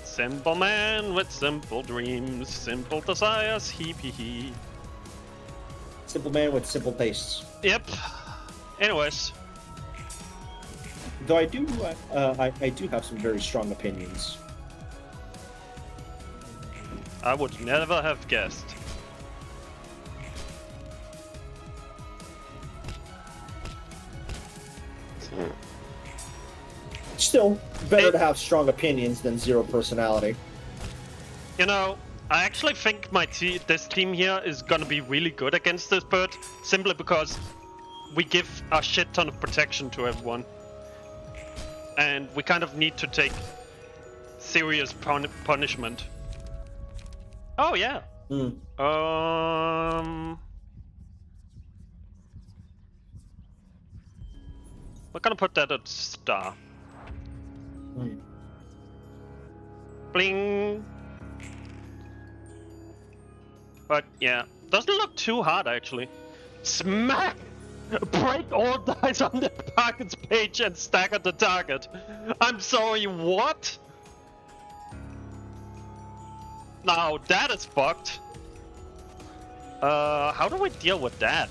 Simple man with simple dreams, simple desires, hee. Simple man with simple tastes. Yep. Anyways. Though I do have some very strong opinions. I would never have guessed. Still, better to have strong opinions than zero personality. You know, I actually think this team here is gonna be really good against this bird, simply because we give a shit ton of protection to everyone. And we kind of need to take serious punishment. Oh yeah. Mm. We're gonna put that at star. Mm. Bling. But yeah, doesn't look too hard actually. Smack! Break all dice on the target's page and stagger the target. I'm sorry, what? Now that is fucked. How do we deal with that?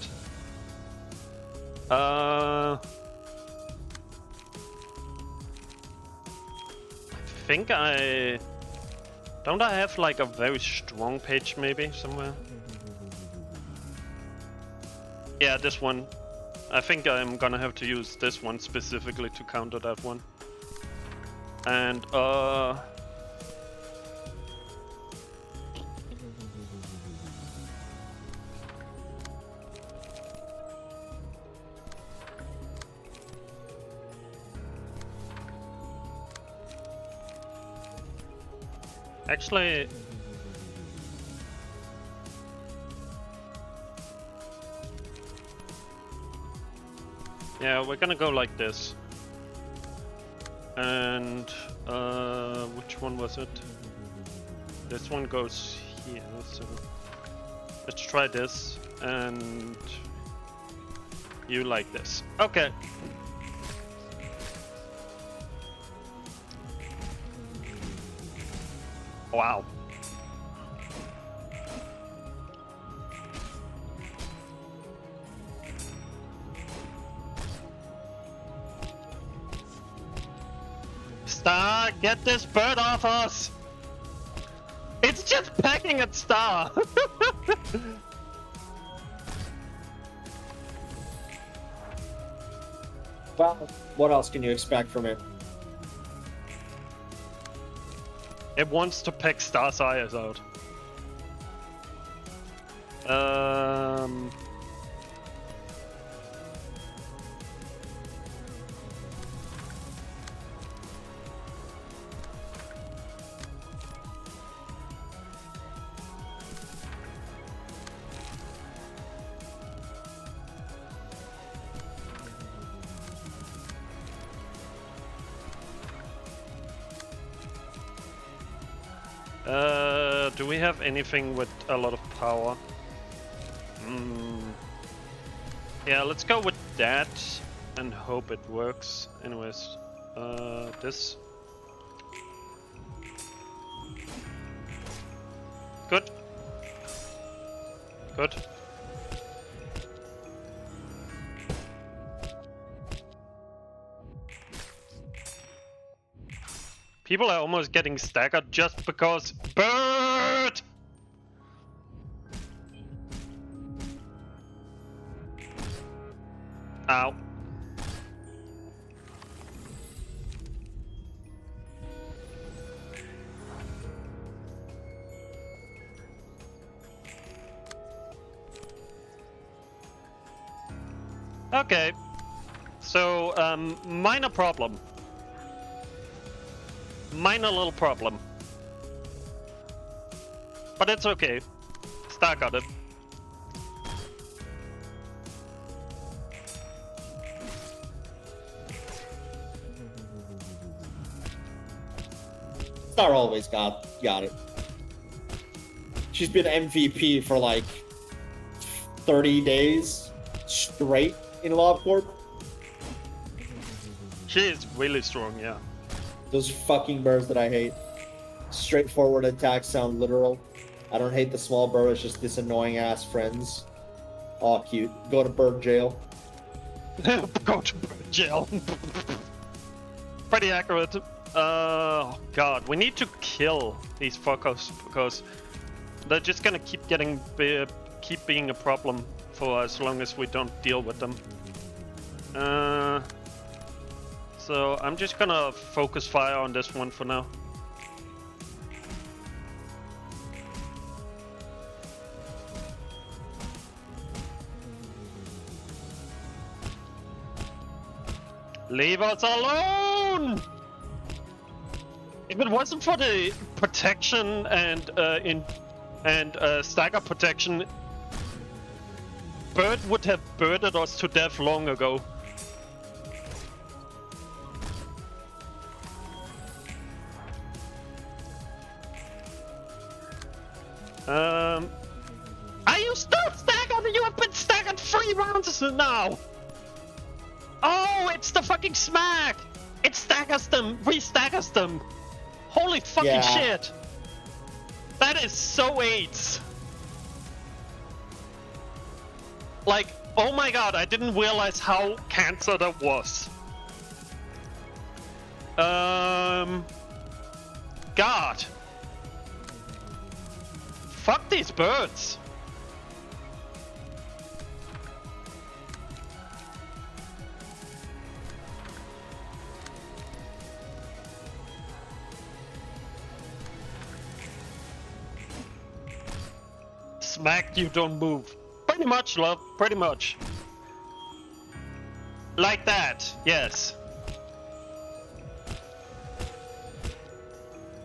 I think don't I have like a very strong page maybe somewhere? Yeah, this one. I think I'm gonna have to use this one specifically to counter that one. And actually, yeah, we're gonna go like this. And which one was it? This one goes here, so let's try this, and you like this. Okay. Wow. Star, get this bird off us! It's just pecking at Star! Well, what else can you expect from it? It wants to peck Star's eyes out. Do we have anything with a lot of power? Yeah, let's go with that and hope it works. Anyways, this. Good. Good. People are almost getting staggered just because bird! Ow. Okay. So, minor problem. Minor little problem. But it's okay. Star got it. Star always got it. She's been MVP for like 30 days straight in LobCorp. She is really strong, yeah. Those fucking birds that I hate. Straightforward attacks sound literal. I don't hate the small bird, it's just this annoying ass friends. Aw, cute. Go to bird jail. Go to jail. pretty accurate. Oh god, we need to kill these fuckers because they're just gonna keep being a problem for as long as we don't deal with them. So I'm just gonna focus fire on this one for now. Leave us alone! If it wasn't for the protection and stagger protection, Bird would have birded us to death long ago. Are you still staggered? You have been staggered 3 rounds now! Oh, it's the fucking smack! It staggers them! Re-staggers them! Holy fucking shit! That is so AIDS! Like, oh my god, I didn't realize how cancer that was. God. Fuck these birds! Smack, you don't move. Pretty much, love. Pretty much. Like that, yes.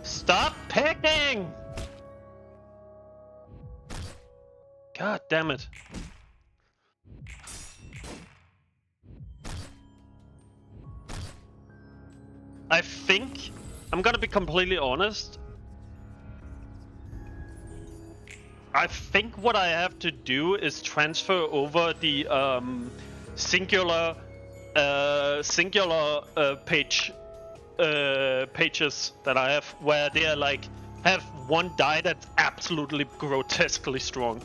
Stop picking! God damn it. I think, I'm gonna be completely honest, I think what I have to do is transfer over the singular pages that I have, where they're like have one die that's absolutely grotesquely strong.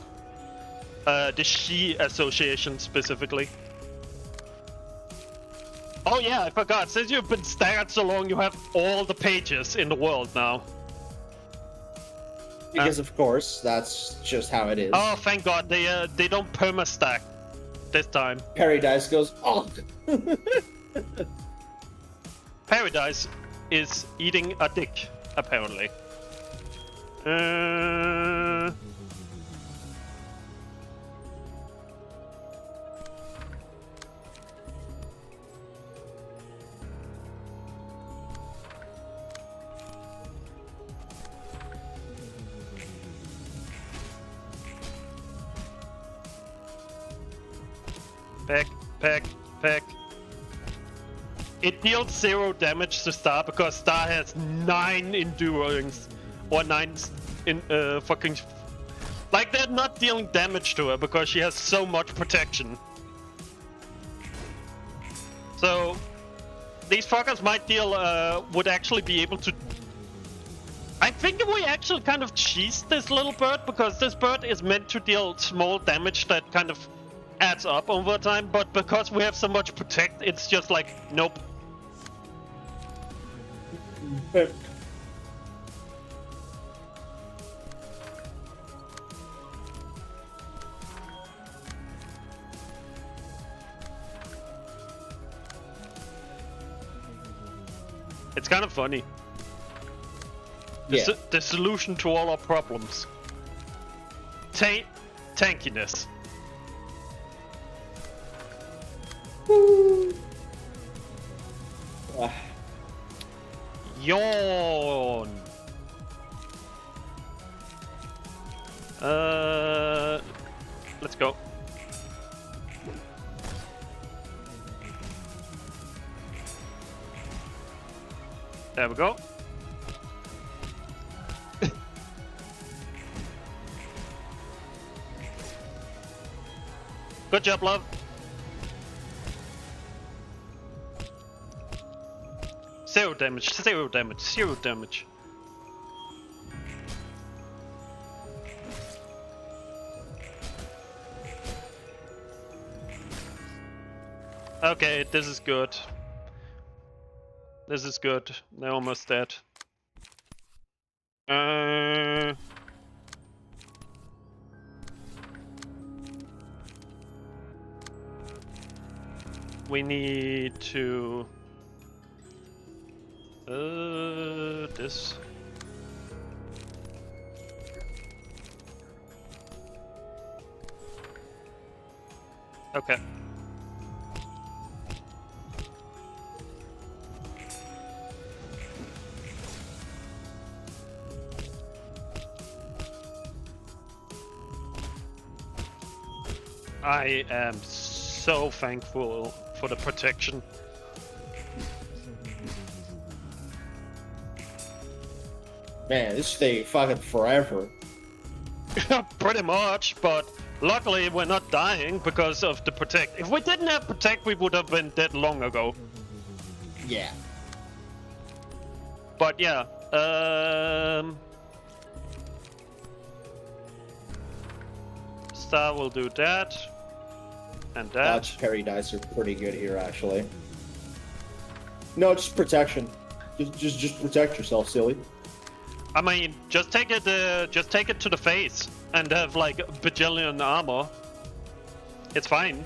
The She Association specifically. Oh yeah, I forgot. Since you've been staggered so long, you have all the pages in the world now. Because of course, that's just how it is. Oh, thank God, they don't perma-stack this time. Paradise goes, oh! Paradise is eating a dick, apparently. Peck. It deals 0 damage to Star because Star has 9 endurance. Or 9 in fucking... Like, they're not dealing damage to her because she has so much protection. So, these fuckers might deal, would actually be able to... I think we actually kind of cheesed this little bird because this bird is meant to deal small damage that kind of adds up over time, but because we have so much protect, it's just like, nope. It's kind of funny. The solution to all our problems. Tankiness. Yawn. Let's go. There we go. Good job, love. Zero damage. Okay, this is good. This is good. They're almost dead. We need to... this... Okay. I am so thankful for the protection. Man, this stay fucking forever. Pretty much, but luckily we're not dying because of the protect. If we didn't have protect, we would have been dead long ago. Yeah. But yeah, Star will do that. And that. Dodge parry dice are pretty good here, actually. No, just protection. Just protect yourself, silly. I mean, just take it to the face and have like a bajillion armor. It's fine.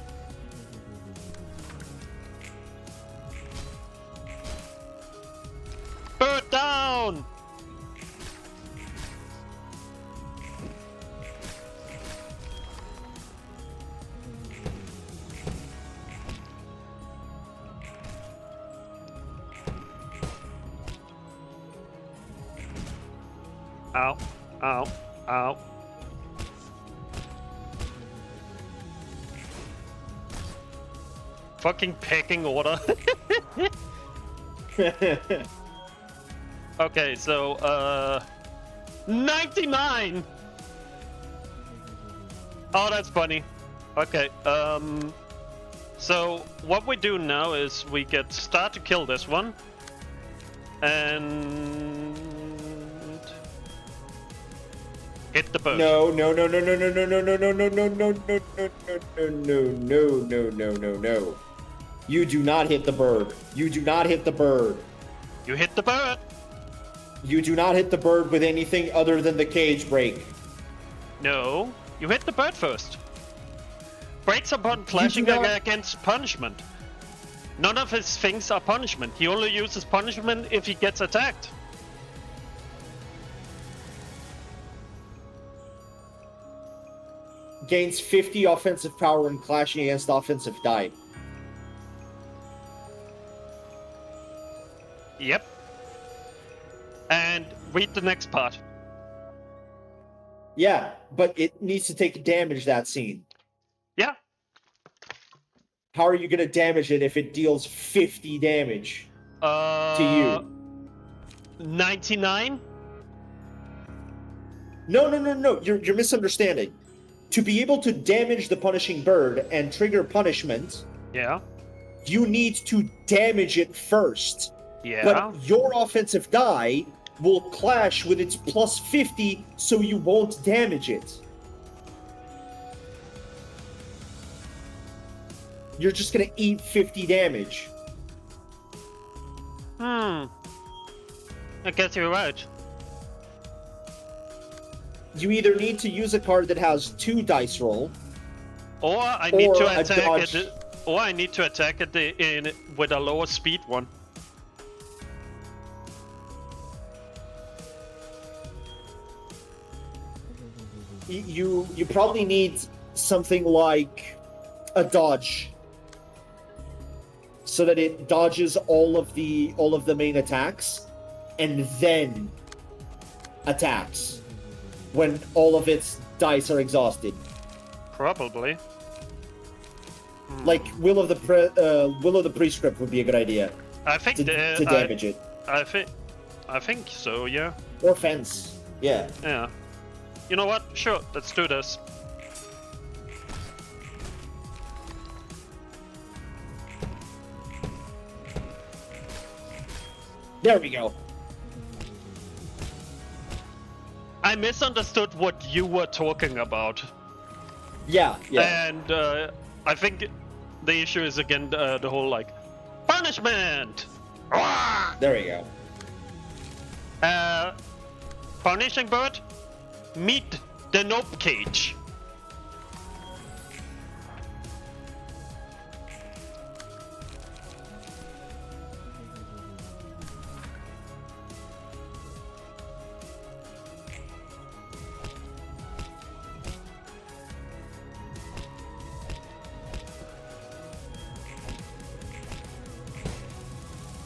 Bird down! Ow, ow, ow. Fucking pecking order. Okay, so, 99! Oh, that's funny. Okay, so what we do now is we get Star to kill this one. And... hit the boat. No. You do not hit the bird. You do not hit the bird. You hit the bird. You do not hit the bird with anything other than the cage break. No, you hit the bird first. Breaks upon clashing against punishment. None of his things are punishment. He only uses punishment if he gets attacked. Gains 50 offensive power when clashing against offensive die. Yep. And read the next part. Yeah, but it needs to take damage, that scene. Yeah. How are you going to damage it if it deals 50 damage to you? 99? No. You're misunderstanding. To be able to damage the punishing bird and trigger punishment, Yeah. you need to damage it first. Yeah. But your offensive die will clash with its plus 50, so you won't damage it. You're just gonna eat 50 damage. I guess you're right. You either need to use a card that has 2 dice roll, Or I need to a attack dodge. it. Or I need to attack it with a lower speed one. you probably need something like a dodge, so that it dodges all of the main attacks, and then attacks when all of its dice are exhausted. Probably. Like Will of the Prescript would be a good idea I think to damage it, I think so. Yeah. or Fence. Yeah. Yeah. You know what? Sure. Let's do this. There we go. I misunderstood what you were talking about. Yeah. And I think the issue is again the whole like punishment. There we go. Punishing Bird, meet the Nope Cage.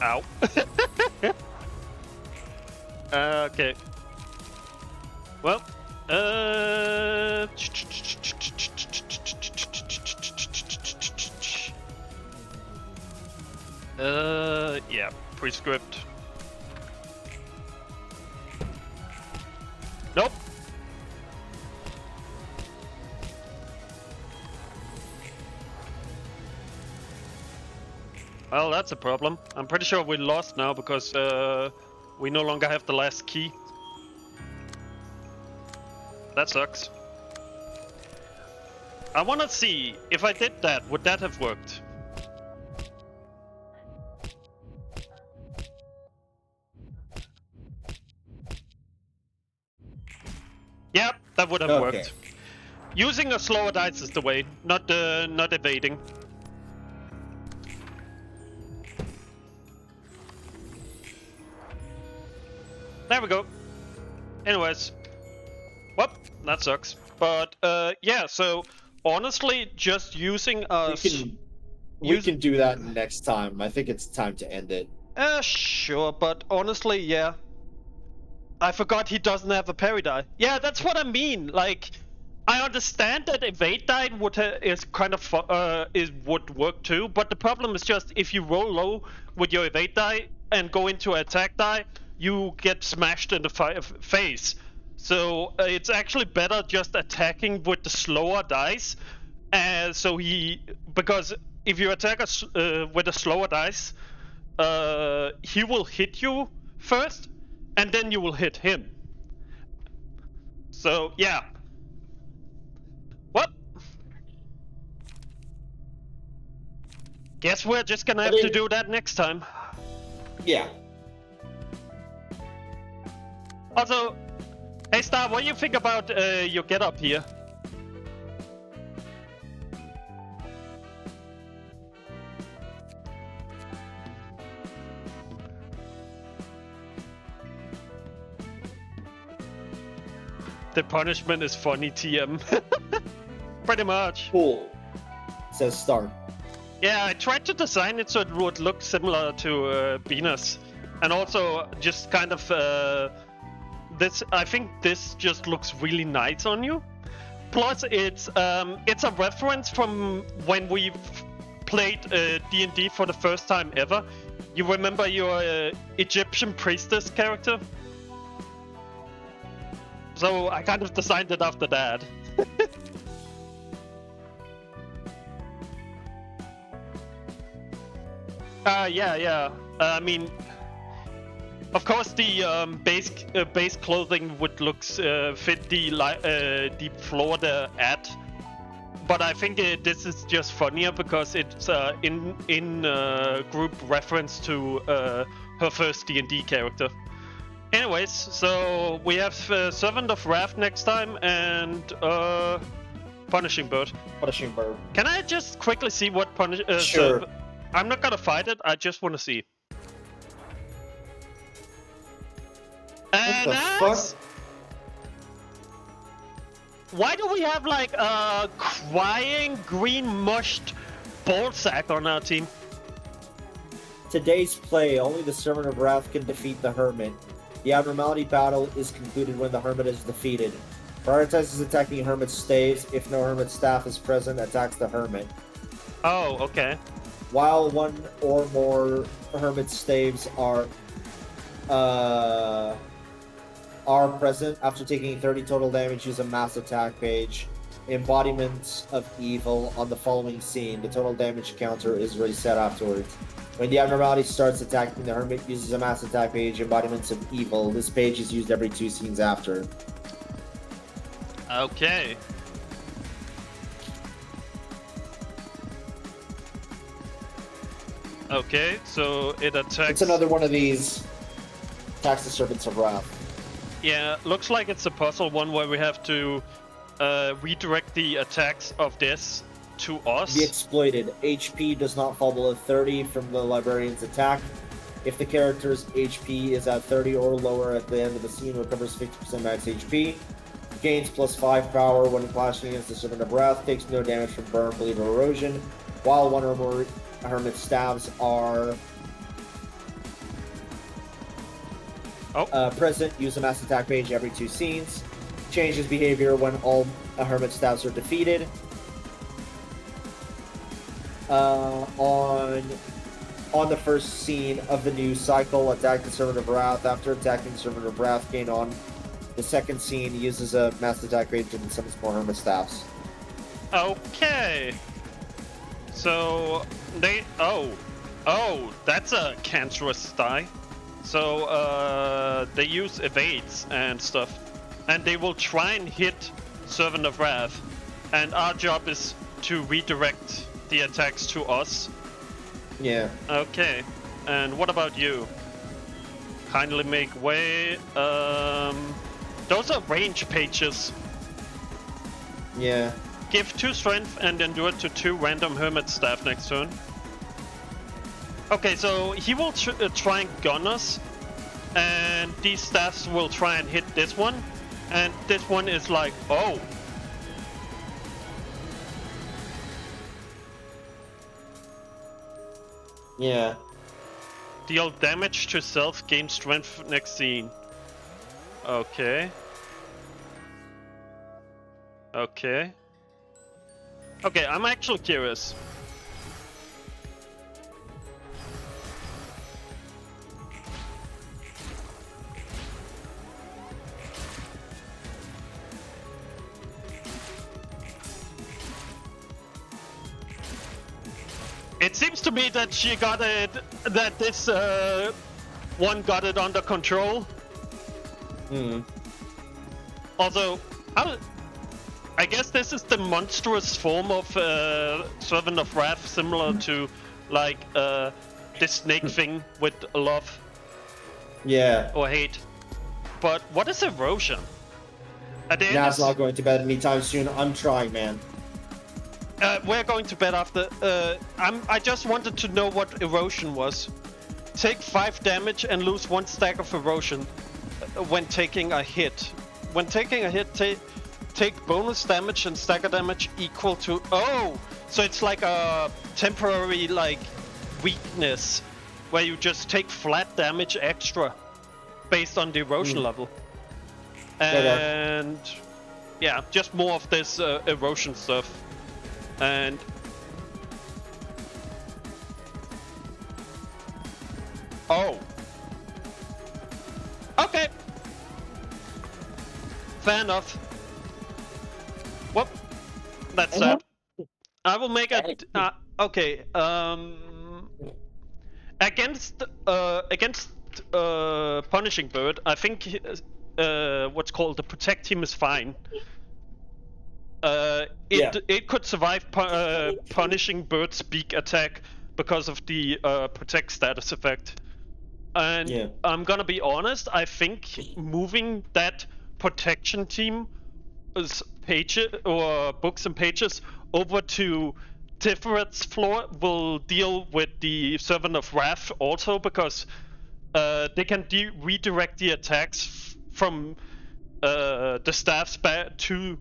Ow. Okay. Well, yeah, prescript. Nope. Well, that's a problem. I'm pretty sure we lost now because we no longer have the last key. That sucks. I want to see if I did that, would that have worked? Yep, that would have worked. Using a slower dice is the way, not evading. There we go. Anyways. Well, that sucks. But, yeah, so, honestly, just using a... We can do that next time. I think it's time to end it. Sure, but honestly, yeah. I forgot he doesn't have a parry die. Yeah, that's what I mean. Like, I understand that evade die would would work too, but the problem is just if you roll low with your evade die and go into attack die, you get smashed in the face. So it's actually better just attacking with the slower dice. Because if you attack with a slower dice, he will hit you first, and then you will hit him. So yeah. Well, guess we're just gonna have to do that next time. Yeah. Also, hey Star, what do you think about your getup here? The punishment is funny, TM. Pretty much. Cool. Says Star. Yeah, I tried to design it so it would look similar to Binah's. And also just kind of I think this just looks really nice on you. Plus, it's a reference from when we played D&D for the first time ever. You remember your Egyptian priestess character? So I kind of designed it after that. Yeah. I mean, of course, the base clothing would fit the floor they're at, but I think this is just funnier because it's in group reference to her first D&D character. Anyways, so we have Servant of Wrath next time and Punishing Bird. Punishing Bird. Can I just quickly see what Sure. I'm not gonna fight it. I just want to see. What the fuck? Why do we have like a crying green mushed ballsack on our team? Today's play, only the Servant of Wrath can defeat the Hermit. The Abnormality battle is concluded when the Hermit is defeated. Prioritizes attacking Hermit's staves. If no Hermit staff is present, attacks the Hermit. Oh, okay. While one or more Hermit staves are present, after taking 30 total damage, use a mass attack page. Embodiments of Evil on the following scene. The total damage counter is reset afterwards. When the Abnormality starts attacking, the Hermit uses a mass attack page, Embodiments of Evil. This page is used every 2 scenes after. Okay. Okay, so it attacks. It's another one of these attacks the Servants of Wrath. Yeah, looks like it's a puzzle one where we have to redirect the attacks of this to us. Be exploited. HP does not fall below 30 from the librarian's attack. If the character's HP is at 30 or lower at the end of the scene, recovers 50% max HP. Gains +5 power when clashing against the Servant of Wrath. Takes no damage from burn, bleed, or erosion. While one or more Hermit Staves are present, use a mass attack page every 2 scenes. Changes behavior when all Hermit Staves are defeated. On the first scene of the new cycle, attack the Servant of Wrath. After attacking the Servant of Wrath, gain on the second scene, uses a mass attack page and summons more Hermit Staves. Okay. So they that's a cancerous die. So they use evades and stuff, and they will try and hit Servant of Wrath, and our job is to redirect the attacks to us. Yeah. Okay. And what about you? Kindly make way. Those are range pages. Yeah. Give 2 strength and endure to 2 random Hermit Staff next turn. Okay, so he will try and gun us, and these staffs will try and hit this one, and this one is like, oh. Yeah. Deal damage to self, gain strength next scene. Okay. Okay. Okay, I'm actually curious. It seems to me that she got it, that this one got it under control. Hmm. Although, I guess this is the monstrous form of Servant of Wrath, similar to like this snake thing with love. Yeah. Or hate. But what is erosion? Nav's not going to bed anytime soon. I'm trying, man. We're going to bed after. I just wanted to know what erosion was. Take 5 damage and lose 1 stack of erosion when taking a hit. When taking a hit, take bonus damage and stagger damage equal to. Oh, so it's like a temporary like weakness where you just take flat damage extra based on the erosion level. And yeah, just more of this erosion stuff. And oh, okay, fair enough. Well, that's sad. I will make a okay. Against Punishing Bird, I think what's called the Protect team is fine. It could survive Punishing Bird's beak attack because of the Protect status effect. And I'm gonna be honest, I think moving that protection team pages or books and pages over to Tiphereth's floor will deal with the Servant of Wrath also, because they can redirect the attacks from the staffs back to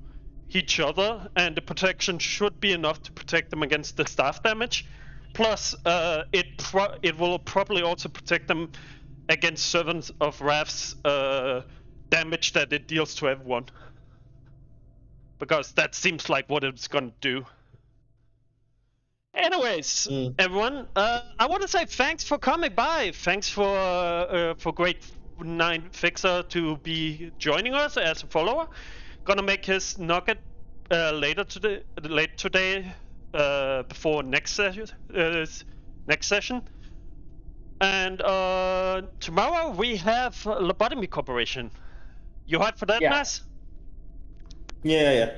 each other, and the protection should be enough to protect them against the staff damage. Plus, it will probably also protect them against Servants of Wrath's damage that it deals to everyone. Because that seems like what it's gonna do. Anyways, everyone, I want to say thanks for coming by. Thanks for Great 9 Fixer to be joining us as a follower. Gonna make his nugget late today, before next session. And tomorrow we have Lobotomy Corporation. You hyped for that, Mass? Yeah.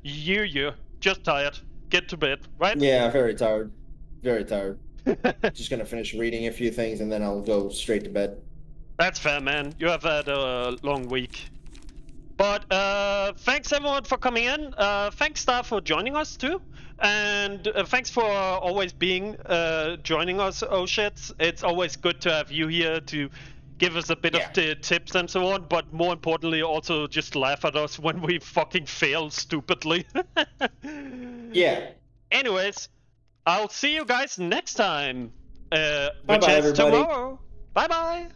You. Just tired. Get to bed, right? Yeah, very tired. Very tired. Just gonna finish reading a few things and then I'll go straight to bed. That's fair, man. You have had a long week. But thanks everyone for coming in. Thanks Star for joining us too. And thanks for always being joining us, oh shit. It's always good to have you here to give us a bit of the tips and so on, but more importantly also just laugh at us when we fucking fail stupidly. Yeah. Anyways, I'll see you guys next time. Bye-bye, Which is everybody. tomorrow. Bye bye.